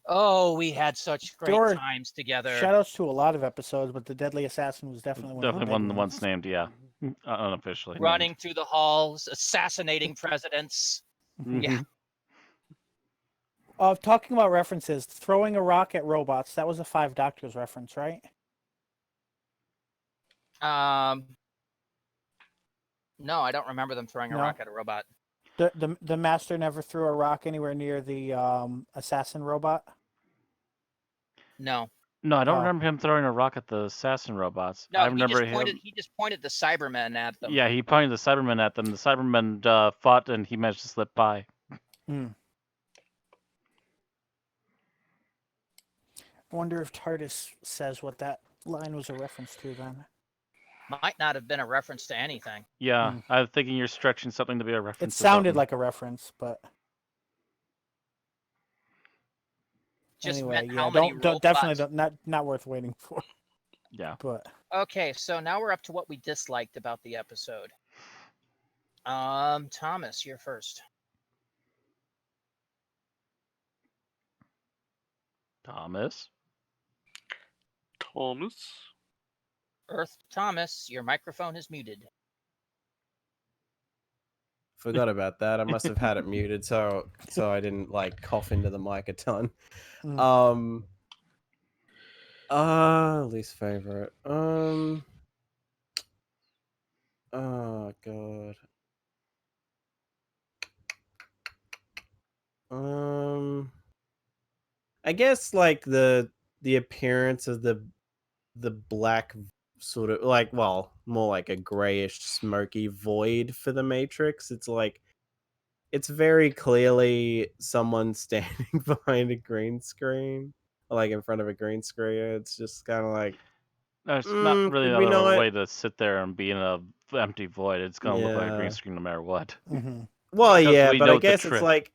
Speaker 3: Oh, we had such great
Speaker 2: There were
Speaker 3: times together.
Speaker 2: Shoutouts to a lot of episodes, but the Deadly Assassin was definitely one
Speaker 1: Definitely
Speaker 2: of the
Speaker 1: one
Speaker 2: big
Speaker 1: of the ones named, yeah, unofficially.
Speaker 3: Running through the halls, assassinating presidents. Yeah.
Speaker 2: Talking about references, throwing a rock at robots, that was a Five Doctors reference, right?
Speaker 3: No, I don't remember them throwing a
Speaker 2: No.
Speaker 3: rock at a robot.
Speaker 2: The Master never threw a rock anywhere near the assassin robot?
Speaker 3: No.
Speaker 1: No, I don't
Speaker 2: Oh.
Speaker 1: remember him throwing a rock at the assassin robots.
Speaker 3: No,
Speaker 1: I remember
Speaker 3: he just pointed the Cybermen at them.
Speaker 1: Yeah, he pointed the Cybermen at them. The Cybermen fought, and he managed to slip by.
Speaker 2: I wonder if TARDIS says what that line was a reference to then.
Speaker 3: Might not have been a reference to anything.
Speaker 1: Yeah, I'm thinking you're stretching something to be a reference.
Speaker 2: It
Speaker 1: to
Speaker 2: sounded
Speaker 1: something.
Speaker 2: like a reference, but
Speaker 3: Just
Speaker 2: anyway,
Speaker 3: meant
Speaker 2: yeah,
Speaker 3: how many
Speaker 2: not worth waiting for.
Speaker 1: Yeah.
Speaker 2: But
Speaker 3: Okay, so now we're up to what we disliked about the episode. Thomas, you're first.
Speaker 1: Thomas.
Speaker 3: Earth Thomas, your microphone is muted.
Speaker 5: Forgot about that. I must have had it muted, so I didn't like cough into the mic a ton. Least favorite. Oh god. I guess like the appearance of the black sort of like, well, more like a grayish smoky void for the Matrix. It's like it's very clearly someone standing behind a green screen, like in front of a green screen. It's just kind of like
Speaker 1: There's not really
Speaker 5: could we
Speaker 1: another
Speaker 5: not?
Speaker 1: way to sit there and be in a empty void. It's gonna look like a green
Speaker 5: Yeah.
Speaker 1: screen no matter what.
Speaker 5: Well,
Speaker 1: Because
Speaker 5: yeah,
Speaker 1: we
Speaker 5: but
Speaker 1: know
Speaker 5: I
Speaker 1: the
Speaker 5: guess it's
Speaker 1: trick.
Speaker 5: like,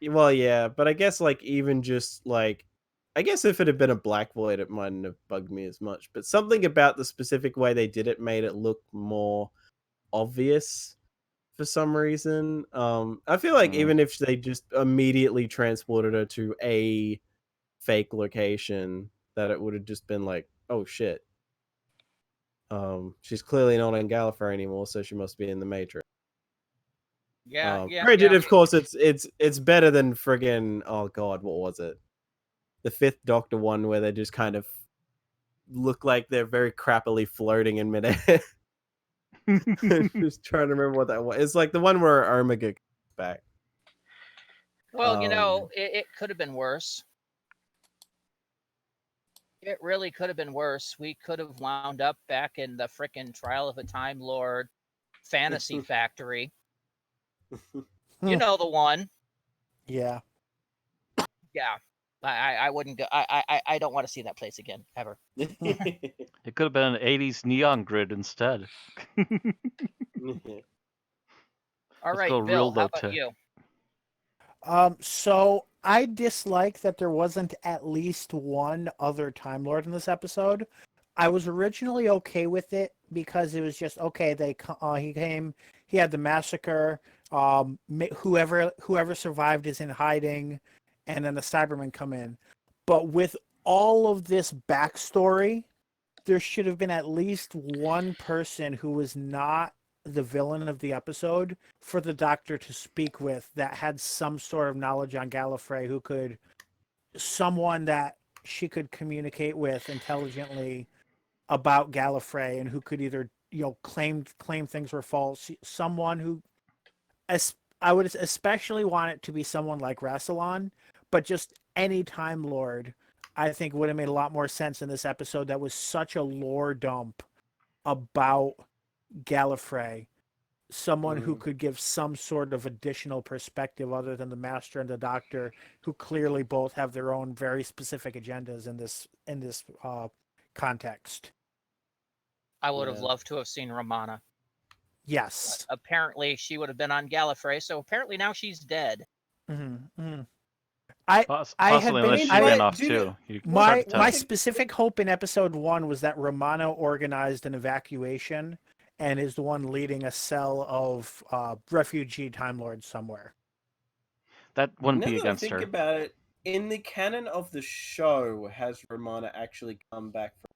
Speaker 5: well, yeah, but I guess like even just like, I guess if it had been a black void, it mightn't have bugged me as much. But something about the specific way they did it made it look more obvious for some reason. I feel like even if they just immediately transported her to a fake location, that it would have just been like, oh shit. She's clearly not in Gallifrey anymore, so she must be in the Matrix. Granted, of course, it's better than friggin' oh god, what was it? The Fifth Doctor one where they just kind of look like they're very crappily floating in midair. Just trying to remember what that was. It's like the one where Omega comes back.
Speaker 3: Well, it could have been worse. It really could have been worse. We could have wound up back in the frickin' Trial of a Time Lord fantasy factory. You know the one.
Speaker 2: Yeah.
Speaker 3: Yeah. I wouldn't go. I don't want to see that place again ever.
Speaker 1: It could have been an 80s neon grid instead.
Speaker 3: All
Speaker 1: Let's
Speaker 3: right,
Speaker 1: go
Speaker 3: Bill,
Speaker 1: real
Speaker 3: how
Speaker 1: low
Speaker 3: about
Speaker 1: tech.
Speaker 3: you?
Speaker 2: So I dislike that there wasn't at least one other Time Lord in this episode. I was originally okay with it because it was just okay. He came, he had the massacre. Whoever survived is in hiding, and then the Cybermen come in. But with all of this backstory, there should have been at least one person who was not the villain of the episode for the Doctor to speak with that had some sort of knowledge on Gallifrey, someone that she could communicate with intelligently about Gallifrey, and who could either claim things were false. Someone who, I would especially want it to be someone like Rassilon, but just any Time Lord, I think would have made a lot more sense in this episode. That was such a lore dump about Gallifrey. Someone who could give some sort of additional perspective other than the Master and the Doctor, who clearly both have their own very specific agendas in this context.
Speaker 3: I would have loved to have seen Romana.
Speaker 2: Yes.
Speaker 3: Apparently, she would have been on Gallifrey, so apparently now she's dead.
Speaker 2: I had
Speaker 1: Possibly, unless she ran off too.
Speaker 2: My specific hope in episode 1 was that Romana organized an evacuation and is the one leading a cell of refugee Time Lords somewhere.
Speaker 1: That wouldn't
Speaker 5: Now
Speaker 1: be
Speaker 5: that I
Speaker 1: against
Speaker 5: think
Speaker 1: her.
Speaker 5: about it, in the canon of the show, has Romana actually come back from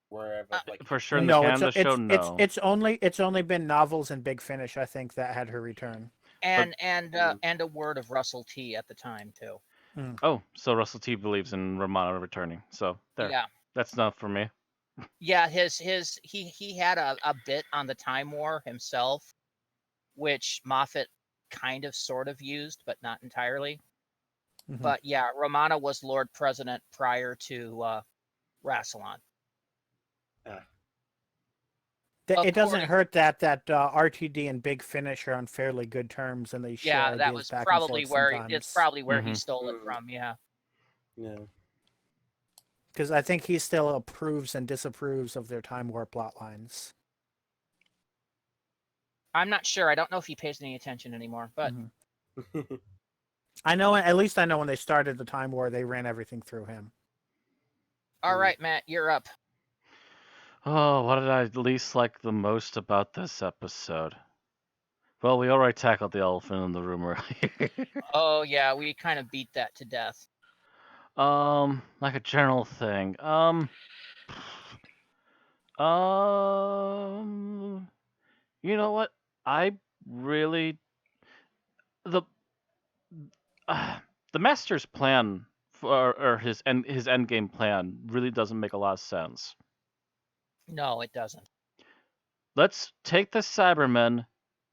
Speaker 5: wherever? Like,
Speaker 1: For sure in the
Speaker 2: No,
Speaker 1: canon of the show, no.
Speaker 2: it's only been novels and Big Finish, I think, that had her return.
Speaker 3: And a word of Russell T at the time too.
Speaker 1: Oh, so Russell T believes in Romana returning. So there.
Speaker 3: Yeah.
Speaker 1: That's enough for me.
Speaker 3: Yeah, he had a bit on the Time War himself, which Moffat kind of sort of used, but not entirely.
Speaker 2: Mhm.
Speaker 3: But yeah, Romana was Lord President prior to Rassilon.
Speaker 2: It doesn't
Speaker 3: According-
Speaker 2: hurt that RTD and Big Finish are on fairly good terms, and they share
Speaker 3: Yeah,
Speaker 2: ideas
Speaker 3: that was
Speaker 2: back
Speaker 3: probably
Speaker 2: and forth
Speaker 3: where
Speaker 2: sometimes.
Speaker 3: it's probably where he
Speaker 1: Mhm.
Speaker 3: stole it from. Yeah.
Speaker 5: Yeah.
Speaker 2: Because I think he still approves and disapproves of their Time War plot lines.
Speaker 3: I'm not sure. I don't know if he pays any attention anymore, but
Speaker 2: Mhm. I know, at least I know when they started the Time War, they ran everything through him.
Speaker 3: all right, Matt, you're up.
Speaker 1: Oh, what did I least like the most about this episode? Well, we already tackled the elephant in the room earlier.
Speaker 3: Oh yeah, we kind of beat that to death.
Speaker 1: Like a general thing. You know what? I really the the master's plan or his end game plan really doesn't make a lot of sense.
Speaker 3: No, it doesn't.
Speaker 1: Let's take the Cybermen,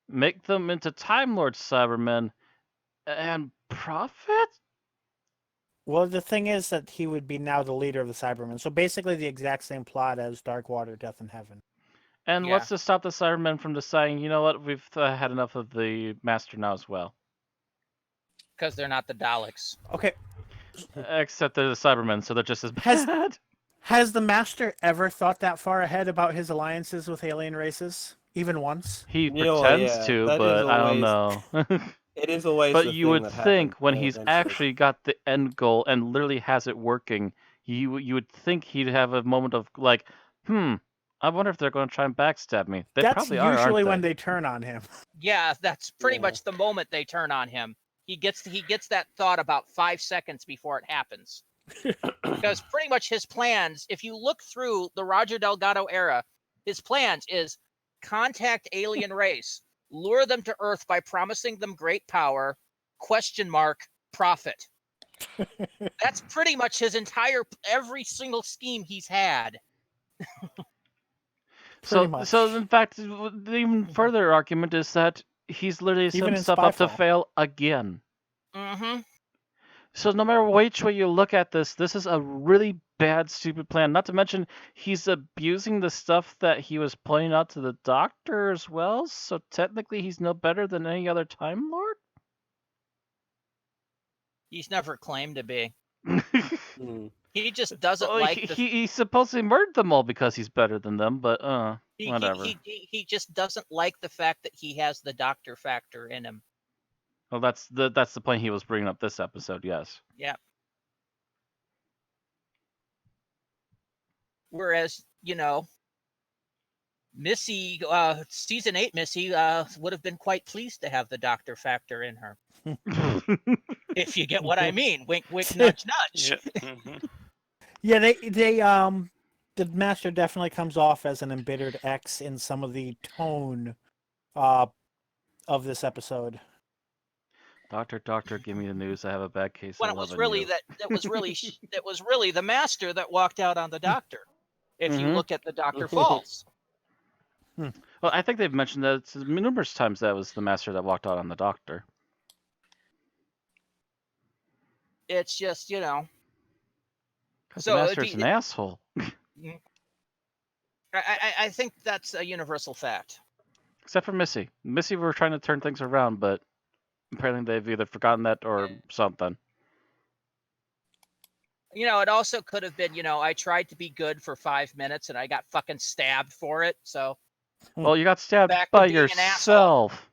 Speaker 1: make them into Time Lord Cybermen, and profit.
Speaker 2: Well, the thing is that he would be now the leader of the Cybermen. So basically the exact same plot as Darkwater, Death in Heaven.
Speaker 1: And
Speaker 3: Yeah.
Speaker 1: what's to stop the Cybermen from deciding, you know what, we've had enough of the master now as well?
Speaker 3: Because they're not the Daleks.
Speaker 2: Okay,
Speaker 1: Except they're the Cybermen, so they're just as
Speaker 2: Has-
Speaker 1: bad.
Speaker 2: has the Master ever thought that far ahead about his alliances with alien races? Even once?
Speaker 1: He
Speaker 5: Yeah,
Speaker 1: pretends
Speaker 5: yeah,
Speaker 1: to,
Speaker 5: that is
Speaker 1: but I don't
Speaker 5: always-
Speaker 1: know.
Speaker 5: It is always
Speaker 1: But
Speaker 5: the
Speaker 1: you
Speaker 5: thing
Speaker 1: would
Speaker 5: that
Speaker 1: think
Speaker 5: happens,
Speaker 1: when
Speaker 5: though,
Speaker 1: he's
Speaker 5: eventually.
Speaker 1: actually got the end goal and literally has it working, you would think he'd have a moment of like, I wonder if they're going to try and backstab me. They
Speaker 2: That's
Speaker 1: probably are,
Speaker 2: usually
Speaker 1: aren't
Speaker 2: when
Speaker 1: they?
Speaker 2: they turn on him.
Speaker 3: Yeah, that's pretty
Speaker 5: Yeah.
Speaker 3: much the moment they turn on him. He gets that thought about 5 seconds before it happens. Because pretty much his plans, if you look through the Roger Delgado era, his plans is contact alien race, lure them to Earth by promising them great power, ? Profit. That's pretty much his every single scheme he's had.
Speaker 2: Pretty
Speaker 1: So
Speaker 2: much.
Speaker 1: in fact, the even further argument is that he's literally set
Speaker 2: Even in
Speaker 1: himself up to
Speaker 2: Spyfall.
Speaker 1: fail again.
Speaker 3: Mm-hmm.
Speaker 1: So no matter which way you look at this is a really bad, stupid plan. Not to mention, he's abusing the stuff that he was pointing out to the Doctor as well. So technically, he's no better than any other Time Lord.
Speaker 3: He's never claimed to be.
Speaker 5: Mm.
Speaker 3: He just doesn't
Speaker 1: Well,
Speaker 3: like the
Speaker 1: he supposedly murdered them all because he's better than them, but whatever.
Speaker 3: he just doesn't like the fact that he has the Doctor factor in him.
Speaker 1: Well, that's the point he was bringing up this episode. Yes.
Speaker 3: Yeah. Whereas, Missy, season 8 Missy, would have been quite pleased to have the Doctor factor in her. If you get what I mean. Wink, wink, nudge, nudge.
Speaker 4: Yeah.
Speaker 2: Yeah, they the Master definitely comes off as an embittered ex in some of the tone of this episode.
Speaker 1: Doctor, give me the news. I have a bad case
Speaker 3: When
Speaker 1: of
Speaker 3: it was
Speaker 1: loving
Speaker 3: really
Speaker 1: you.
Speaker 3: that was really the Master that walked out on the Doctor. If you
Speaker 1: Mhm.
Speaker 3: look at the Doctor Falls.
Speaker 1: Well, I think they've mentioned that it's numerous times that was the Master that walked out on the Doctor.
Speaker 3: It's just,
Speaker 1: Because
Speaker 3: So,
Speaker 1: the Master's an asshole.
Speaker 3: I think that's a universal fact.
Speaker 1: Except for Missy. Missy were trying to turn things around, but apparently they've either forgotten that or something.
Speaker 3: It also could have been, I tried to be good for 5 minutes and I got fucking stabbed for it. So,
Speaker 1: Well, you got stabbed
Speaker 3: Back to
Speaker 1: by
Speaker 3: being an
Speaker 1: yourself.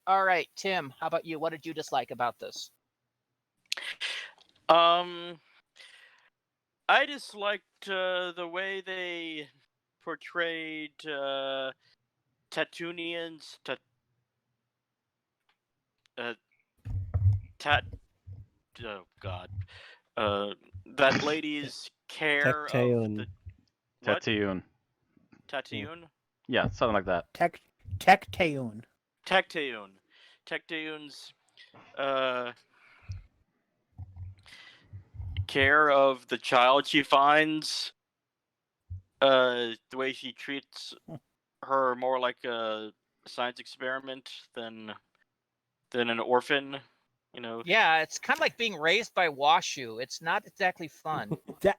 Speaker 3: all right, Tim, how about you? What did you dislike about this?
Speaker 4: I disliked the way they portrayed Tatooians. Tat. Oh God. That lady's care of the what?
Speaker 1: Tetiun.
Speaker 4: Tatiun?
Speaker 1: Yeah, something like that.
Speaker 2: Tecteun.
Speaker 4: Tecteun. Tecteun's care of the child she finds. The way she treats her more like a science experiment than an orphan. You know.
Speaker 3: Yeah, it's kind of like being raised by Washu. It's not exactly fun.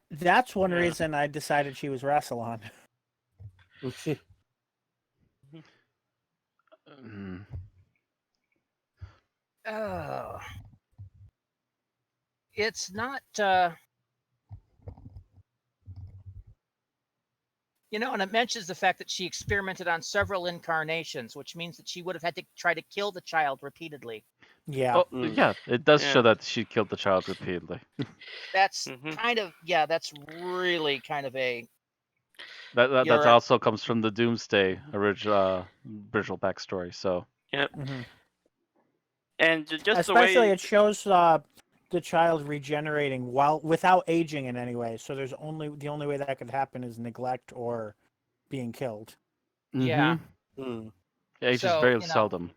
Speaker 2: That's one
Speaker 4: Yeah.
Speaker 2: reason I decided she was Rassilon.
Speaker 1: Mm.
Speaker 3: Oh. It's not, and it mentions the fact that she experimented on several incarnations, which means that she would have had to try to kill the child repeatedly.
Speaker 2: Yeah.
Speaker 1: Oh,
Speaker 5: Mm.
Speaker 1: yeah, it does
Speaker 4: Yeah.
Speaker 1: show that she killed the child repeatedly.
Speaker 3: That's
Speaker 4: Mhm.
Speaker 3: that's really kind of a,
Speaker 1: That
Speaker 3: You're-
Speaker 1: also comes from the Doomsday original backstory. So
Speaker 4: Yep.
Speaker 2: hmm
Speaker 4: And just
Speaker 2: Especially,
Speaker 4: the way.
Speaker 2: it shows the child regenerating without aging in any way. So the only way that could happen is neglect or being killed.
Speaker 3: Yeah.
Speaker 5: Mm.
Speaker 1: age is
Speaker 3: So,
Speaker 1: very seldom.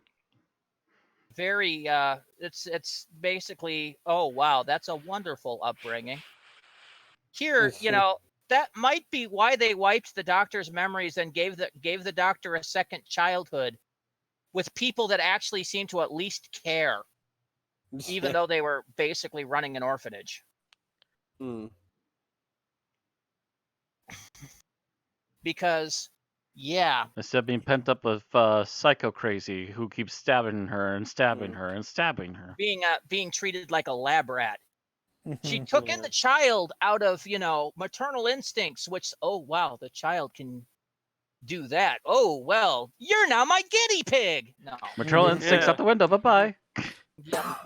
Speaker 3: very, it's basically, oh, wow, that's a wonderful upbringing. Here, that might be why they wiped the doctor's memories and gave the doctor a second childhood with people that actually seem to at least care, even though they were basically running an orphanage.
Speaker 5: Mm.
Speaker 3: Because, yeah,
Speaker 1: Instead of being pent up with psycho crazy who keeps stabbing her and stabbing
Speaker 5: Mm.
Speaker 1: her and stabbing her.
Speaker 3: being treated like a lab rat. She
Speaker 2: Mhm.
Speaker 3: took in
Speaker 5: Yeah.
Speaker 3: the child out of, maternal instincts, which, oh, wow, the child can do that. Oh, well, you're now my guinea pig. No.
Speaker 1: Maternal
Speaker 2: Mhm.
Speaker 1: instincts
Speaker 4: Yeah.
Speaker 1: out the window. Bye bye.
Speaker 3: Yeah.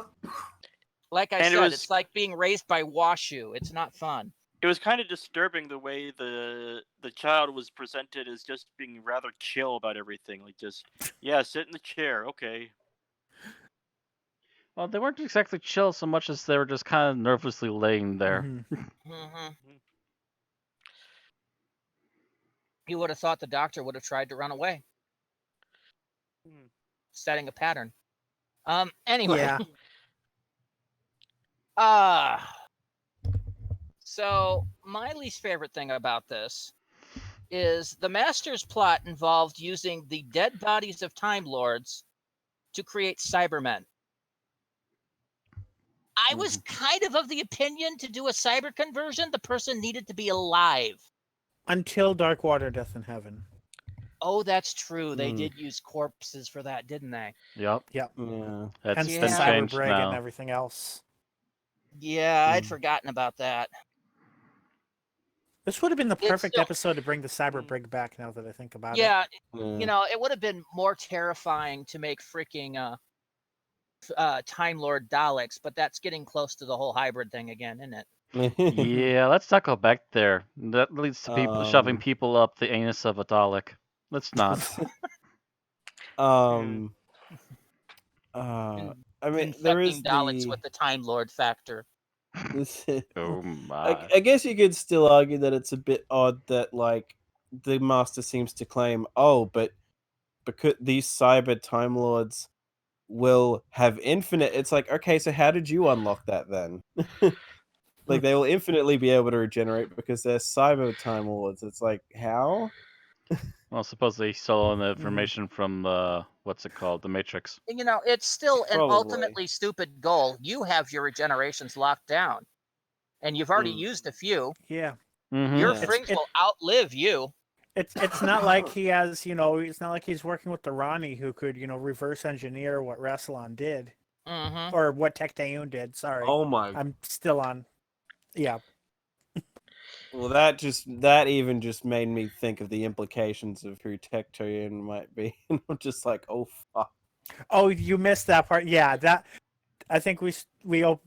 Speaker 3: Like I
Speaker 4: And it
Speaker 3: said,
Speaker 4: was-
Speaker 3: it's like being raised by Washu. It's not fun.
Speaker 4: It was kind of disturbing the way the child was presented as just being rather chill about everything. Like just, yeah, sit in the chair, okay.
Speaker 1: Well, they weren't exactly chill so much as they were just kind of nervously laying there.
Speaker 2: Mhm.
Speaker 3: hmm You would have thought the doctor would have tried to run away,
Speaker 4: Hmm.
Speaker 3: setting a pattern. Anyway.
Speaker 2: Yeah.
Speaker 3: So my least favorite thing about this is the Master's plot involved using the dead bodies of Time Lords to create Cybermen. I was kind of the opinion to do a cyber conversion, the person needed to be alive.
Speaker 2: Until Dark Water, Death in Heaven.
Speaker 3: Oh, that's true. They
Speaker 5: Mm.
Speaker 3: did use corpses for that, didn't they?
Speaker 1: Yep.
Speaker 5: Yeah.
Speaker 1: That's
Speaker 2: Hence
Speaker 1: been
Speaker 2: the Cyber
Speaker 1: changed
Speaker 2: Brig
Speaker 1: now.
Speaker 2: and everything else.
Speaker 3: Yeah, I'd
Speaker 5: Mm.
Speaker 3: forgotten about that.
Speaker 2: This would have been the
Speaker 3: It's
Speaker 2: perfect
Speaker 3: still-
Speaker 2: episode to bring the Cyber
Speaker 4: Mm.
Speaker 2: Brig back. Now that I think about it.
Speaker 3: Yeah,
Speaker 5: Yeah.
Speaker 3: it would have been more terrifying to make freaking Time Lord Daleks, but that's getting close to the whole hybrid thing again, isn't it?
Speaker 1: Yeah, let's not go back there. That leads to people shoving people up the anus of a Dalek. Let's not.
Speaker 5: I mean, there is
Speaker 3: Infecting Daleks with the Time Lord factor.
Speaker 1: Oh my.
Speaker 5: I guess you could still argue that it's a bit odd that like the Master seems to claim, oh, but because these cyber Time Lords will have infinite. It's like, okay, so how did you unlock that then? Like they will infinitely be able to regenerate because they're cyber Time Lords. It's like, how?
Speaker 1: Well, supposedly he stole the information from what's it called, the Matrix.
Speaker 3: It's still an
Speaker 5: Probably.
Speaker 3: ultimately stupid goal. You have your regenerations locked down, and you've already used a few.
Speaker 2: Yeah.
Speaker 1: Mm-hmm.
Speaker 3: Your
Speaker 5: Yeah.
Speaker 3: frings will outlive you.
Speaker 2: It's not like he has, it's not like he's working with the Ronnie who could, reverse engineer what Rassilon did.
Speaker 3: Mm-hmm.
Speaker 2: Or what Tecteun did, sorry.
Speaker 5: Oh my.
Speaker 2: I'm still on. Yeah.
Speaker 5: Well, that even just made me think of the implications of who Tecteun might be. And I'm just like, oh fuck.
Speaker 2: Oh, you missed that part. Yeah, that I think we oh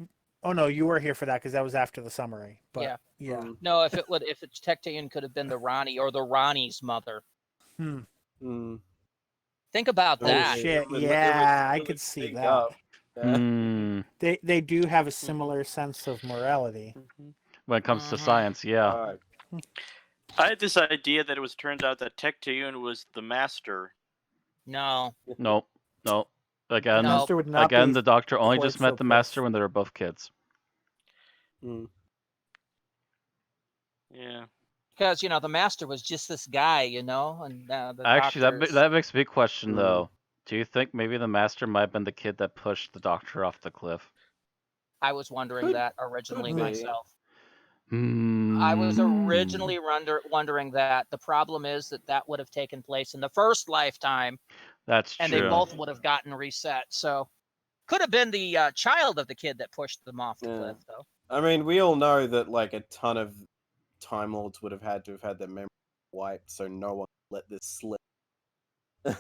Speaker 2: no, you were here for that because that was after the summary. But yeah.
Speaker 3: No, if Tecteun could have been the Ronnie or the Ronnie's mother.
Speaker 2: Hmm.
Speaker 5: Mm.
Speaker 3: Think about
Speaker 2: Oh
Speaker 3: that.
Speaker 2: shit.
Speaker 5: It would
Speaker 2: Yeah, I
Speaker 5: really
Speaker 2: could see
Speaker 5: sync
Speaker 2: that.
Speaker 5: up.
Speaker 1: Hmm.
Speaker 2: They do have a similar sense of morality.
Speaker 1: When it comes to
Speaker 3: Mhm.
Speaker 1: science, yeah.
Speaker 5: Alright.
Speaker 4: I had this idea that it was turned out that Tecteun was the master.
Speaker 3: No.
Speaker 1: Nope. Nope. Again,
Speaker 3: No.
Speaker 2: Master would not
Speaker 1: again,
Speaker 2: be
Speaker 1: the Doctor only
Speaker 2: quite
Speaker 1: just met
Speaker 2: so
Speaker 1: the Master
Speaker 2: pissed.
Speaker 1: when they were both kids.
Speaker 5: Mm.
Speaker 4: Yeah.
Speaker 3: Because, the master was just this guy, and the
Speaker 1: Actually,
Speaker 3: doctors.
Speaker 1: that makes a big question,
Speaker 5: Mm.
Speaker 1: though. Do you think maybe the Master might have been the kid that pushed the Doctor off the cliff?
Speaker 3: I was wondering
Speaker 5: Could-
Speaker 3: that originally
Speaker 5: could be.
Speaker 3: myself.
Speaker 1: Hmm.
Speaker 3: I was originally wondering that. The problem is that would have taken place in the first lifetime,
Speaker 1: That's
Speaker 3: and
Speaker 1: true.
Speaker 3: they both would have gotten reset. So, could have been the child of the kid that pushed them off the
Speaker 5: Yeah.
Speaker 3: cliff, though.
Speaker 5: I mean, we all know that like a ton of Time Lords would have had their memory wiped, so no one let this slip.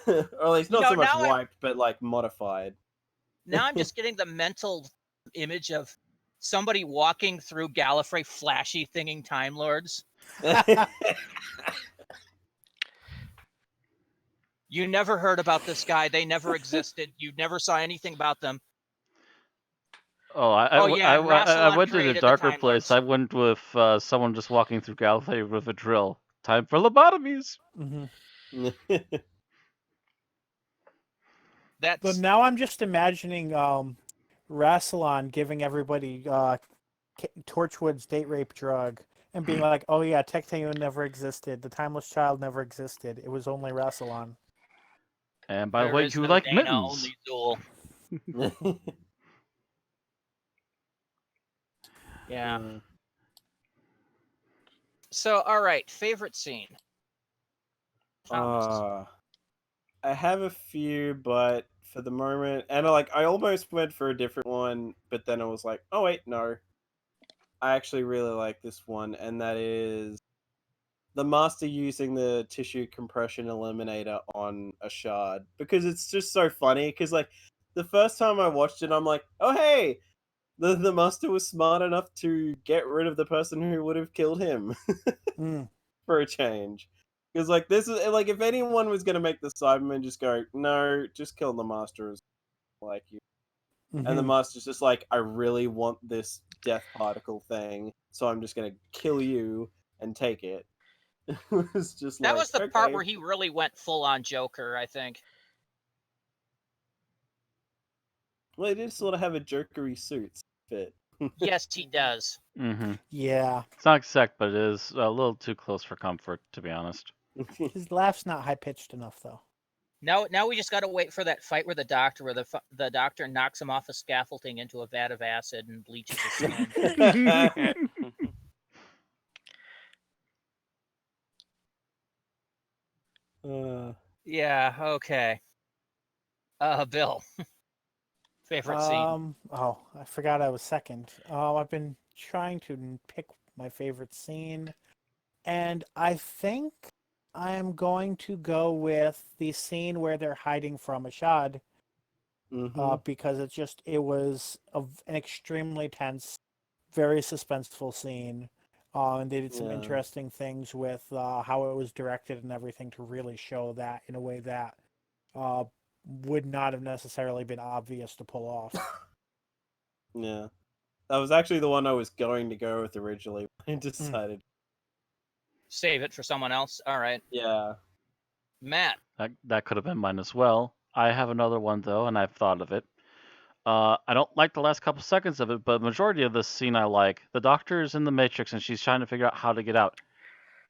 Speaker 5: Or at least not so much
Speaker 3: now
Speaker 5: wiped, but like modified.
Speaker 3: Now I'm just getting the mental image of somebody walking through Gallifrey, flashy thinging Time Lords. You never heard about this guy. They never existed. You never saw anything about them.
Speaker 1: Oh,
Speaker 3: yeah, and
Speaker 1: I
Speaker 3: Rassilon
Speaker 1: went to the
Speaker 3: created the
Speaker 1: darker
Speaker 3: Time
Speaker 1: place.
Speaker 3: Lords.
Speaker 1: I went with someone just walking through Gallifrey with a drill. Time for lobotomies.
Speaker 2: Mm-hmm.
Speaker 3: That's
Speaker 2: But now I'm just imagining Rassilon giving everybody Torchwood's date rape drug and being like, "Oh yeah, Tecteun never existed. The Timeless Child never existed. It was only Rassilon."
Speaker 1: And by the
Speaker 3: there
Speaker 1: way,
Speaker 3: is
Speaker 1: you
Speaker 3: no
Speaker 1: like
Speaker 3: Dana,
Speaker 1: mittens.
Speaker 3: only Zool. Yeah. So, all right, favorite scene. Thomas.
Speaker 5: I have a few, but for the moment, and I almost went for a different one, but then I was like, oh wait, no. I actually really like this one, and that is the Master using the tissue compression eliminator on a shard, because it's just so funny. Because like the first time I watched it, I'm like, oh hey, the Master was smart enough to get rid of the person who would have killed him for a change. Because like this is like if anyone was gonna make the Cybermen just go, no, just kill the Master as like you. And the Master's just like, I really want this death particle thing, so I'm just gonna kill you and take it. It was just
Speaker 3: That
Speaker 5: like,
Speaker 3: was the
Speaker 5: okay.
Speaker 3: part where he really went full on Joker, I think.
Speaker 5: Well, he did sort of have a jokery suit fit.
Speaker 3: Yes, he does.
Speaker 1: Mm-hmm.
Speaker 2: Yeah,
Speaker 1: It's not exact, but it is a little too close for comfort, to be honest.
Speaker 2: his laugh's not high pitched enough though.
Speaker 3: Now we just got to wait for that fight with the Doctor, where the Doctor knocks him off a scaffolding into a vat of acid and bleaches his skin. Yeah. Okay. Bill. Favorite scene.
Speaker 2: Oh, I forgot I was second. I've been trying to pick my favorite scene, and I think I am going to go with the scene where they're hiding from Ashad, because it was an extremely tense, very suspenseful scene. And they did some interesting things with how it was directed and everything to really show that in a way that would not have necessarily been obvious to pull off.
Speaker 5: Yeah. That was actually the one I was going to go with originally. I decided.
Speaker 3: Save it for someone else. All right.
Speaker 5: Yeah.
Speaker 3: Matt.
Speaker 1: That could have been mine as well. I have another one though, and I've thought of it. I don't like the last couple seconds of it, but majority of this scene I like. The Doctor is in the Matrix and she's trying to figure out how to get out.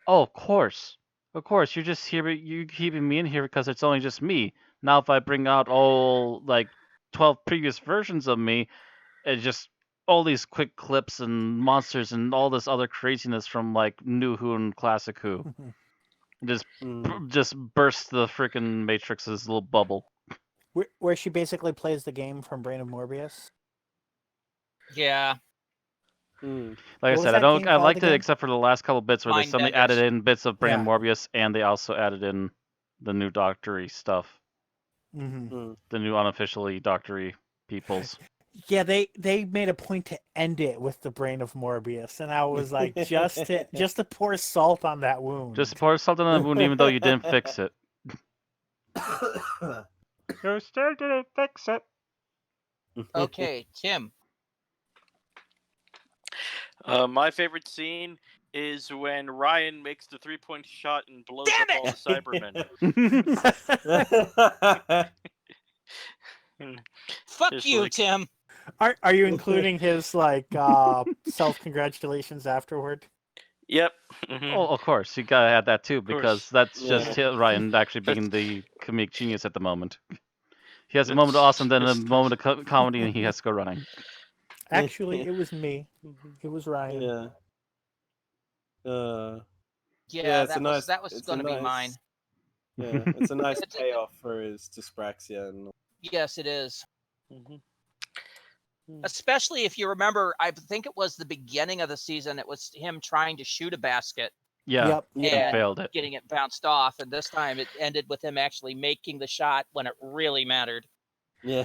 Speaker 1: Oh, of course, you're just here. You keeping me in here because it's only just me. Now, if I bring out all like 12 previous versions of me, it's just all these quick clips and monsters and all this other craziness from like New Who and Classic Who. Just burst the freaking Matrix's little bubble.
Speaker 2: Where she basically plays the game from Brain of Morbius.
Speaker 3: Yeah.
Speaker 1: Like
Speaker 2: What
Speaker 1: I
Speaker 2: was
Speaker 1: said,
Speaker 2: that game
Speaker 1: I
Speaker 2: called
Speaker 1: liked it
Speaker 2: again?
Speaker 1: except for the last couple bits where they
Speaker 3: Mind
Speaker 1: suddenly
Speaker 3: Benders.
Speaker 1: added in bits of Brain of
Speaker 2: Yeah.
Speaker 1: Morbius, and they also added in the new doctory stuff, the new unofficially doctory peoples.
Speaker 2: Yeah, they made a point to end it with the Brain of Morbius, and I was like, just to pour salt on that wound.
Speaker 1: Just pour something on the wound, even though you didn't fix it. You still didn't fix it.
Speaker 3: Okay, Tim.
Speaker 4: My favorite scene is when Ryan makes the 3-point shot and blows
Speaker 3: Damn
Speaker 4: up all the Cybermen.
Speaker 3: Fuck
Speaker 4: Just
Speaker 3: you,
Speaker 4: like-
Speaker 3: Tim.
Speaker 2: Are you including his like self congratulations afterward?
Speaker 4: Yep. Mhm.
Speaker 1: Oh, of course, you gotta add that too,
Speaker 4: course.
Speaker 1: because that's just
Speaker 5: Yeah.
Speaker 1: Ryan actually being
Speaker 4: That's-
Speaker 1: the comedic genius at the moment. He has a moment of awesome, then a
Speaker 4: just-
Speaker 1: moment of comedy, and he has to go running.
Speaker 2: Actually, it was me. It was Ryan.
Speaker 5: Yeah.
Speaker 3: Yeah,
Speaker 5: it's
Speaker 3: that
Speaker 5: a nice.
Speaker 3: was
Speaker 5: It's
Speaker 3: going
Speaker 5: a
Speaker 3: to be
Speaker 5: nice.
Speaker 3: mine.
Speaker 5: Yeah, it's a nice
Speaker 3: It's a-
Speaker 5: payoff for his dyspraxia. And
Speaker 3: Yes, it is.
Speaker 4: Mhm.
Speaker 3: Especially if you remember, I think it was the beginning of the season. It was him trying to shoot a basket
Speaker 1: Yeah,
Speaker 2: Yep.
Speaker 1: and
Speaker 3: and
Speaker 1: failed it.
Speaker 3: getting it bounced off, and this time it ended with him actually making the shot when it really mattered.
Speaker 5: yeah.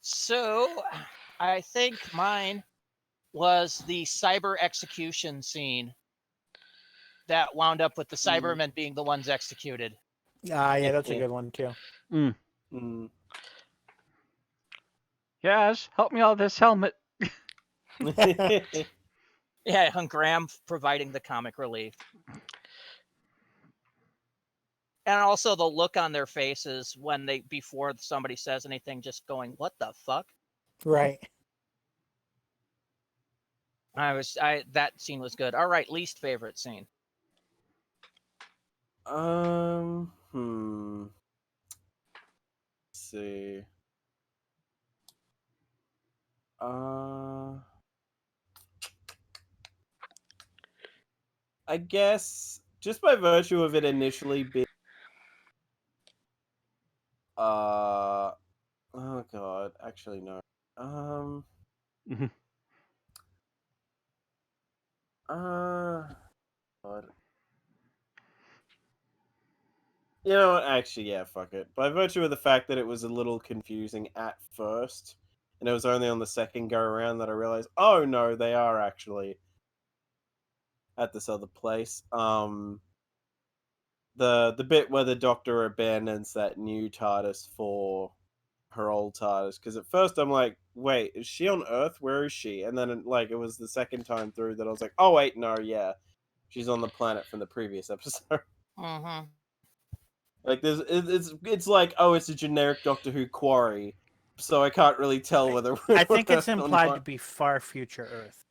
Speaker 3: So, I think mine was the cyber execution scene that wound up with the Cybermen being the ones executed.
Speaker 2: Yeah, that's a good one too.
Speaker 5: Mm.
Speaker 1: Yes, help me out of this helmet.
Speaker 3: Yeah, and Graham providing the comic relief. And also the look on their faces when before somebody says anything, just going, "What the fuck?"
Speaker 2: Right.
Speaker 3: That scene was good. All right, least favorite scene.
Speaker 5: Let's see. I guess just by virtue of it initially being oh god, actually no. God. You know what? Actually, yeah, fuck it. By virtue of the fact that it was a little confusing at first, and it was only on the second go around that I realized, oh no, they are actually at this other place. The bit where the Doctor abandons that new TARDIS for her old TARDIS, because at first I'm like, wait, is she on Earth? Where is she? And then like it was the second time through that I was like, oh wait, no, yeah, she's on the planet from the previous episode.
Speaker 3: Mm-hmm.
Speaker 5: Like it's like, oh, it's a generic Doctor Who quarry, so I can't really tell whether
Speaker 2: I think it's
Speaker 5: Earth or
Speaker 2: implied
Speaker 5: not.
Speaker 2: to be far future Earth.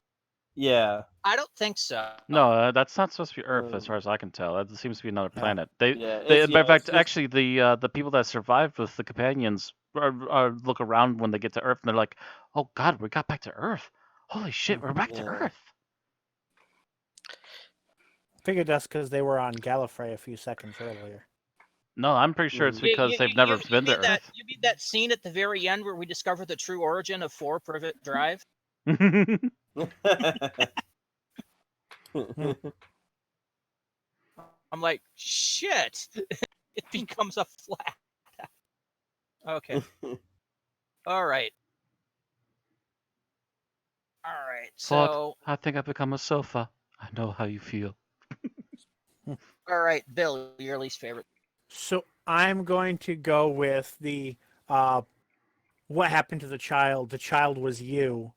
Speaker 5: Yeah.
Speaker 3: I don't think so.
Speaker 1: No, that's not supposed to be Earth, as far as I can tell. That seems to be another
Speaker 2: Yeah.
Speaker 1: planet.
Speaker 5: Yeah,
Speaker 1: They,
Speaker 5: it's,
Speaker 1: in fact,
Speaker 5: it's just-
Speaker 1: actually, the people that survived with the companions look around when they get to Earth, and they're like, "Oh God, we got back to Earth! Holy shit, we're back to
Speaker 5: Yeah.
Speaker 1: Earth!"
Speaker 2: Figured that's because they were on Gallifrey a few seconds earlier.
Speaker 1: No, I'm pretty sure it's
Speaker 5: Mm.
Speaker 1: because they've never been to
Speaker 3: mean that,
Speaker 1: Earth.
Speaker 3: you mean that scene at the very end where we discover the true origin of 4 Privet Drive? I'm like, shit! It becomes a flat. Okay. All right. All right.
Speaker 1: Fog,
Speaker 3: So,
Speaker 1: I think I've become a sofa. I know how you feel.
Speaker 3: all right, Bill, your least favorite.
Speaker 2: So I'm going to go with the what happened to the child? The child was you.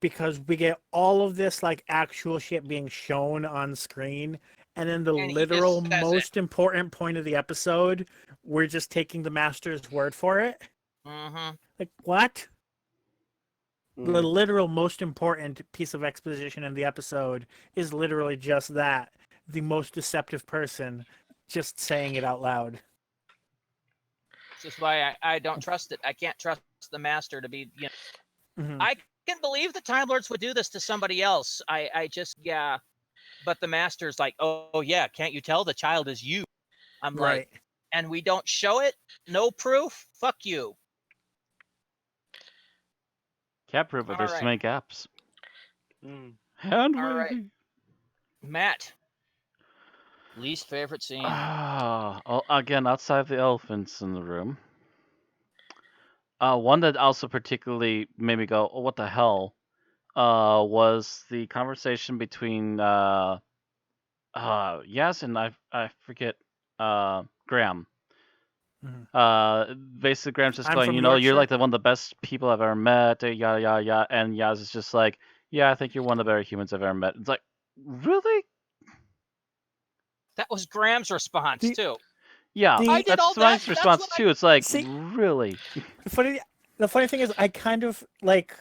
Speaker 2: Because we get all of this like actual shit being shown on screen, and then the
Speaker 3: And he just
Speaker 2: literal
Speaker 3: says it.
Speaker 2: most important point of the episode, we're just taking the master's word for it.
Speaker 3: Mm-hmm.
Speaker 2: Like what? The
Speaker 5: Mm.
Speaker 2: literal most important piece of exposition in the episode is literally just that. The most deceptive person just saying it out loud.
Speaker 3: This is why I don't trust it. I can't trust the master to be,
Speaker 2: Mhm.
Speaker 3: I can believe the Time Lords would do this to somebody else. I just, yeah. But the master's like, oh yeah, can't you tell the child is you? I'm
Speaker 2: Right.
Speaker 3: like, and we don't show it? No proof? Fuck you.
Speaker 1: Can't prove it.
Speaker 3: All
Speaker 1: There's
Speaker 3: right.
Speaker 1: too many gaps.
Speaker 4: Mm.
Speaker 1: Hand
Speaker 3: All right.
Speaker 1: wavy.
Speaker 3: Matt, least favorite scene.
Speaker 1: Again, outside of the elephants in the room. One that also particularly made me go, "Oh, what the hell?" Was the conversation between Yas and I forget Graham. Basically, Graham's just
Speaker 2: I'm
Speaker 1: going,
Speaker 2: from
Speaker 1: you're
Speaker 2: Yorkshire.
Speaker 1: like one of the best people I've ever met, yada yada yada, and Yaz is just like, yeah, I think you're one of the better humans I've ever met. It's like, really?
Speaker 3: That was Graham's response
Speaker 2: The-
Speaker 3: too.
Speaker 1: Yeah,
Speaker 2: The-
Speaker 3: I did all
Speaker 1: that's my
Speaker 3: that. That's
Speaker 1: response
Speaker 3: what I-
Speaker 1: too. It's like,
Speaker 2: See-
Speaker 1: really?
Speaker 2: The funny thing is, I kind of like.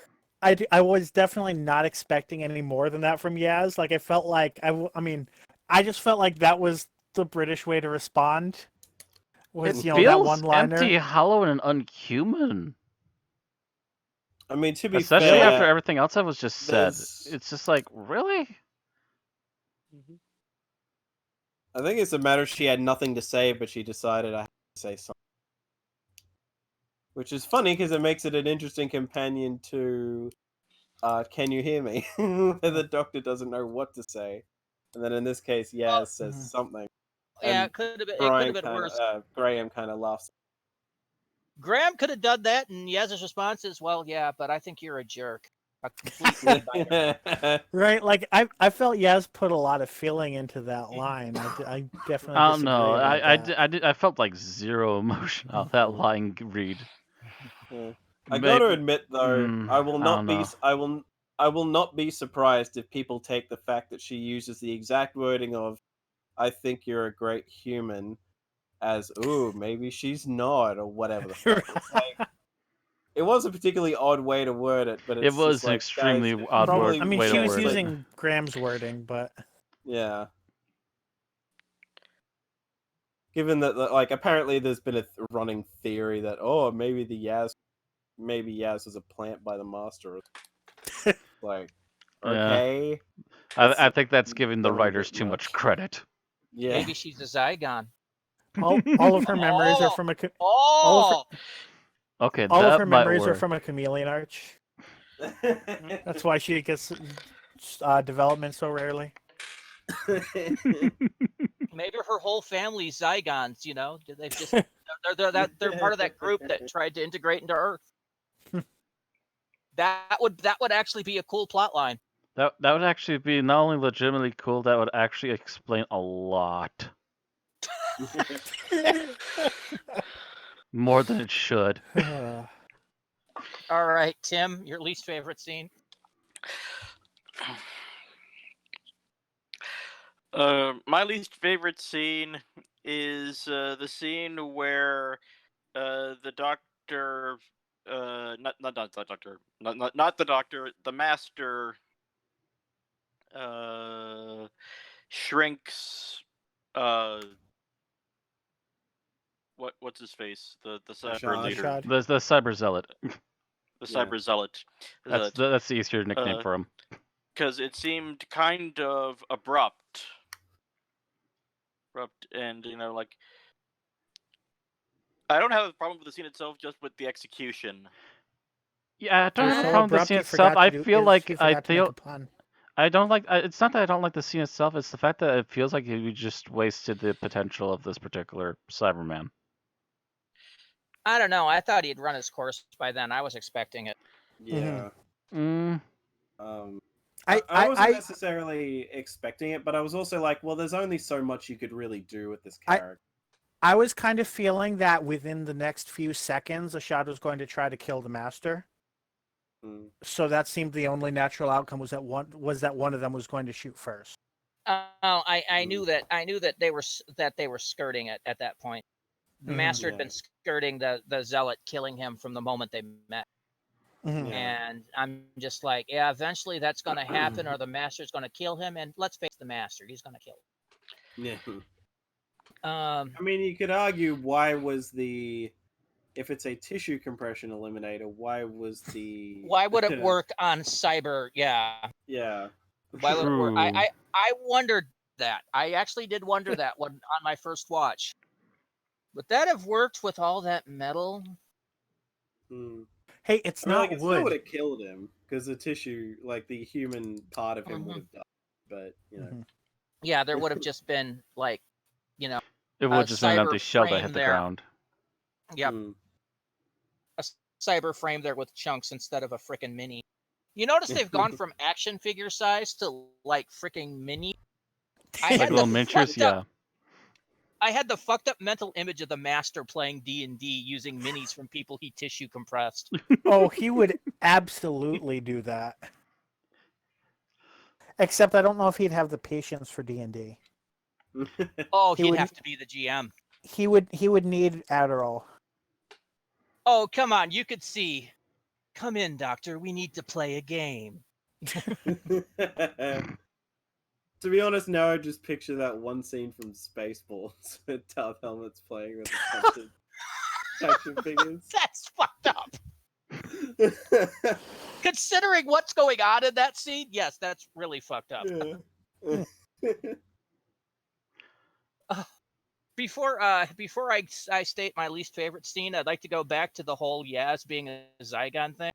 Speaker 2: I was definitely not expecting any more than that from Yaz. Like I felt like I just felt like that was the British way to respond. Was
Speaker 1: It
Speaker 2: that
Speaker 1: feels
Speaker 2: one-liner?
Speaker 1: empty, hollow, and unhuman.
Speaker 5: I mean, to be
Speaker 1: Especially
Speaker 5: fair,
Speaker 1: after everything else that was just said.
Speaker 5: there's-
Speaker 1: It's just like, really?
Speaker 5: I think it's a matter she had nothing to say, but she decided I had to say something. Which is funny because it makes it an interesting companion to Can You Hear Me? Where the doctor doesn't know what to say. And then in this case, Yaz says something.
Speaker 3: Yeah,
Speaker 5: And
Speaker 3: it could have been worse.
Speaker 5: Graham kind of laughs.
Speaker 3: Graham could have done that, and Yaz's response is, "Well, yeah, but I think you're a jerk." A complete nightmare.
Speaker 2: Right, like I felt Yaz put a lot of feeling into that line. I definitely
Speaker 1: I don't
Speaker 2: disagree
Speaker 1: know.
Speaker 2: about that.
Speaker 1: I felt like zero emotion out of that line read.
Speaker 5: I got to admit though, I will
Speaker 1: I
Speaker 5: not
Speaker 1: don't
Speaker 5: be
Speaker 1: know.
Speaker 5: I will not be surprised if people take the fact that she uses the exact wording of "I think you're a great human" as "ooh, maybe she's not" or whatever the fuck. It's like, it was a particularly odd way to word it, but it's
Speaker 1: It was
Speaker 5: just
Speaker 1: an
Speaker 5: like,
Speaker 1: extremely
Speaker 5: guys,
Speaker 1: odd
Speaker 5: probably
Speaker 2: I mean,
Speaker 1: way
Speaker 2: she
Speaker 1: to
Speaker 2: was
Speaker 1: word it.
Speaker 2: using Graham's wording, but
Speaker 5: yeah. Given that, like, apparently there's been a running theory that maybe Yaz is a plant by the master. Like,
Speaker 1: Yeah.
Speaker 5: okay,
Speaker 1: I think that's giving the
Speaker 5: going a
Speaker 1: writers
Speaker 5: bit
Speaker 1: too much credit.
Speaker 5: yeah.
Speaker 3: Maybe she's a Zygon.
Speaker 2: all of her memories are from a
Speaker 3: Oh,
Speaker 1: Okay,
Speaker 2: all of
Speaker 1: that
Speaker 2: her
Speaker 1: might
Speaker 2: memories are
Speaker 1: work.
Speaker 2: from a chameleon arch. That's why she gets development so rarely.
Speaker 3: maybe her whole family's Zygons. They've just they're part of that group that tried to integrate into Earth. That would actually be a cool plot line.
Speaker 1: That would actually be not only legitimately cool, that would actually explain a lot. More than it should.
Speaker 3: All right, Tim, your least favorite scene?
Speaker 4: My least favorite scene is the scene where the doctor, not the doctor, not the doctor, the master, shrinks. What's his face? The cyber leader,
Speaker 2: Ashad.
Speaker 1: The cyber zealot.
Speaker 4: the cyber zealot.
Speaker 1: That's the easier nickname for him.
Speaker 4: Because it seemed kind of abrupt, and like, I don't have a problem with the scene itself, just with the execution.
Speaker 1: Yeah, I don't have a
Speaker 2: So
Speaker 1: problem with the
Speaker 2: abrupt,
Speaker 1: scene
Speaker 2: you
Speaker 1: itself.
Speaker 2: forgot
Speaker 1: I
Speaker 2: to do-
Speaker 1: feel
Speaker 2: you
Speaker 1: like
Speaker 2: forgot to make a pun.
Speaker 1: I don't like. It's not that I don't like the scene itself. It's the fact that it feels like you just wasted the potential of this particular Cyberman.
Speaker 3: I don't know. I thought he'd run his course by then. I was expecting it.
Speaker 5: Yeah.
Speaker 1: Mm.
Speaker 5: I wasn't necessarily expecting it, but I was also like, well, there's only so much you could really do with this character.
Speaker 2: I was kind of feeling that within the next few seconds, Ashad was going to try to kill the master. So that seemed the only natural outcome was that one of them was going to shoot first.
Speaker 3: I knew that they were skirting it at that point. The master had been skirting the zealot, killing him from the moment they met. And I'm just like, yeah, eventually that's going to happen, or the master's going to kill him. And let's face the master, he's going to kill him.
Speaker 5: Yeah. I mean, you could argue why if it's a tissue compression eliminator, why would
Speaker 3: it work on cyber? Yeah.
Speaker 5: Yeah.
Speaker 3: Why would it work? I wondered that. I actually did wonder that one on my first watch. Would that have worked with all that metal?
Speaker 2: Hey, it's not
Speaker 5: it
Speaker 2: wood.
Speaker 5: still would have killed him because the tissue, like the human part of him, would have died. But
Speaker 3: yeah, there would have just been like,
Speaker 1: it would have just been an empty shell that
Speaker 3: frame
Speaker 1: hit the
Speaker 3: there.
Speaker 1: ground.
Speaker 3: Yep, a cyber frame there with chunks instead of a frickin' mini. You notice they've gone from action figure size to like frickin' mini.
Speaker 1: Like little miniatures, yeah.
Speaker 3: I had the fucked up mental image of the Master playing D&D using minis from people he tissue compressed.
Speaker 2: Oh, he would absolutely do that. Except I don't know if he'd have the patience for D&D.
Speaker 3: Oh,
Speaker 2: He
Speaker 3: he'd
Speaker 2: would-
Speaker 3: have to be the GM.
Speaker 2: He would need Adderall.
Speaker 3: Oh, come on, you could see. Come in, Doctor, we need to play a game.
Speaker 5: To be honest, now I just picture that one scene from Spaceballs with Darth Helmet's playing with a bunch of action figures.
Speaker 3: That's fucked up. Considering what's going on in that scene, yes, that's really fucked up.
Speaker 5: Yeah.
Speaker 3: Before I state my least favorite scene, I'd like to go back to the whole Yaz being a Zygon thing.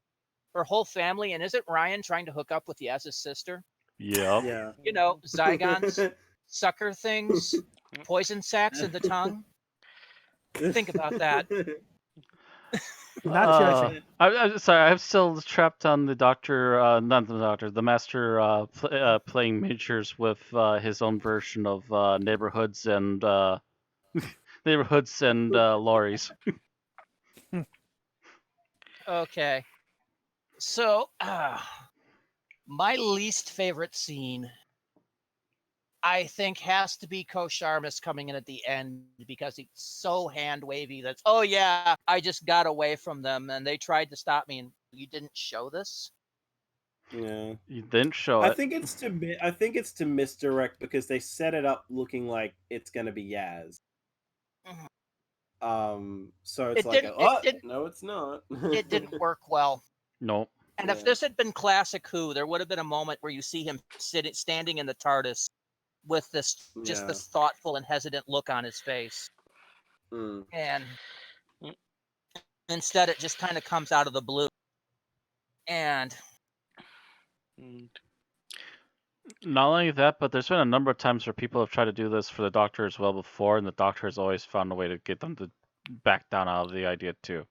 Speaker 3: Her whole family, and isn't Ryan trying to hook up with Yaz's sister?
Speaker 1: Yep.
Speaker 5: Yeah.
Speaker 3: You know, Zygons, sucker things, poison sacs in the tongue. Think about that.
Speaker 2: Not judging.
Speaker 1: I'm sorry. I'm still trapped on the doctor, not the doctor, the master playing miniatures with his own version of neighborhoods and lorries.
Speaker 3: Okay. So, my least favorite scene, I think, has to be Kosharmus coming in at the end because he's so hand wavy. That's, oh yeah, I just got away from them and they tried to stop me, and you didn't show this.
Speaker 5: Yeah.
Speaker 1: You didn't show
Speaker 5: I
Speaker 1: it.
Speaker 5: think it's to misdirect because they set it up looking like it's gonna be Yaz. So it's no, it's not.
Speaker 3: It didn't work well.
Speaker 1: No.
Speaker 3: And if this had been classic Who, there would have been a moment where you see him standing in the TARDIS with this this thoughtful and hesitant look on his face. And instead, it just kind of comes out of the blue. And
Speaker 1: not only that, but there's been a number of times where people have tried to do this for the Doctor as well before, and the Doctor has always found a way to get them to back down out of the idea too.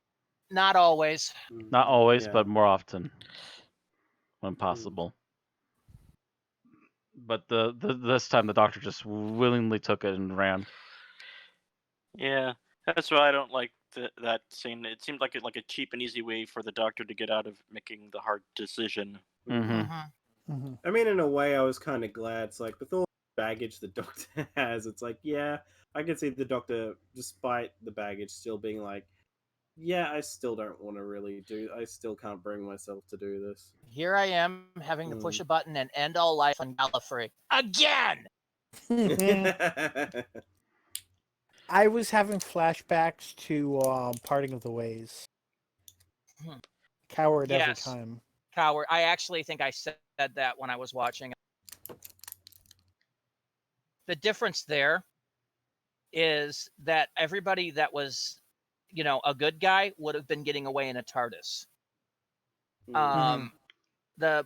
Speaker 3: not always.
Speaker 1: Not always, but more often when possible. But this time the Doctor just willingly took it and ran.
Speaker 4: Yeah, that's why I don't like that scene. It seemed like a cheap and easy way for the Doctor to get out of making the hard decision.
Speaker 5: I mean, in a way, I was kind of glad. It's like with all the baggage the Doctor has, it's like, yeah, I can see the Doctor, despite the baggage, still being like, yeah, I still don't want to really I still can't bring myself to do this.
Speaker 3: Here I am having to push a button and end all life on Gallifrey again.
Speaker 2: I was having flashbacks to Parting of the Ways. Coward every time.
Speaker 3: Coward. I actually think I said that when I was watching. The difference there is that everybody that was, a good guy would have been getting away in a TARDIS.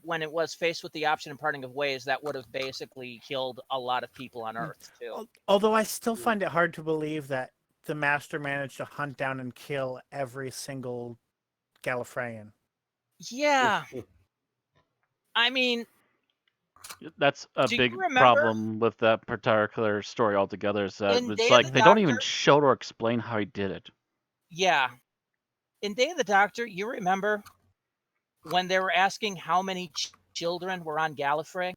Speaker 3: When it was faced with the option of Parting of Ways, that would have basically killed a lot of people on Earth too.
Speaker 2: Although I still find it hard to believe that the Master managed to hunt down and kill every single Gallifreyan.
Speaker 3: Yeah. I mean,
Speaker 1: that's a big problem with that particular story altogether. Is that it's like they don't even show or explain how he did it.
Speaker 3: Yeah. In Day of the Doctor, you remember when they were asking how many children were on Gallifrey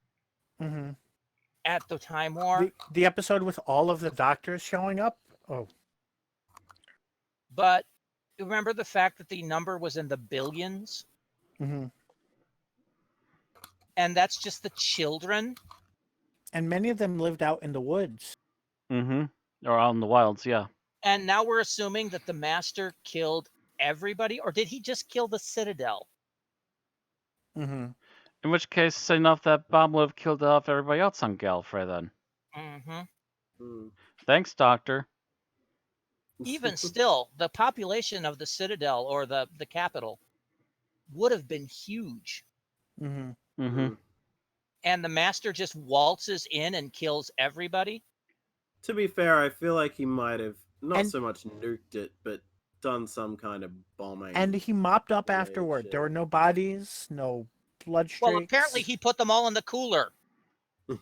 Speaker 3: at the Time War?
Speaker 2: The episode with all of the Doctors showing up? Oh.
Speaker 3: But remember the fact that the number was in the billions? And that's just the children?
Speaker 2: And many of them lived out in the woods.
Speaker 1: Or out in the wilds, yeah.
Speaker 3: And now we're assuming that the Master killed everybody? Or did he just kill the Citadel?
Speaker 1: In which case, enough that bomb would have killed off everybody else on Gallifrey then. Thanks, Doctor.
Speaker 3: Even still, the population of the Citadel or the capital would have been huge. And the Master just waltzes in and kills everybody?
Speaker 5: To be fair, I feel like he might have not so much nuked it, but done some kind of bombing.
Speaker 2: And he mopped up afterward. There were no bodies, no blood streaks.
Speaker 3: Well, apparently he put them all in the cooler.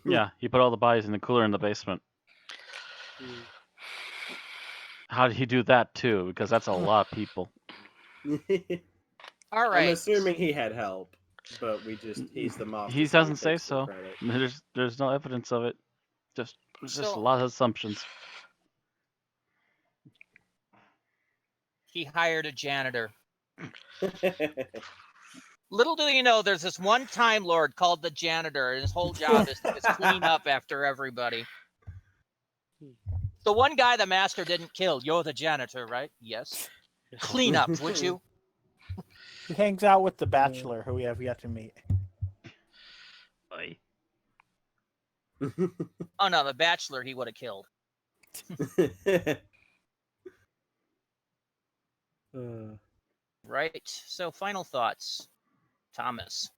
Speaker 1: Yeah, he put all the bodies in the cooler in the basement. How did he do that too? Because that's a lot of people.
Speaker 3: All
Speaker 5: I'm
Speaker 3: right.
Speaker 5: assuming he had help, but he's the master.
Speaker 1: He
Speaker 5: so
Speaker 1: doesn't say
Speaker 5: takes full
Speaker 1: so.
Speaker 5: credit.
Speaker 1: There's no evidence of it. Just a
Speaker 3: So
Speaker 1: lot of assumptions.
Speaker 3: he hired a janitor. Little do you know, there's this one Time Lord called the janitor, and his whole job is to just clean up after everybody. The one guy the master didn't kill. You're the janitor, right? Yes. Clean up, would you?
Speaker 2: He hangs out with the Bachelor, who we have yet to meet.
Speaker 1: Oy.
Speaker 3: Oh no, the Bachelor he would have killed. Right. So final thoughts, Thomas.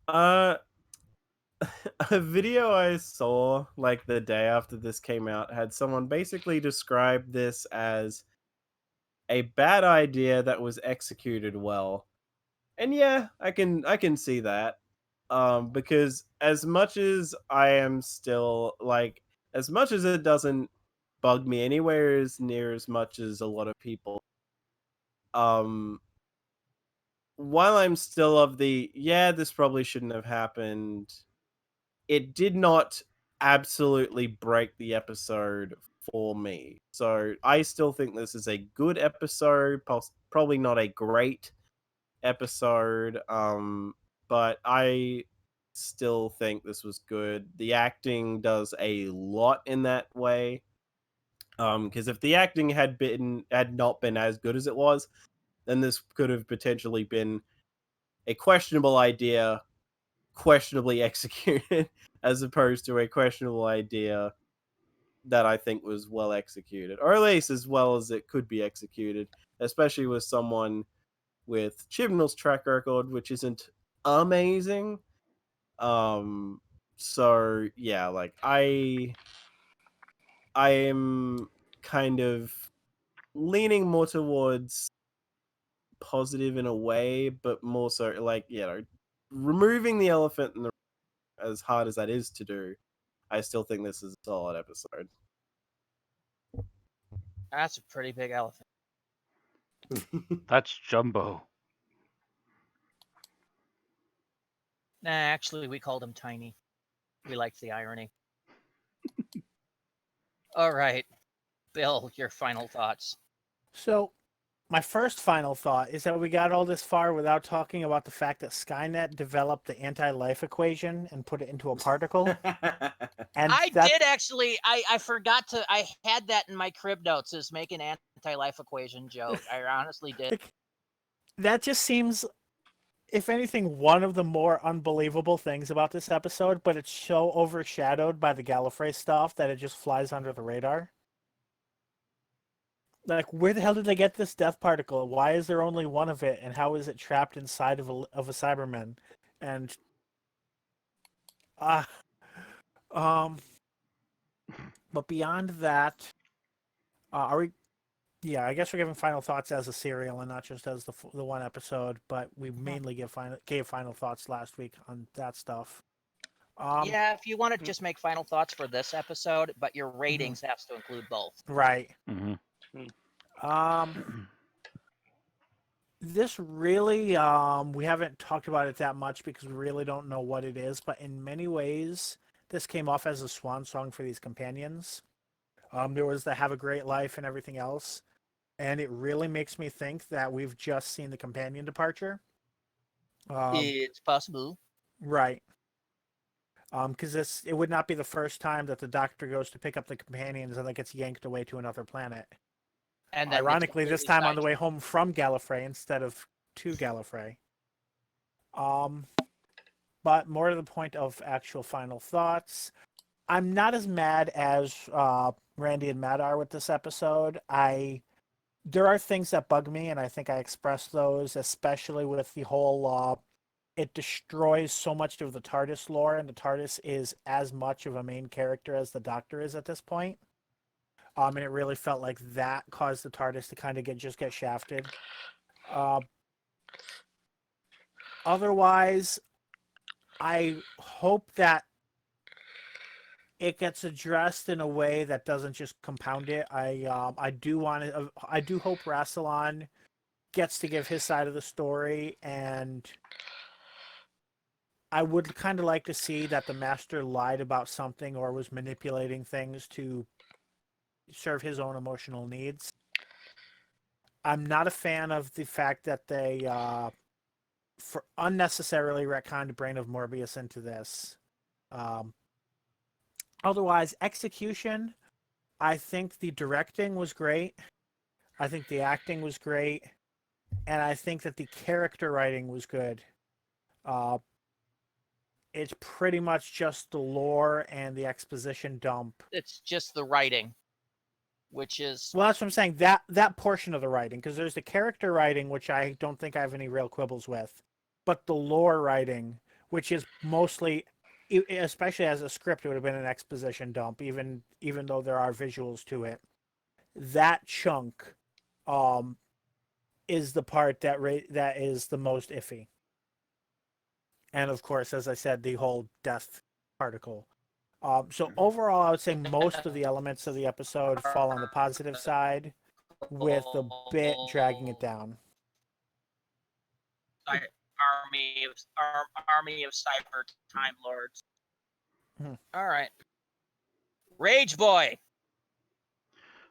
Speaker 5: A video I saw like the day after this came out had someone basically describe this as a bad idea that was executed well. And yeah, I can see that. Because as much as I am still like, as much as it doesn't bug me anywhere as near as much as a lot of people, while I'm still of the this probably shouldn't have happened, it did not absolutely break the episode for me. So I still think this is a good episode, probably not a great episode, but I still think this was good. The acting does a lot in that way. Because if the acting had not been as good as it was, then this could have potentially been a questionable idea, questionably executed, as opposed to a questionable idea that I think was well executed, or at least as well as it could be executed, especially with someone with Chibnall's track record, which isn't amazing. So yeah, like I am kind of leaning more towards positive in a way, but more so like, removing the elephant in the room, as hard as that is to do, I still think this is a solid episode.
Speaker 3: That's a pretty big elephant.
Speaker 1: That's Jumbo.
Speaker 3: Nah, actually, we called him Tiny. We liked the irony. All right, Bill, your final thoughts.
Speaker 2: So, my first final thought is that we got all this far without talking about the fact that Skynet developed the anti-life equation and put it into a particle. And
Speaker 3: I did actually. I forgot to. I had that in my crib notes as make an anti-life equation joke. I honestly did.
Speaker 2: That just seems, if anything, one of the more unbelievable things about this episode, but it's so overshadowed by the Gallifrey stuff that it just flies under the radar. Like, where the hell did they get this death particle? Why is there only one of it? And how is it trapped inside of a Cyberman? And, but beyond that, are we? Yeah, I guess we're giving final thoughts as a serial and not just as the one episode. But we mainly gave final thoughts last week on that stuff.
Speaker 3: Yeah, if you want to just make final thoughts for this episode, but your ratings has to include both.
Speaker 2: Right.
Speaker 1: Mm-hmm.
Speaker 2: This really, we haven't talked about it that much because we really don't know what it is, but in many ways, this came off as a swan song for these companions. There was the Have a Great Life and everything else, and it really makes me think that we've just seen the companion departure.
Speaker 3: It's possible.
Speaker 2: Right. Because it would not be the first time that the Doctor goes to pick up the companions and then gets yanked away to another planet.
Speaker 3: And then
Speaker 2: ironically, this time on the way home from Gallifrey instead of to Gallifrey. But more to the point of actual final thoughts, I'm not as mad as Randy and Matt are with this episode. There are things that bug me, and I think I expressed those, especially with the whole it destroys so much of the TARDIS lore, and the TARDIS is as much of a main character as the Doctor is at this point. And it really felt like that caused the TARDIS to kind of get shafted. Otherwise, I hope that it gets addressed in a way that doesn't just compound it. I do want to. I do hope Rassilon gets to give his side of the story, and I would kind of like to see that the master lied about something or was manipulating things to serve his own emotional needs. I'm not a fan of the fact that they for unnecessarily retconned Brain of Morbius into this. Um, Otherwise, execution, I think the directing was great. I think the acting was great. And I think that the character writing was good. Uh, it's pretty much just the lore and the exposition dump.
Speaker 3: It's just the writing, which is
Speaker 2: Well, that's what I'm saying. That portion of the writing, because there's the character writing, which I don't think I have any real quibbles with, but the lore writing, which is mostly, especially as a script, it would have been an exposition dump, even though there are visuals to it. That chunk, is the part that is the most iffy. And of course, as I said, the whole death particle. So overall, I would say most of the elements of the episode fall on the positive side, with a bit dragging it down.
Speaker 3: army of cyber time lords.
Speaker 2: Hmm.
Speaker 3: All right, Rage Boy.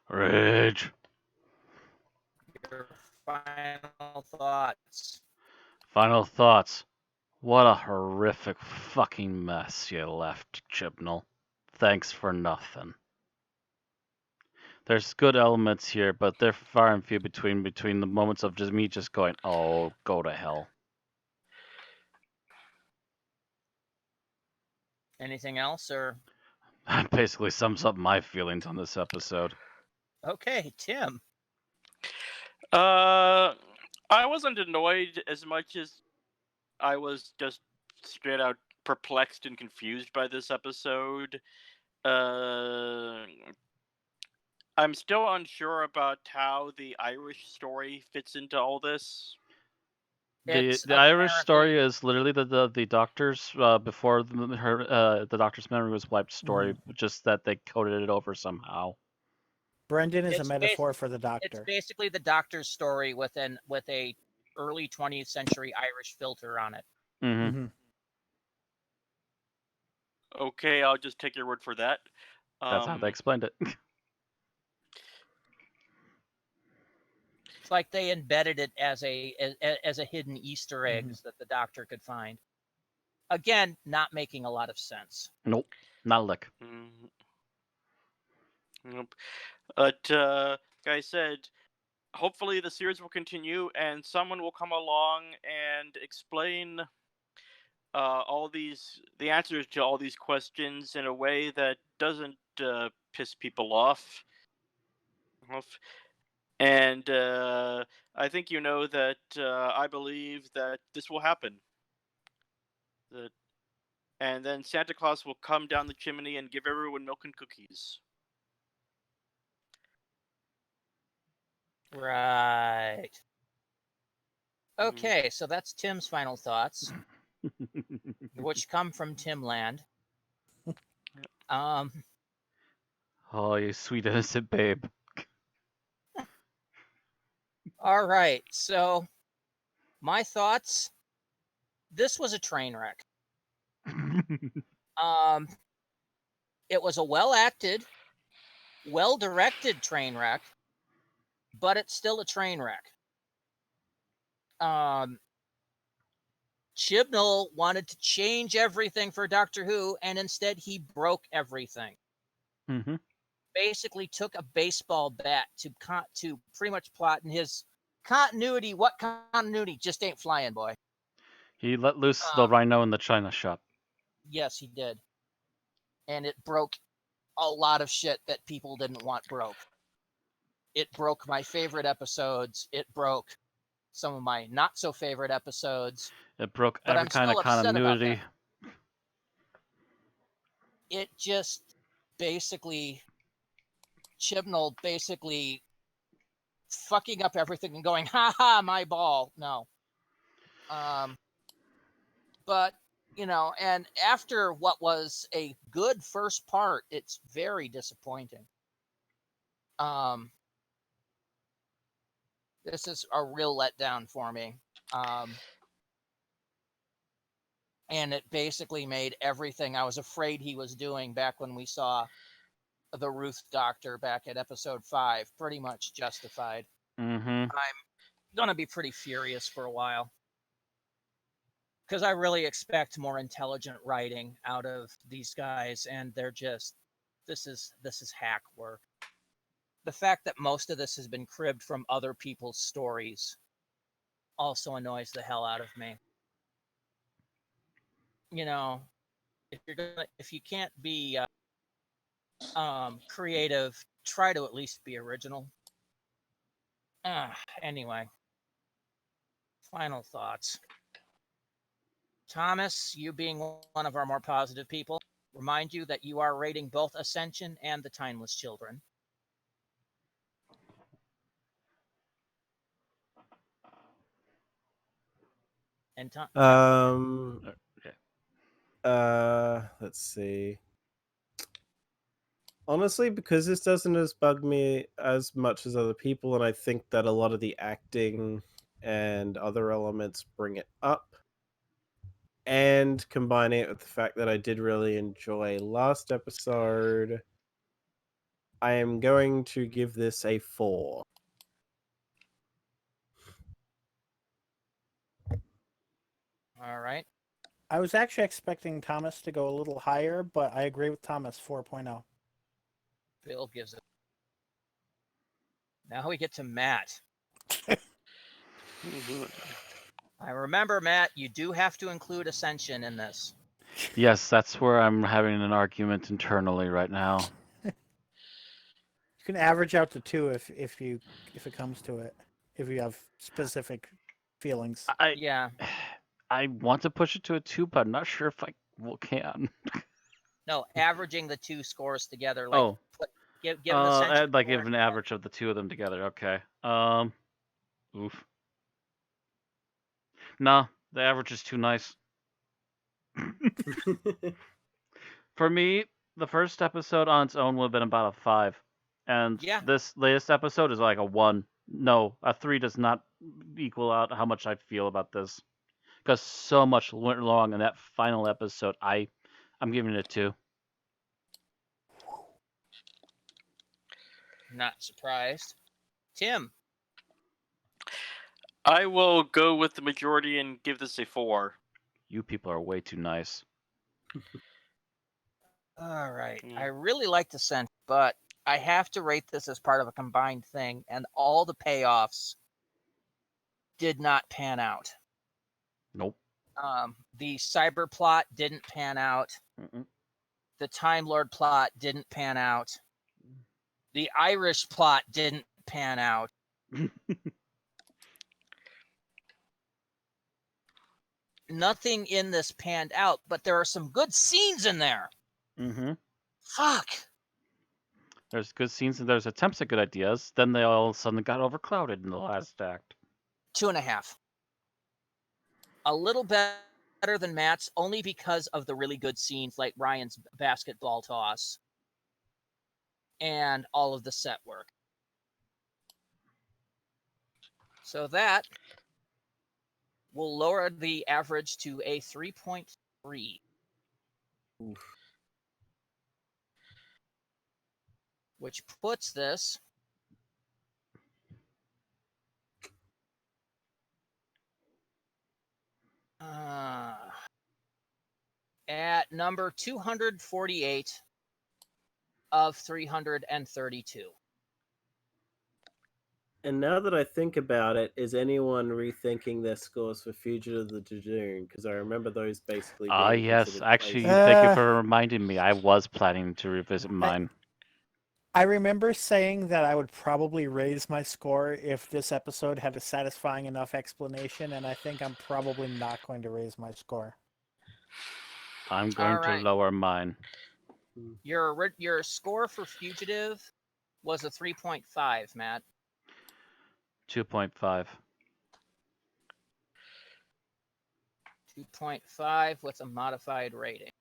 Speaker 1: Rage.
Speaker 3: Your final thoughts.
Speaker 1: Final thoughts. What a horrific fucking mess you left, Chibnall. Thanks for nothing. There's good elements here, but they're far and few between the moments of just me just going, oh, go to hell.
Speaker 3: Anything else, or
Speaker 1: That basically sums up my feelings on this episode.
Speaker 3: okay, Tim?
Speaker 4: I wasn't annoyed as much as I was just straight out perplexed and confused by this episode. I'm still unsure about how the Irish story fits into all this.
Speaker 1: The Irish story is literally the doctor's before the doctor's memory was wiped story, just that they coded it over somehow.
Speaker 2: Brendan is a
Speaker 3: It's
Speaker 2: metaphor for the
Speaker 3: It's
Speaker 2: doctor.
Speaker 3: basically the doctor's story with a early 20th century Irish filter on it.
Speaker 1: Mm-hmm.
Speaker 4: Okay, I'll just take your word for that.
Speaker 1: That's how they explained it.
Speaker 3: It's like they embedded it as a hidden Easter eggs that the doctor could find. Again, not making a lot of sense.
Speaker 1: Nope, not a lick.
Speaker 4: Nope. But like I said, hopefully the series will continue and someone will come along and explain the answers to all these questions in a way that doesn't piss people off. And I think you know that I believe that this will happen. And then Santa Claus will come down the chimney and give everyone milk and cookies.
Speaker 3: Right. Okay, so that's Tim's final thoughts, which come from Timland.
Speaker 1: Oh, you sweet innocent babe.
Speaker 3: All right, so my thoughts. This was a train wreck. It was a well-acted, well-directed train wreck, but it's still a train wreck. Chibnall wanted to change everything for Doctor Who, and instead he broke everything.
Speaker 1: Mm-hmm.
Speaker 3: Basically took a baseball bat to pretty much plot in his continuity. What continuity? Just ain't flying, boy.
Speaker 1: He let loose the rhino in the china shop.
Speaker 3: Yes, he did. And it broke a lot of shit that people didn't want broke. It broke my favorite episodes. It broke some of my not so favorite episodes.
Speaker 1: It broke every kind of continuity.
Speaker 3: It just basically Chibnall basically fucking up everything and going, ha ha, my ball. No. But And after what was a good first part, it's very disappointing. This is a real letdown for me. And it basically made everything I was afraid he was doing back when we saw the Ruth Doctor back at episode 5 pretty much justified.
Speaker 1: Mm-hmm.
Speaker 3: I'm gonna be pretty furious for a while because I really expect more intelligent writing out of these guys, and they're just this is hack work. The fact that most of this has been cribbed from other people's stories also annoys the hell out of me. If you can't be creative, try to at least be original. Anyway, final thoughts. Thomas, you being one of our more positive people, remind you that you are rating both Ascension and the Timeless Children. And
Speaker 5: Let's see. Honestly, because this doesn't as bug me as much as other people, and I think that a lot of the acting and other elements bring it up, and combining it with the fact that I did really enjoy last episode, I am going to give this a 4.
Speaker 3: all right.
Speaker 2: I was actually expecting Thomas to go a little higher, but I agree with Thomas, 4.0.
Speaker 3: Bill gives it. Now we get to Matt. I remember, Matt, you do have to include Ascension in this.
Speaker 1: Yes, that's where I'm having an argument internally right now.
Speaker 2: You can average out to 2 if it comes to it. If you have specific feelings.
Speaker 3: Yeah.
Speaker 1: I want to push it to a 2, but I'm not sure if I can.
Speaker 3: No, averaging the 2 scores together. Give an
Speaker 1: I'd
Speaker 3: Ascension.
Speaker 1: give an average of the 2 of them together. Okay. Oof. No, the average is too nice. For me, the first episode on its own would have been about a 5. And this latest episode is like a 1. No, a 3 does not equal out how much I feel about this. Because so much went wrong in that final episode. I'm giving it a 2.
Speaker 3: Not surprised. Tim.
Speaker 4: I will go with the majority and give this a 4.
Speaker 1: You people are way too nice.
Speaker 3: All right. I really like the scent, but I have to rate this as part of a combined thing, and all the payoffs did not pan out.
Speaker 1: Nope.
Speaker 3: The cyber plot didn't pan out.
Speaker 1: Mm-mm.
Speaker 3: The Time Lord plot didn't pan out. The Irish plot didn't pan out. Nothing in this panned out, but there are some good scenes in there.
Speaker 1: Mm-hmm.
Speaker 3: Fuck.
Speaker 1: There's good scenes and there's attempts at good ideas. Then they all of a sudden got overclouded in the last act.
Speaker 3: 2.5. A little better than Matt's, only because of the really good scenes like Ryan's basketball toss and all of the set work. So that will lower the average to a 3.3. Which puts this at number 248 of 332.
Speaker 5: And now that I think about it, is anyone rethinking their scores for Fugitive of the Jejune? Because I remember those basically being
Speaker 1: yes.
Speaker 5: considered
Speaker 1: Actually,
Speaker 5: places.
Speaker 1: thank you for reminding me. I was planning to revisit mine.
Speaker 2: I remember saying that I would probably raise my score if this episode had a satisfying enough explanation, and I think I'm probably not going to raise my score.
Speaker 1: I'm going to lower mine.
Speaker 3: Your score for Fugitive was a 3.5, Matt.
Speaker 1: 2.5.
Speaker 3: 2.5 with a modified rating.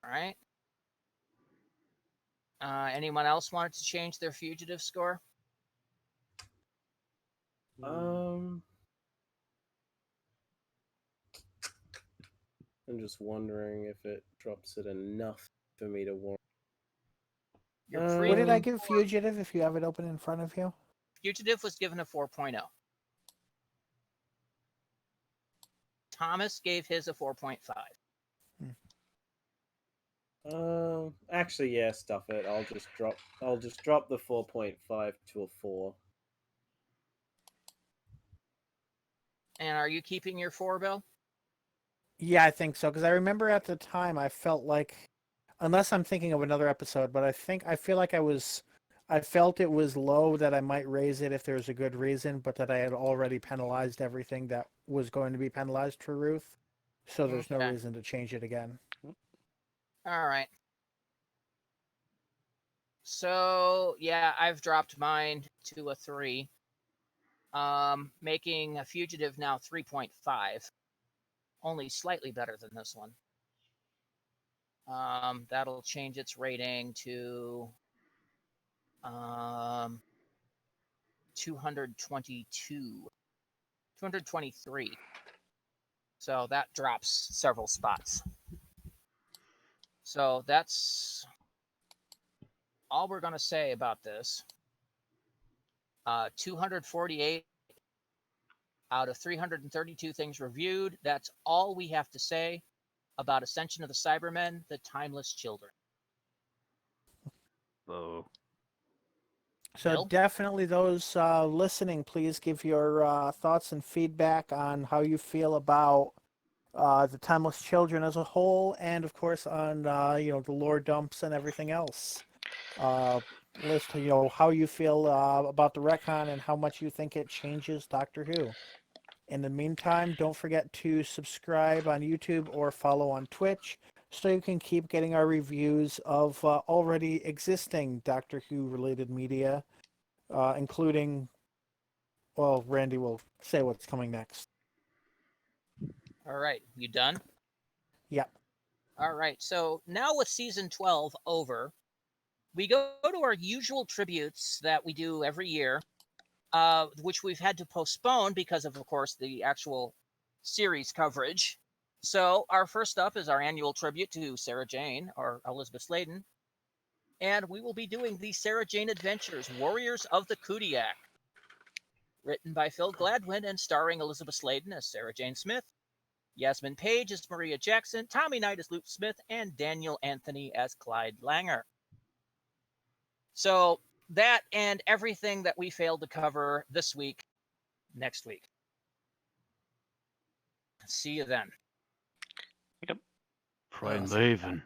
Speaker 3: All right. Anyone else wanted to change their fugitive score?
Speaker 5: I'm just wondering if it drops it enough for me to warrant.
Speaker 3: Your
Speaker 2: What did I
Speaker 3: previous
Speaker 2: give Fugitive if you have it open in front of you?
Speaker 3: fugitive was given a 4.0. Thomas gave his a 4.5.
Speaker 5: Actually, yeah, stuff it. I'll just drop the 4.5 to a 4.
Speaker 3: And are you keeping your 4, Bill?
Speaker 2: Yeah, I think so. Because I remember at the time I felt like, unless I'm thinking of another episode, but I feel like I felt it was low, that I might raise it if there's a good reason, but that I had already penalized everything that was going to be penalized for Ruth. So there's no
Speaker 3: Okay.
Speaker 2: reason to change it again.
Speaker 3: All right. So, yeah, I've dropped mine to a 3. Making a fugitive now 3.5. Only slightly better than this one. That'll change its rating to 223. So that drops several spots. So that's all we're going to say about this. 248 out of 332 things reviewed. That's all we have to say about Ascension of the Cybermen, the Timeless Children.
Speaker 1: So
Speaker 2: So
Speaker 3: Bill?
Speaker 2: definitely those listening, please give your thoughts and feedback on how you feel about the Timeless Children as a whole, and of course on the lore dumps and everything else. List how you feel about the retcon and how much you think it changes Doctor Who. In the meantime, don't forget to subscribe on YouTube or follow on Twitch so you can keep getting our reviews of already existing Doctor Who related media, including, well, Randy will say what's coming next.
Speaker 3: All right, you done?
Speaker 2: Yep.
Speaker 3: All right, so now with season 12 over, we go to our usual tributes that we do every year, which we've had to postpone because of course, the actual series coverage. So our first up is our annual tribute to Sarah Jane, or Elizabeth Sladen. And we will be doing the Sarah Jane Adventures, Warriors of the Kudiak. Written by Phil Gladwin and starring Elizabeth Sladen as Sarah Jane Smith, Yasmin Page as Maria Jackson, Tommy Knight as Luke Smith, and Daniel Anthony as Clyde Langer. So that and everything that we failed to cover this week, next week. See you then.
Speaker 1: Freund Leven.